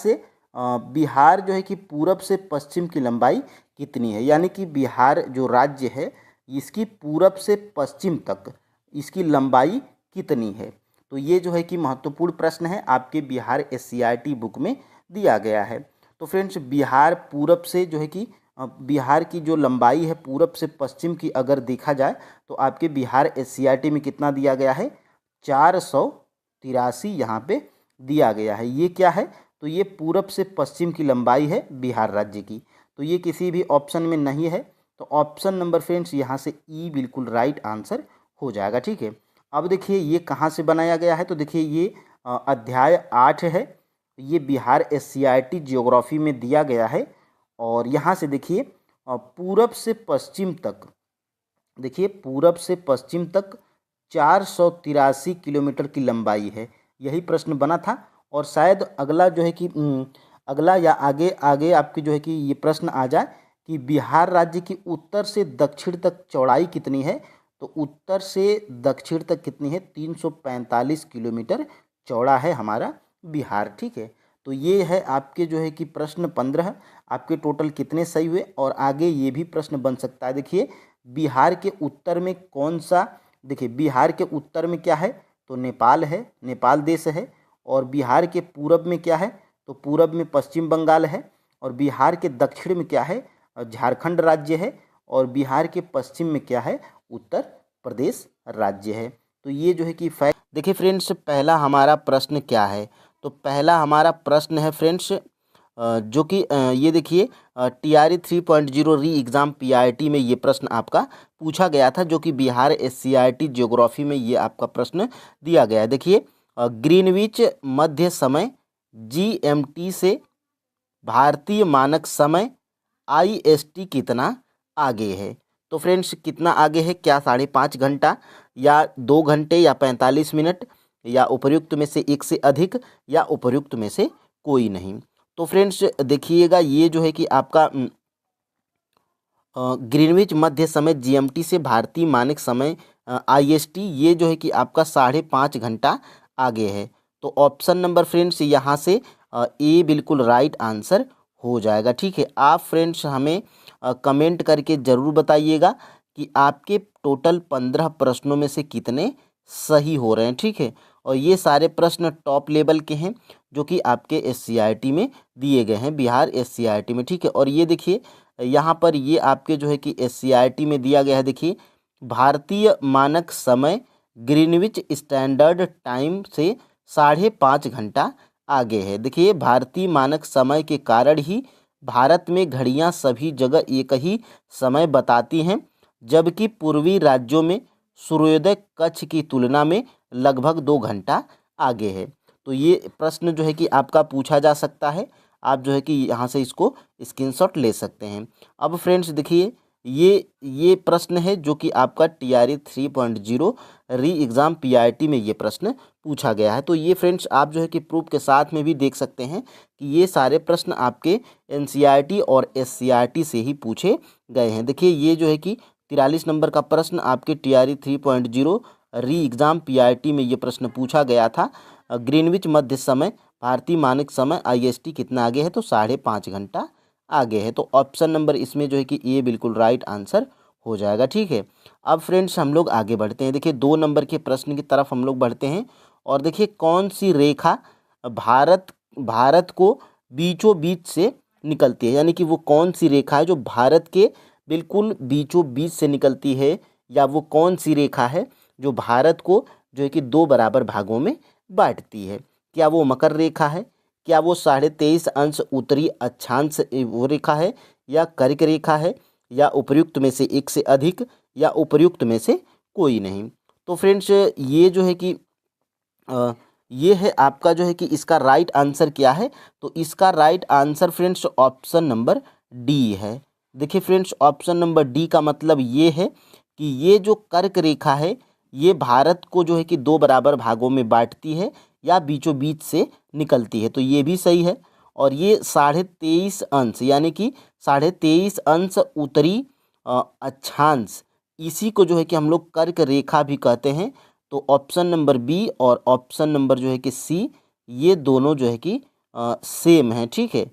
जो है कि पूरब से पश्चिम की लंबाई कितनी है, यानी कि बिहार जो राज्य है इसकी पूरब से पश्चिम तक इसकी लंबाई कितनी है। तो ये जो है कि महत्वपूर्ण प्रश्न है, आपके बिहार एससीईआरटी बुक में दिया गया है। तो फ्रेंड्स, बिहार पूरब से जो है कि बिहार की जो लंबाई है पूरब से पश्चिम की अगर देखा जाए तो आपके बिहार एससीईआरटी में कितना दिया गया है, 483 यहाँ पे दिया गया है। ये क्या है, तो ये पूरब से पश्चिम की लंबाई है बिहार राज्य की। तो ये किसी भी ऑप्शन में नहीं है। तो ऑप्शन नंबर फ्रेंड्स यहाँ से ई बिल्कुल राइट आंसर हो जाएगा। ठीक है, अब देखिए ये कहाँ से बनाया गया है, तो देखिए ये अध्याय 8 है। ये बिहार एससीईआरटी जियोग्राफी में दिया गया है। और यहाँ से देखिए पूरब से पश्चिम तक, देखिए पूरब से पश्चिम तक 483 किलोमीटर की लंबाई है। यही प्रश्न बना था। और शायद अगला जो है कि अगला या आगे आगे आपकी जो है कि ये प्रश्न आ जाए कि बिहार राज्य की उत्तर से दक्षिण तक चौड़ाई कितनी है। तो उत्तर से दक्षिण तक कितनी है, 345 किलोमीटर चौड़ा है हमारा बिहार। ठीक है, तो ये है आपके जो है कि प्रश्न 15। आपके टोटल कितने सही हुए। और आगे ये भी प्रश्न बन सकता है। देखिए, बिहार के उत्तर में कौन सा, देखिए बिहार के उत्तर में क्या है, तो नेपाल है, नेपाल देश है। और बिहार के पूरब में क्या है, तो पूरब में पश्चिम बंगाल है। और बिहार के दक्षिण में क्या है, झारखंड राज्य है। और बिहार के पश्चिम में क्या है, उत्तर प्रदेश राज्य है। तो ये जो है कि फैक्ट। देखिए फ्रेंड्स, पहला हमारा प्रश्न क्या है, तो पहला हमारा प्रश्न है फ्रेंड्स जो कि ये देखिए TRE 3.0 री एग्ज़ाम PRT में ये प्रश्न आपका पूछा गया था, जो कि बिहार SCRT जियोग्राफी में ये आपका प्रश्न दिया गया है। देखिए, ग्रीनविच मध्य समय GMT से भारतीय मानक समय IST कितना आगे है। तो फ्रेंड्स, कितना आगे है, क्या 5.5 घंटा या 2 घंटे या 45 मिनट या उपर्युक्त में से एक से अधिक या उपर्युक्त में से कोई नहीं। तो फ्रेंड्स देखिएगा, ये जो है कि आपका ग्रीनविच मध्य समय GMT से भारतीय मानक समय IST ये जो है कि आपका 5.5 घंटा आगे है। तो ऑप्शन नंबर फ्रेंड्स यहाँ से ए बिल्कुल राइट आंसर हो जाएगा। ठीक है, आप फ्रेंड्स हमें कमेंट करके ज़रूर बताइएगा कि आपके टोटल 15 प्रश्नों में से कितने सही हो रहे हैं। ठीक है, और ये सारे प्रश्न टॉप लेवल के हैं जो कि आपके SCRT में दिए गए हैं, बिहार SCRT में। ठीक है, और ये देखिए यहाँ पर ये आपके जो है कि SCRT में दिया गया है। देखिए, भारतीय मानक समय ग्रीनविच स्टैंडर्ड टाइम से 5.5 घंटा आगे है। देखिए, भारतीय मानक समय के कारण ही भारत में घड़ियां सभी जगह एक ही समय बताती हैं, जबकि पूर्वी राज्यों में सूर्योदय कक्ष की तुलना में लगभग 2 घंटा आगे है। तो ये प्रश्न जो है कि आपका पूछा जा सकता है। आप जो है कि यहाँ से इसको स्क्रीनशॉट ले सकते हैं। अब फ्रेंड्स देखिए, ये प्रश्न है जो कि आपका TRE 3.0 री एग्ज़ाम PRT में ये प्रश्न पूछा गया है। तो ये फ्रेंड्स आप जो है कि प्रूफ के साथ में भी देख सकते हैं कि ये सारे प्रश्न आपके NCERT और SCRT से ही पूछे गए हैं। देखिए, ये जो है कि 43 नंबर का प्रश्न आपके TRE 3.0 री एग्ज़ाम PRT में ये प्रश्न पूछा गया था। ग्रीनविच मध्य समय भारतीय मानक समय IST कितना आगे है, तो 5.5 घंटा आगे है। तो ऑप्शन नंबर इसमें जो है कि ए बिल्कुल राइट आंसर हो जाएगा। ठीक है, अब फ्रेंड्स हम लोग आगे बढ़ते हैं। देखिए 2 नंबर के प्रश्न की तरफ हम लोग बढ़ते हैं और देखिए कौन सी रेखा भारत को बीचों बीच से निकलती है, यानी कि वो कौन सी रेखा है जो भारत के बिल्कुल बीचों बीच से निकलती है, या वो कौन सी रेखा है जो भारत को जो है कि 2 बराबर भागों में बांटती है। क्या वो मकर रेखा है, क्या वो 23.5 उत्तरी अक्षांश वो रेखा है, या कर्क रेखा है, या उपर्युक्त में से एक से अधिक, या उपर्युक्त में से कोई नहीं। तो फ्रेंड्स ये जो है कि ये है आपका जो है कि इसका राइट आंसर क्या है, तो इसका right answer friends option number D है। देखिए फ्रेंड्स ऑप्शन नंबर डी का मतलब ये है कि ये जो कर्क रेखा है ये भारत को जो है कि 2 बराबर भागों में बांटती है या बीचों बीच से निकलती है, तो ये भी सही है। और ये 23.5 अंश यानी कि 23.5 अंश उत्तरी अक्षांश, इसी को जो है कि हम लोग कर्क रेखा भी कहते हैं। तो ऑप्शन नंबर बी और ऑप्शन नंबर जो है कि सी, ये दोनों जो है कि सेम है। ठीक है,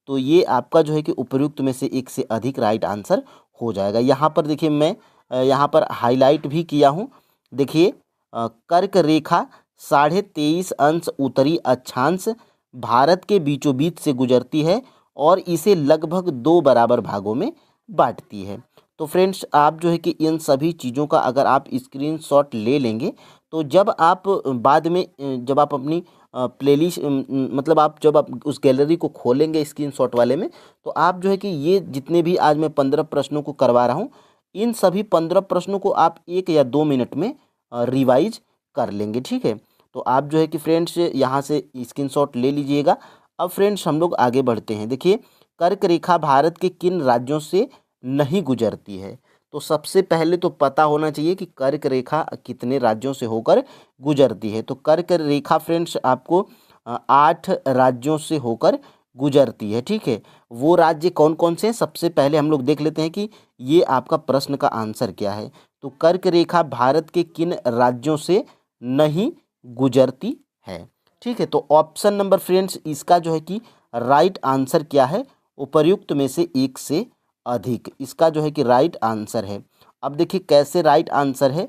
तो ये आपका जो है कि उपर्युक्त में से एक से अधिक राइट आंसर हो जाएगा। यहाँ पर देखिए मैं यहाँ पर हाईलाइट भी किया हूँ। देखिए कर्क रेखा 23.5 अंश उत्तरी अक्षांश भारत के बीचों बीच से गुजरती है और इसे लगभग 2 बराबर भागों में बांटती है। तो फ्रेंड्स आप जो है कि इन सभी चीज़ों का अगर आप स्क्रीनशॉट ले लेंगे, तो जब आप बाद में जब आप अपनी प्लेलिस्ट मतलब आप जब आप उस गैलरी को खोलेंगे स्क्रीनशॉट वाले में, तो आप जो है कि ये जितने भी आज मैं 15 प्रश्नों को करवा रहा हूँ, इन सभी 15 प्रश्नों को आप 1 या 2 मिनट में रिवाइज कर लेंगे। ठीक है, तो आप जो है कि फ्रेंड्स यहाँ से स्क्रीनशॉट ले लीजिएगा। अब फ्रेंड्स हम लोग आगे बढ़ते हैं। देखिए कर्क रेखा भारत के किन राज्यों से नहीं गुजरती है, तो सबसे पहले तो पता होना चाहिए कि कर्क रेखा कितने राज्यों से होकर गुजरती है। तो कर्क रेखा फ्रेंड्स आपको 8 राज्यों से होकर गुजरती है। ठीक है, वो राज्य कौन कौन से हैं, सबसे पहले हम लोग देख लेते हैं कि ये आपका प्रश्न का आंसर क्या है। तो कर्क रेखा भारत के किन राज्यों से नहीं गुजरती है। ठीक है, तो ऑप्शन नंबर फ्रेंड्स इसका जो है कि राइट आंसर क्या है, उपर्युक्त में से एक से अधिक, इसका जो है कि राइट आंसर है। अब देखिए कैसे राइट आंसर है,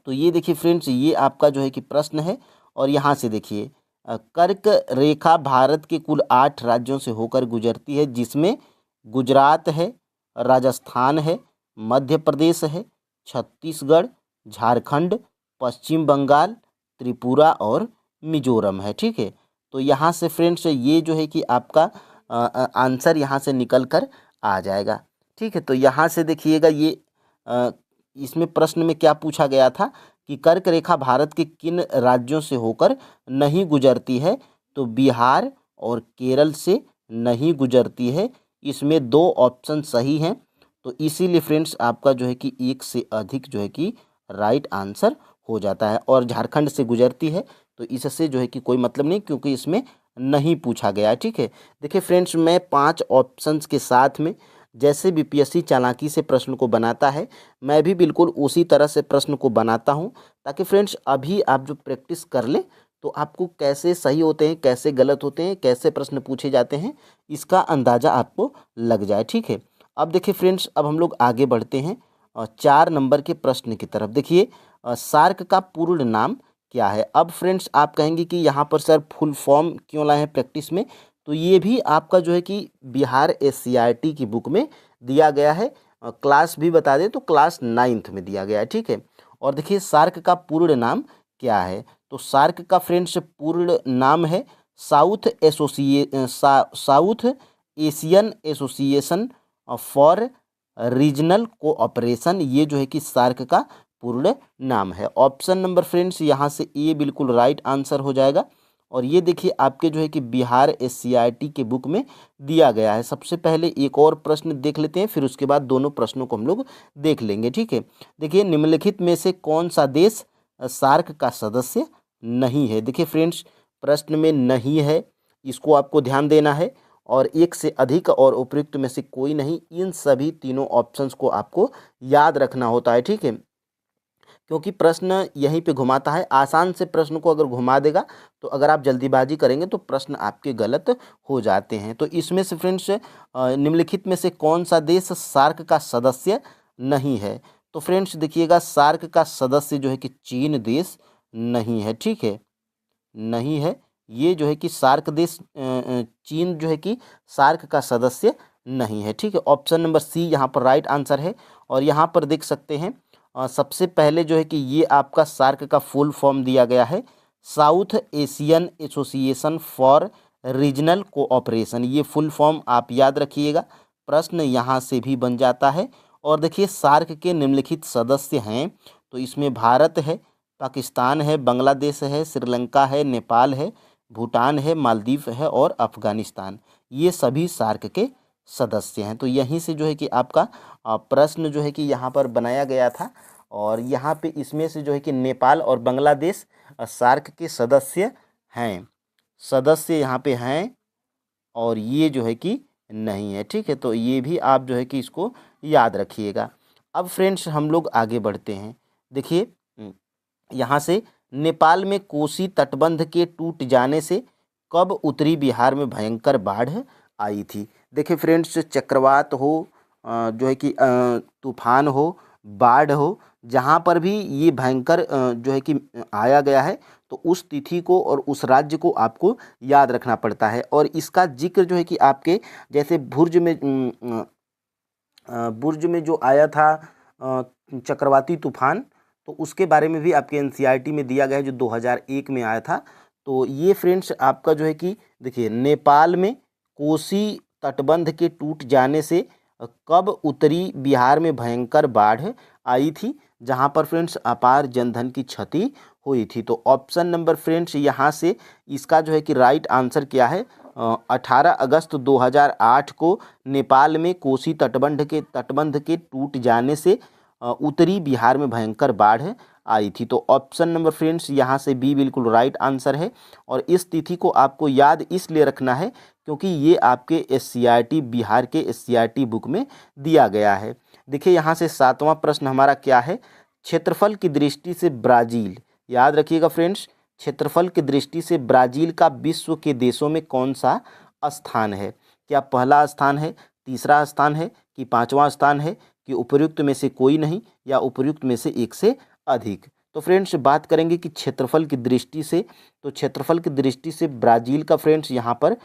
तो ये देखिए फ्रेंड्स ये आपका जो है कि प्रश्न है और यहाँ से देखिए कर्क रेखा भारत के कुल 8 राज्यों से होकर गुजरती है, जिसमें गुजरात है, राजस्थान है, मध्य प्रदेश है, छत्तीसगढ़, झारखंड, पश्चिम बंगाल, त्रिपुरा और मिजोरम है। ठीक है, तो यहाँ से फ्रेंड्स ये जो है कि आपका आंसर यहाँ से निकल कर आ जाएगा। ठीक है, तो यहाँ से देखिएगा ये इसमें प्रश्न में क्या पूछा गया था कि कर्क रेखा भारत के किन राज्यों से होकर नहीं गुजरती है, तो बिहार और केरल से नहीं गुजरती है। इसमें 2 ऑप्शन सही हैं, तो इसीलिए फ्रेंड्स आपका जो है कि एक से अधिक जो है कि राइट आंसर हो जाता है। और झारखंड से गुजरती है, तो इससे जो है कि कोई मतलब नहीं, क्योंकि इसमें नहीं पूछा गया है। ठीक है, देखिए फ्रेंड्स मैं 5 ऑप्शंस के साथ में जैसे बीपीएससी चालाकी से प्रश्न को बनाता है, मैं भी बिल्कुल उसी तरह से प्रश्न को बनाता हूं, ताकि फ्रेंड्स अभी आप जो प्रैक्टिस कर लें तो आपको कैसे सही होते हैं, कैसे गलत होते हैं, कैसे प्रश्न पूछे जाते हैं, इसका अंदाज़ा आपको लग जाए। ठीक है, अब देखिए फ्रेंड्स अब हम लोग आगे बढ़ते हैं 4 नंबर के प्रश्न की तरफ। देखिए सार्क का पूर्ण नाम क्या है। अब फ्रेंड्स आप कहेंगे कि यहाँ पर सर फुल फॉर्म क्यों लाए हैं प्रैक्टिस में, तो ये भी आपका जो है कि बिहार SCRT की बुक में दिया गया है। क्लास भी बता दें तो क्लास 9th में दिया गया है। ठीक है, और देखिए सार्क का पूर्ण नाम क्या है, तो सार्क का फ्रेंड्स पूर्ण नाम है south Asian association for regional cooperation. ये जो है कि सार्क का पूर्ण नाम है। ऑप्शन नंबर फ्रेंड्स यहाँ से ए बिल्कुल राइट आंसर हो जाएगा। और ये देखिए आपके जो है कि बिहार SCRT के बुक में दिया गया है। सबसे पहले एक और प्रश्न देख लेते हैं, फिर उसके बाद दोनों प्रश्नों को हम लोग देख लेंगे। ठीक है, देखिए निम्नलिखित में से कौन सा देश सार्क का सदस्य नहीं है। देखिए फ्रेंड्स प्रश्न में नहीं है, इसको आपको ध्यान देना है, और एक से अधिक और उपयुक्त में से कोई नहीं, इन सभी तीनों ऑप्शंस को आपको याद रखना होता है। ठीक है, क्योंकि प्रश्न यहीं पे घुमाता है। आसान से प्रश्न को अगर घुमा देगा तो अगर आप जल्दीबाजी करेंगे तो प्रश्न आपके गलत हो जाते हैं। तो इसमें से फ्रेंड्स निम्नलिखित में से कौन सा देश सार्क का सदस्य नहीं है? तो फ्रेंड्स देखिएगा, सार्क का सदस्य जो है कि चीन देश नहीं है, ठीक है, नहीं है। ये जो है कि सार्क देश चीन जो है कि सार्क का सदस्य नहीं है, ठीक है। ऑप्शन नंबर सी यहाँ पर राइट आंसर है। और यहाँ पर देख सकते हैं सबसे पहले जो है कि ये आपका सार्क का फुल फॉर्म दिया गया है, south Asian association for regional cooperation. ये फुल फॉर्म आप याद रखिएगा, प्रश्न यहाँ से भी बन जाता है। और देखिए सार्क के निम्नलिखित सदस्य हैं, तो इसमें भारत है, पाकिस्तान है, बांग्लादेश है, श्रीलंका है, नेपाल है, भूटान है, मालदीव है और अफगानिस्तान। ये सभी सार्क के सदस्य हैं। तो यहीं से जो है कि आपका प्रश्न जो है कि यहाँ पर बनाया गया था। और यहाँ पे इसमें से जो है कि नेपाल और बांग्लादेश सार्क के सदस्य हैं, सदस्य यहाँ पे हैं, और ये जो है कि नहीं है, ठीक है। तो ये भी आप जो है कि इसको याद रखिएगा। अब फ्रेंड्स हम लोग आगे बढ़ते हैं। देखिए यहाँ से नेपाल में कोसी तटबंध के टूट जाने से कब उत्तरी बिहार में भयंकर बाढ़ आई थी? देखिए फ्रेंड्स, चक्रवात हो जो है कि तूफान हो, बाढ़ हो, जहाँ पर भी ये भयंकर जो है कि आया गया है, तो उस तिथि को और उस राज्य को आपको याद रखना पड़ता है। और इसका जिक्र जो है कि आपके जैसे बुर्ज में जो आया था चक्रवाती तूफान, तो उसके बारे में भी आपके एनसीईआरटी में दिया गया है, जो 2001 में आया था। तो ये फ्रेंड्स आपका जो है कि देखिए नेपाल में कोसी तटबंध के टूट जाने से कब उत्तरी बिहार में भयंकर बाढ़ आई थी, जहां पर फ्रेंड्स अपार जनधन की क्षति हुई थी। तो ऑप्शन नंबर फ्रेंड्स यहाँ से इसका जो है कि राइट आंसर क्या है? 18 अगस्त 2008 को नेपाल में कोसी तटबंध के टूट जाने से उत्तरी बिहार में भयंकर बाढ़ आई थी। तो ऑप्शन नंबर फ्रेंड्स यहाँ से बी बिल्कुल राइट आंसर है। और इस तिथि को आपको याद इसलिए रखना है क्योंकि ये आपके एससीईआरटी बिहार के एससीईआरटी बुक में दिया गया है। देखिए यहाँ से 7वां प्रश्न हमारा क्या है? क्षेत्रफल की दृष्टि से ब्राज़ील, याद रखिएगा फ्रेंड्स, क्षेत्रफल की दृष्टि से ब्राज़ील का विश्व के देशों में कौन सा स्थान है? क्या पहला स्थान है, तीसरा स्थान है, कि 5वां स्थान है, कि उपर्युक्त में से कोई नहीं, या उपर्युक्त में से एक से अधिक? तो फ्रेंड्स बात करेंगे कि क्षेत्रफल की दृष्टि से, तो क्षेत्रफल की दृष्टि से ब्राज़ील का फ्रेंड्स यहाँ पर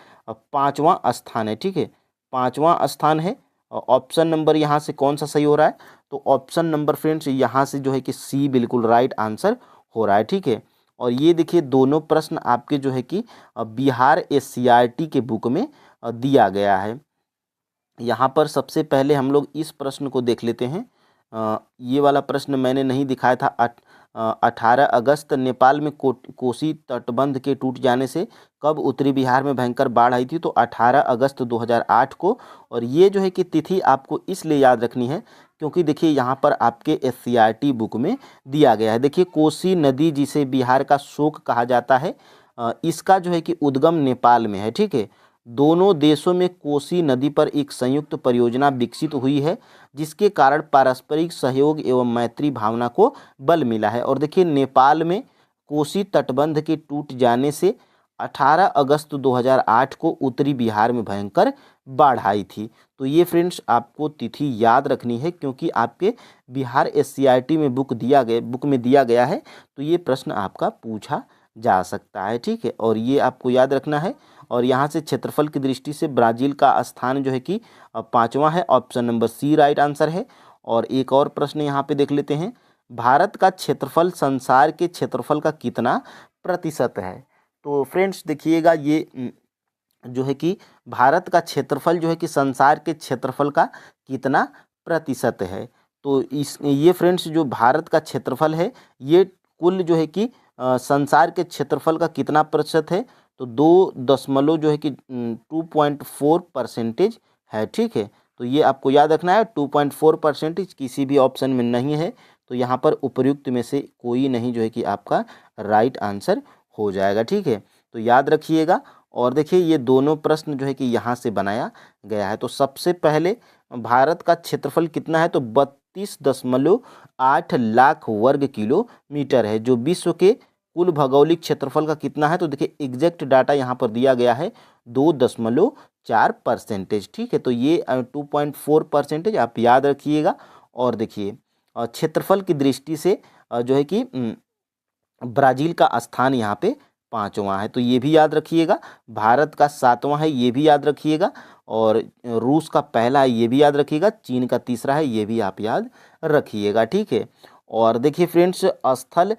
5वां स्थान है, ठीक है, 5वां स्थान है। ऑप्शन नंबर यहाँ से कौन सा सही हो रहा है? तो ऑप्शन नंबर फ्रेंड्स यहाँ से जो है कि सी बिल्कुल राइट आंसर हो रहा है, ठीक है। और ये देखिए दोनों प्रश्न आपके जो है कि बिहार एससीईआरटी के बुक में दिया गया है। यहाँ पर सबसे पहले हम लोग इस प्रश्न को देख लेते हैं। ये वाला प्रश्न मैंने नहीं दिखाया था। 18 अगस्त नेपाल में कोसी तटबंध के टूट जाने से कब उत्तरी बिहार में भयंकर बाढ़ आई थी? तो 18 अगस्त 2008 को। और ये जो है कि तिथि आपको इसलिए याद रखनी है क्योंकि देखिए यहाँ पर आपके एससीईआरटी बुक में दिया गया है। देखिए कोसी नदी जिसे बिहार का शोक कहा जाता है, इसका जो है कि उद्गम नेपाल में है, ठीक है। दोनों देशों में कोसी नदी पर एक संयुक्त परियोजना विकसित हुई है, जिसके कारण पारस्परिक सहयोग एवं मैत्री भावना को बल मिला है। और देखिए नेपाल में कोसी तटबंध के टूट जाने से 18 अगस्त 2008 को उत्तरी बिहार में भयंकर बाढ़ आई थी। तो ये फ्रेंड्स आपको तिथि याद रखनी है क्योंकि आपके बिहार एससीईआरटी में बुक में दिया गया है, तो ये प्रश्न आपका पूछा जा सकता है, ठीक है। और ये आपको याद रखना है। और यहाँ से क्षेत्रफल की दृष्टि से ब्राज़ील का स्थान जो है कि 5वां है, option number C right answer है। और एक और प्रश्न यहाँ पे देख लेते हैं, भारत का क्षेत्रफल संसार के क्षेत्रफल का कितना प्रतिशत है? तो फ्रेंड्स देखिएगा ये जो है कि भारत का क्षेत्रफल जो है कि संसार के क्षेत्रफल का कितना प्रतिशत है? तो ये फ्रेंड्स जो भारत का क्षेत्रफल है, ये कुल जो है कि संसार के क्षेत्रफल का कितना प्रतिशत है? तो 2 जो है कि 2.4% है, ठीक है। तो ये आपको याद रखना है, 2.4% किसी भी ऑप्शन में नहीं है। तो यहाँ पर उपर्युक्त में से कोई नहीं जो है कि आपका राइट आंसर हो जाएगा, ठीक है। तो याद रखिएगा। और देखिए ये दोनों प्रश्न जो है कि यहाँ से बनाया गया है। तो सबसे पहले भारत का क्षेत्रफल कितना है? तो 36.8 लाख वर्ग किलोमीटर है, जो विश्व के कुल भौगोलिक क्षेत्रफल का कितना है। तो देखिए एग्जैक्ट डाटा यहाँ पर दिया गया है 2.4%। ठीक है, तो ये 2.4% आप याद रखिएगा। और देखिए क्षेत्रफल की दृष्टि से जो है कि ब्राज़ील का स्थान यहाँ पे 5वां है, तो ये भी याद रखिएगा। भारत का 7वां है, ये भी याद रखिएगा। और रूस का पहला है, ये भी याद रखिएगा। चीन का तीसरा है, ये भी आप याद रखिएगा। ठीक है, और देखिए फ्रेंड्स स्थल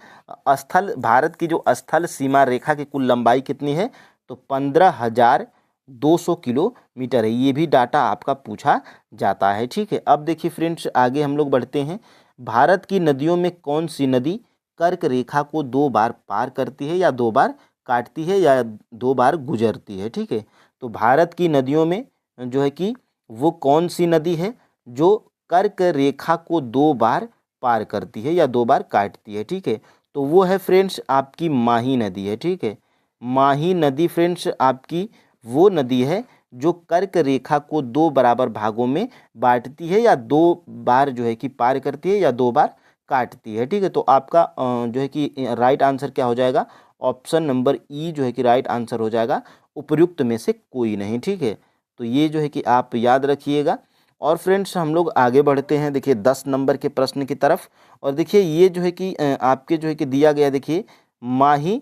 स्थल भारत की जो स्थल सीमा रेखा की कुल लंबाई कितनी है, तो 15,200 किलोमीटर है। ये भी डाटा आपका पूछा जाता है। ठीक है, अब देखिए फ्रेंड्स आगे हम लोग बढ़ते हैं। भारत की नदियों में कौन सी नदी कर्क रेखा को 2 बार पार करती है, या 2 बार काटती है, या 2 बार गुजरती है। ठीक है, तो भारत की नदियों में जो है कि वो कौन सी नदी है जो कर्क रेखा को 2 बार पार करती है या 2 बार काटती है। ठीक है, तो वो है फ्रेंड्स आपकी माही नदी है। ठीक है, माही नदी फ्रेंड्स आपकी वो नदी है जो कर्क रेखा को 2 बराबर भागों में बांटती है, या 2 बार जो है कि पार करती है, या 2 बार काटती है। ठीक है, तो आपका जो है कि राइट आंसर क्या हो जाएगा, ऑप्शन नंबर ई जो है कि राइट आंसर हो जाएगा, उपयुक्त में से कोई नहीं। ठीक है, तो ये जो है कि आप याद रखिएगा। और फ्रेंड्स हम लोग आगे बढ़ते हैं देखिए 10 नंबर के प्रश्न की तरफ। और देखिए ये जो है कि आपके जो है कि दिया गया, देखिए माही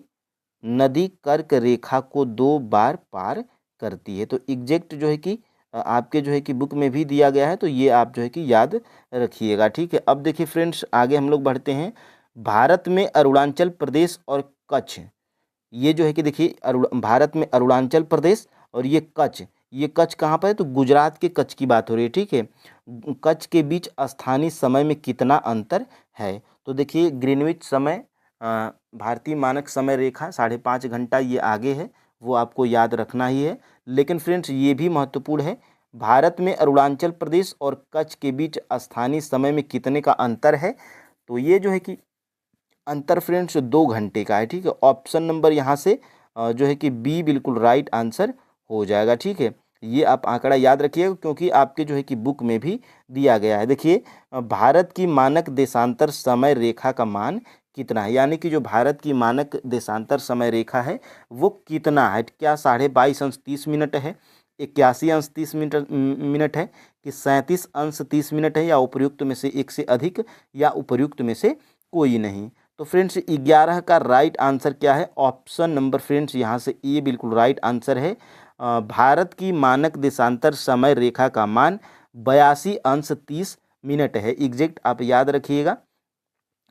नदी कर्क रेखा को 2 बार पार करती है। तो एग्जैक्ट जो है कि आपके जो है कि बुक में भी दिया गया है, तो ये आप जो है कि याद रखिएगा। ठीक है, अब देखिए फ्रेंड्स आगे हम लोग बढ़ते हैं। भारत में अरुणाचल प्रदेश और कच्छ, ये जो है कि देखिए भारत में अरुणाचल प्रदेश और ये कच्छ कहाँ पर है, तो गुजरात के कच्छ की बात हो रही है। ठीक है, कच्छ के बीच स्थानीय समय में कितना अंतर है। तो देखिए ग्रीनविच समय भारतीय मानक समय रेखा 5.5 घंटा ये आगे है, वो आपको याद रखना ही है। लेकिन फ्रेंड्स ये भी महत्वपूर्ण है, भारत में अरुणाचल प्रदेश और कच्छ के बीच स्थानीय समय में कितने का अंतर है। तो ये जो है कि अंतर फ्रेंड्स 2 घंटे का है। ठीक है, ऑप्शन नंबर यहाँ से जो है कि बी बिल्कुल राइट आंसर हो जाएगा। ठीक है, ये आप आंकड़ा याद रखिएगा क्योंकि आपके जो है कि बुक में भी दिया गया है। देखिए भारत की मानक देशांतर समय रेखा का मान कितना है, यानी कि जो भारत की मानक देशांतर समय रेखा है वो कितना है। क्या 22.5 अंश 30 मिनट है, 81 अंश 30 मिनट है, कि 37 अंश 30 मिनट है, या उपयुक्त में से एक से अधिक, या उपयुक्त में से कोई नहीं। तो फ्रेंड्स 11 का राइट आंसर क्या है, ऑप्शन नंबर फ्रेंड्स यहाँ से ए बिल्कुल राइट आंसर है। भारत की मानक देशांतर समय रेखा का मान 82 अंश 30 मिनट है, एग्जैक्ट आप याद रखिएगा।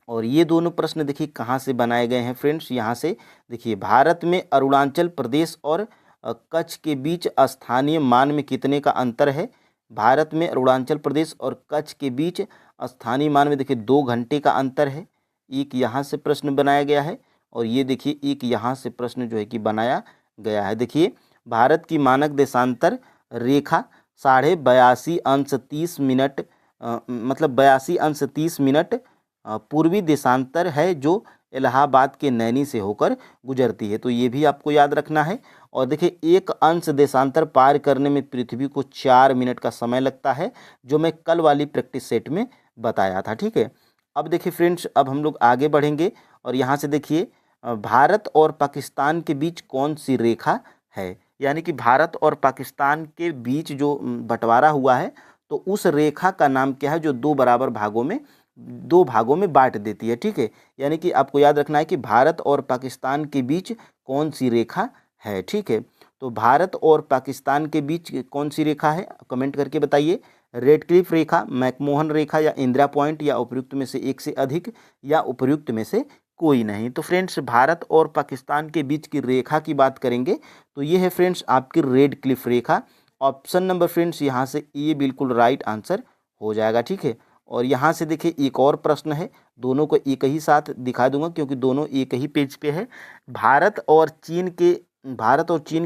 और ये दोनों प्रश्न देखिए कहाँ से बनाए गए हैं फ्रेंड्स, यहाँ से देखिए भारत में अरुणाचल प्रदेश और कच्छ के बीच स्थानीय मान में कितने का अंतर है। भारत में अरुणाचल प्रदेश और कच्छ के बीच स्थानीय मान में देखिए 2 घंटे का अंतर है। एक यहाँ से प्रश्न बनाया गया है, और ये देखिए एक यहाँ से प्रश्न जो है कि बनाया गया है। देखिए भारत की मानक देशांतर रेखा 82.5 अंश 30 मिनट मतलब 82 अंश 30 मिनट पूर्वी देशांतर है जो इलाहाबाद के नैनी से होकर गुजरती है, तो ये भी आपको याद रखना है। और देखिए 1 अंश देशांतर पार करने में पृथ्वी को 4 मिनट का समय लगता है, जो मैं कल वाली प्रैक्टिस सेट में बताया था। ठीक है, अब देखिए फ्रेंड्स अब हम लोग आगे बढ़ेंगे, और यहाँ से देखिए भारत और पाकिस्तान के बीच कौन सी रेखा है, यानी कि भारत और पाकिस्तान के बीच जो बंटवारा हुआ है, तो उस रेखा का नाम क्या है जो 2 बराबर भागों में 2 भागों में बांट देती है। ठीक है, यानी कि आपको याद रखना है कि भारत और पाकिस्तान के बीच कौन सी रेखा है। ठीक है, तो भारत और पाकिस्तान के बीच कौन सी रेखा है, कमेंट करके बताइए। रेड क्लिफ रेखा, मैकमोहन रेखा, या इंदिरा पॉइंट, या उपयुक्त में से एक से अधिक, या उपयुक्त में से कोई नहीं। तो फ्रेंड्स भारत और पाकिस्तान के बीच की रेखा की बात करेंगे तो ये है फ्रेंड्स आपकी रेड क्लिफ रेखा। ऑप्शन नंबर फ्रेंड्स यहाँ से ये बिल्कुल राइट आंसर हो जाएगा। ठीक है, और यहाँ से देखिए एक और प्रश्न है, दोनों को एक ही साथ दिखा दूंगा क्योंकि दोनों एक ही पेज पे है। भारत और चीन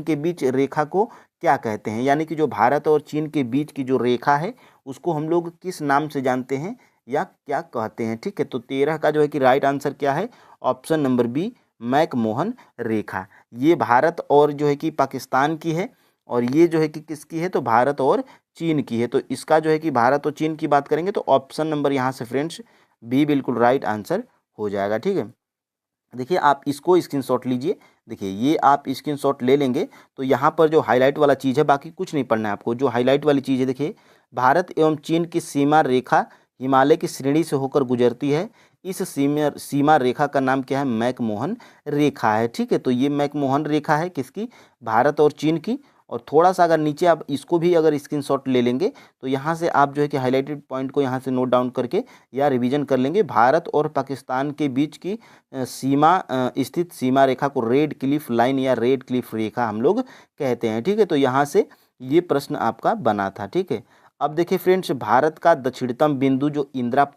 के बीच रेखा को क्या कहते हैं, यानी कि जो भारत और चीन के बीच की जो रेखा है उसको हम लोग किस नाम से जानते हैं या क्या कहते हैं। ठीक है, तो 13 का जो है कि राइट आंसर क्या है, ऑप्शन नंबर बी मैकमोहन रेखा। ये भारत और जो है कि पाकिस्तान की है, और ये जो है कि किसकी है, तो भारत और चीन की है। तो इसका जो है कि भारत और चीन की बात करेंगे तो ऑप्शन नंबर यहाँ से फ्रेंड्स बी बिल्कुल राइट आंसर हो जाएगा। ठीक है, देखिए आप इसको स्क्रीनशॉट लीजिए। देखिए ये आप स्क्रीनशॉट ले लेंगे तो यहाँ पर जो हाईलाइट वाला चीज़ है, बाकी कुछ नहीं पढ़ना है आपको, जो हाईलाइट वाली चीज़ है देखिए, भारत एवं चीन की सीमा रेखा हिमालय की श्रेणी से होकर गुजरती है। इस सीमा रेखा का नाम क्या है? मैकमोहन रेखा है। ठीक है, तो ये मैकमोहन रेखा है किसकी? भारत और चीन की। और थोड़ा सा अगर नीचे आप इसको भी अगर स्क्रीनशॉट ले लेंगे तो यहाँ से आप जो है कि हाईलाइटेड पॉइंट को यहाँ से नोट डाउन करके या रिवीजन कर लेंगे। भारत और पाकिस्तान के बीच की स्थित सीमा रेखा को रेड क्लिफ लाइन या रेड क्लिफ रेखा हम लोग कहते हैं। ठीक है, तो यहाँ से ये प्रश्न आपका बना था। ठीक है, अब देखिए फ्रेंड्स, भारत का दक्षिणतम बिंदु जो इंदिरा,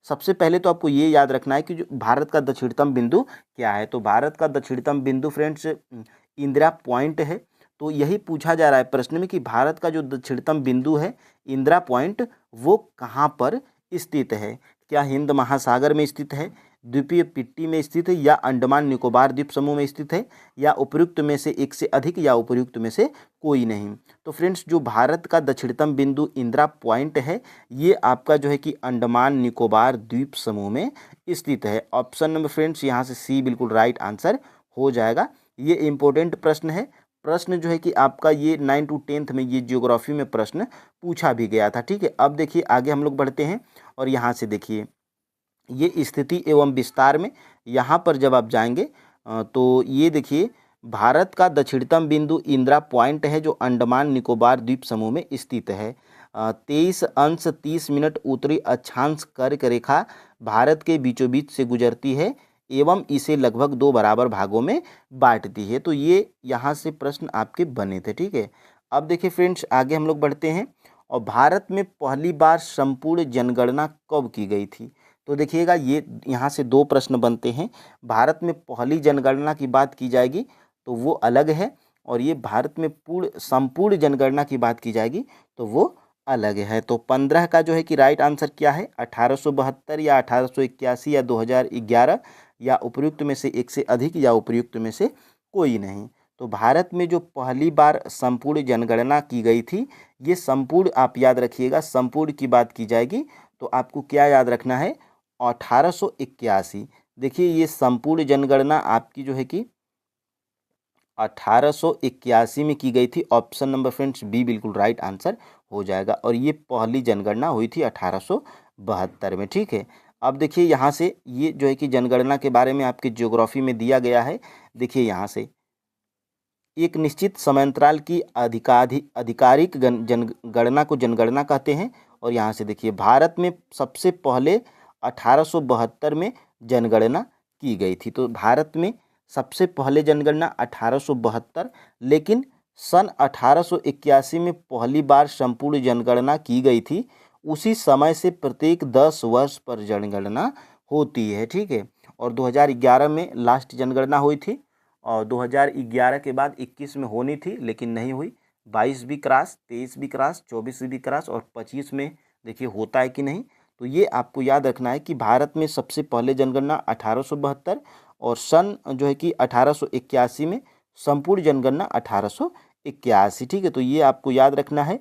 सबसे पहले तो आपको ये याद रखना है कि जो भारत का दक्षिणतम बिंदु क्या है। तो भारत का दक्षिणतम बिंदु फ्रेंड्स इंदिरा पॉइंट है। तो यही पूछा जा रहा है प्रश्न में कि भारत का जो दक्षिणतम बिंदु है इंदिरा पॉइंट, वो कहाँ पर स्थित है? क्या हिंद महासागर में स्थित है, द्वीपीय पिट्टी में स्थित है, या अंडमान निकोबार द्वीप समूह में स्थित है, या उपयुक्त में से एक से अधिक, या उपयुक्त में से कोई नहीं? तो फ्रेंड्स, जो भारत का दक्षिणतम बिंदु इंदिरा पॉइंट है, ये आपका जो है कि अंडमान निकोबार द्वीप समूह में स्थित है। ऑप्शन नंबर फ्रेंड्स यहाँ से सी बिल्कुल राइट आंसर हो जाएगा। ये इंपॉर्टेंट प्रश्न है। प्रश्न जो है कि आपका ये 9 to 10th में ये ज्योग्राफी में प्रश्न पूछा भी गया था। ठीक है, अब देखिए आगे हम लोग बढ़ते हैं और यहाँ से देखिए ये स्थिति एवं विस्तार में यहाँ पर जब आप जाएंगे तो ये देखिए भारत का दक्षिणतम बिंदु इंदिरा पॉइंट है जो अंडमान निकोबार द्वीप समूह में स्थित है। 23 अंश 30 मिनट उत्तरी अक्षांश कर्क रेखा भारत के बीचों बीच से गुजरती है एवं इसे लगभग 2 बराबर भागों में बांटती है। तो ये यहाँ से प्रश्न आपके बने थे। ठीक है, अब देखिए फ्रेंड्स आगे हम लोग बढ़ते हैं। और भारत में पहली बार संपूर्ण जनगणना कब की गई थी? तो देखिएगा ये यहाँ से 2 प्रश्न बनते हैं। भारत में पहली जनगणना की बात की जाएगी तो वो अलग है, और ये भारत में संपूर्ण जनगणना की बात की जाएगी तो वो अलग है। तो 15 का जो है कि राइट आंसर क्या है? 1872 या 1881 या 2011, या उपयुक्त में से एक से अधिक, या उपयुक्त में से कोई नहीं। तो भारत में जो पहली बार संपूर्ण जनगणना की गई थी, ये संपूर्ण आप याद रखिएगा, संपूर्ण की बात की जाएगी तो आपको क्या याद रखना है? 1881। देखिए ये संपूर्ण जनगणना आपकी जो है कि 1881 में की गई थी। ऑप्शन नंबर फ्रेंड्स बी बिल्कुल राइट आंसर हो जाएगा। और ये पहली जनगणना हुई थी 1872 में। ठीक है, अब देखिए यहाँ से ये जो है कि जनगणना के बारे में आपके ज्योग्राफी में दिया गया है। देखिए यहाँ से एक निश्चित समयांतराल की आधिकारिक जनगणना को जनगणना कहते हैं। और यहाँ से देखिए भारत में सबसे पहले 1872 में जनगणना की गई थी। तो भारत में सबसे पहले जनगणना 1872, लेकिन सन 1881 में पहली बार संपूर्ण जनगणना की गई थी। उसी समय से प्रत्येक 10 वर्ष पर जनगणना होती है। ठीक है, और 2011 में लास्ट जनगणना हुई थी, और 2011 के बाद 21 में होनी थी लेकिन नहीं हुई। 22 भी क्रॉस, 23 भी क्रॉस, 24 भी क्रॉस, और 25 में देखिए होता है कि नहीं। तो ये आपको याद रखना है कि भारत में सबसे पहले जनगणना 1872, और सन जो है कि 1881 में संपूर्ण जनगणना 1881। ठीक है, तो ये आपको याद रखना है।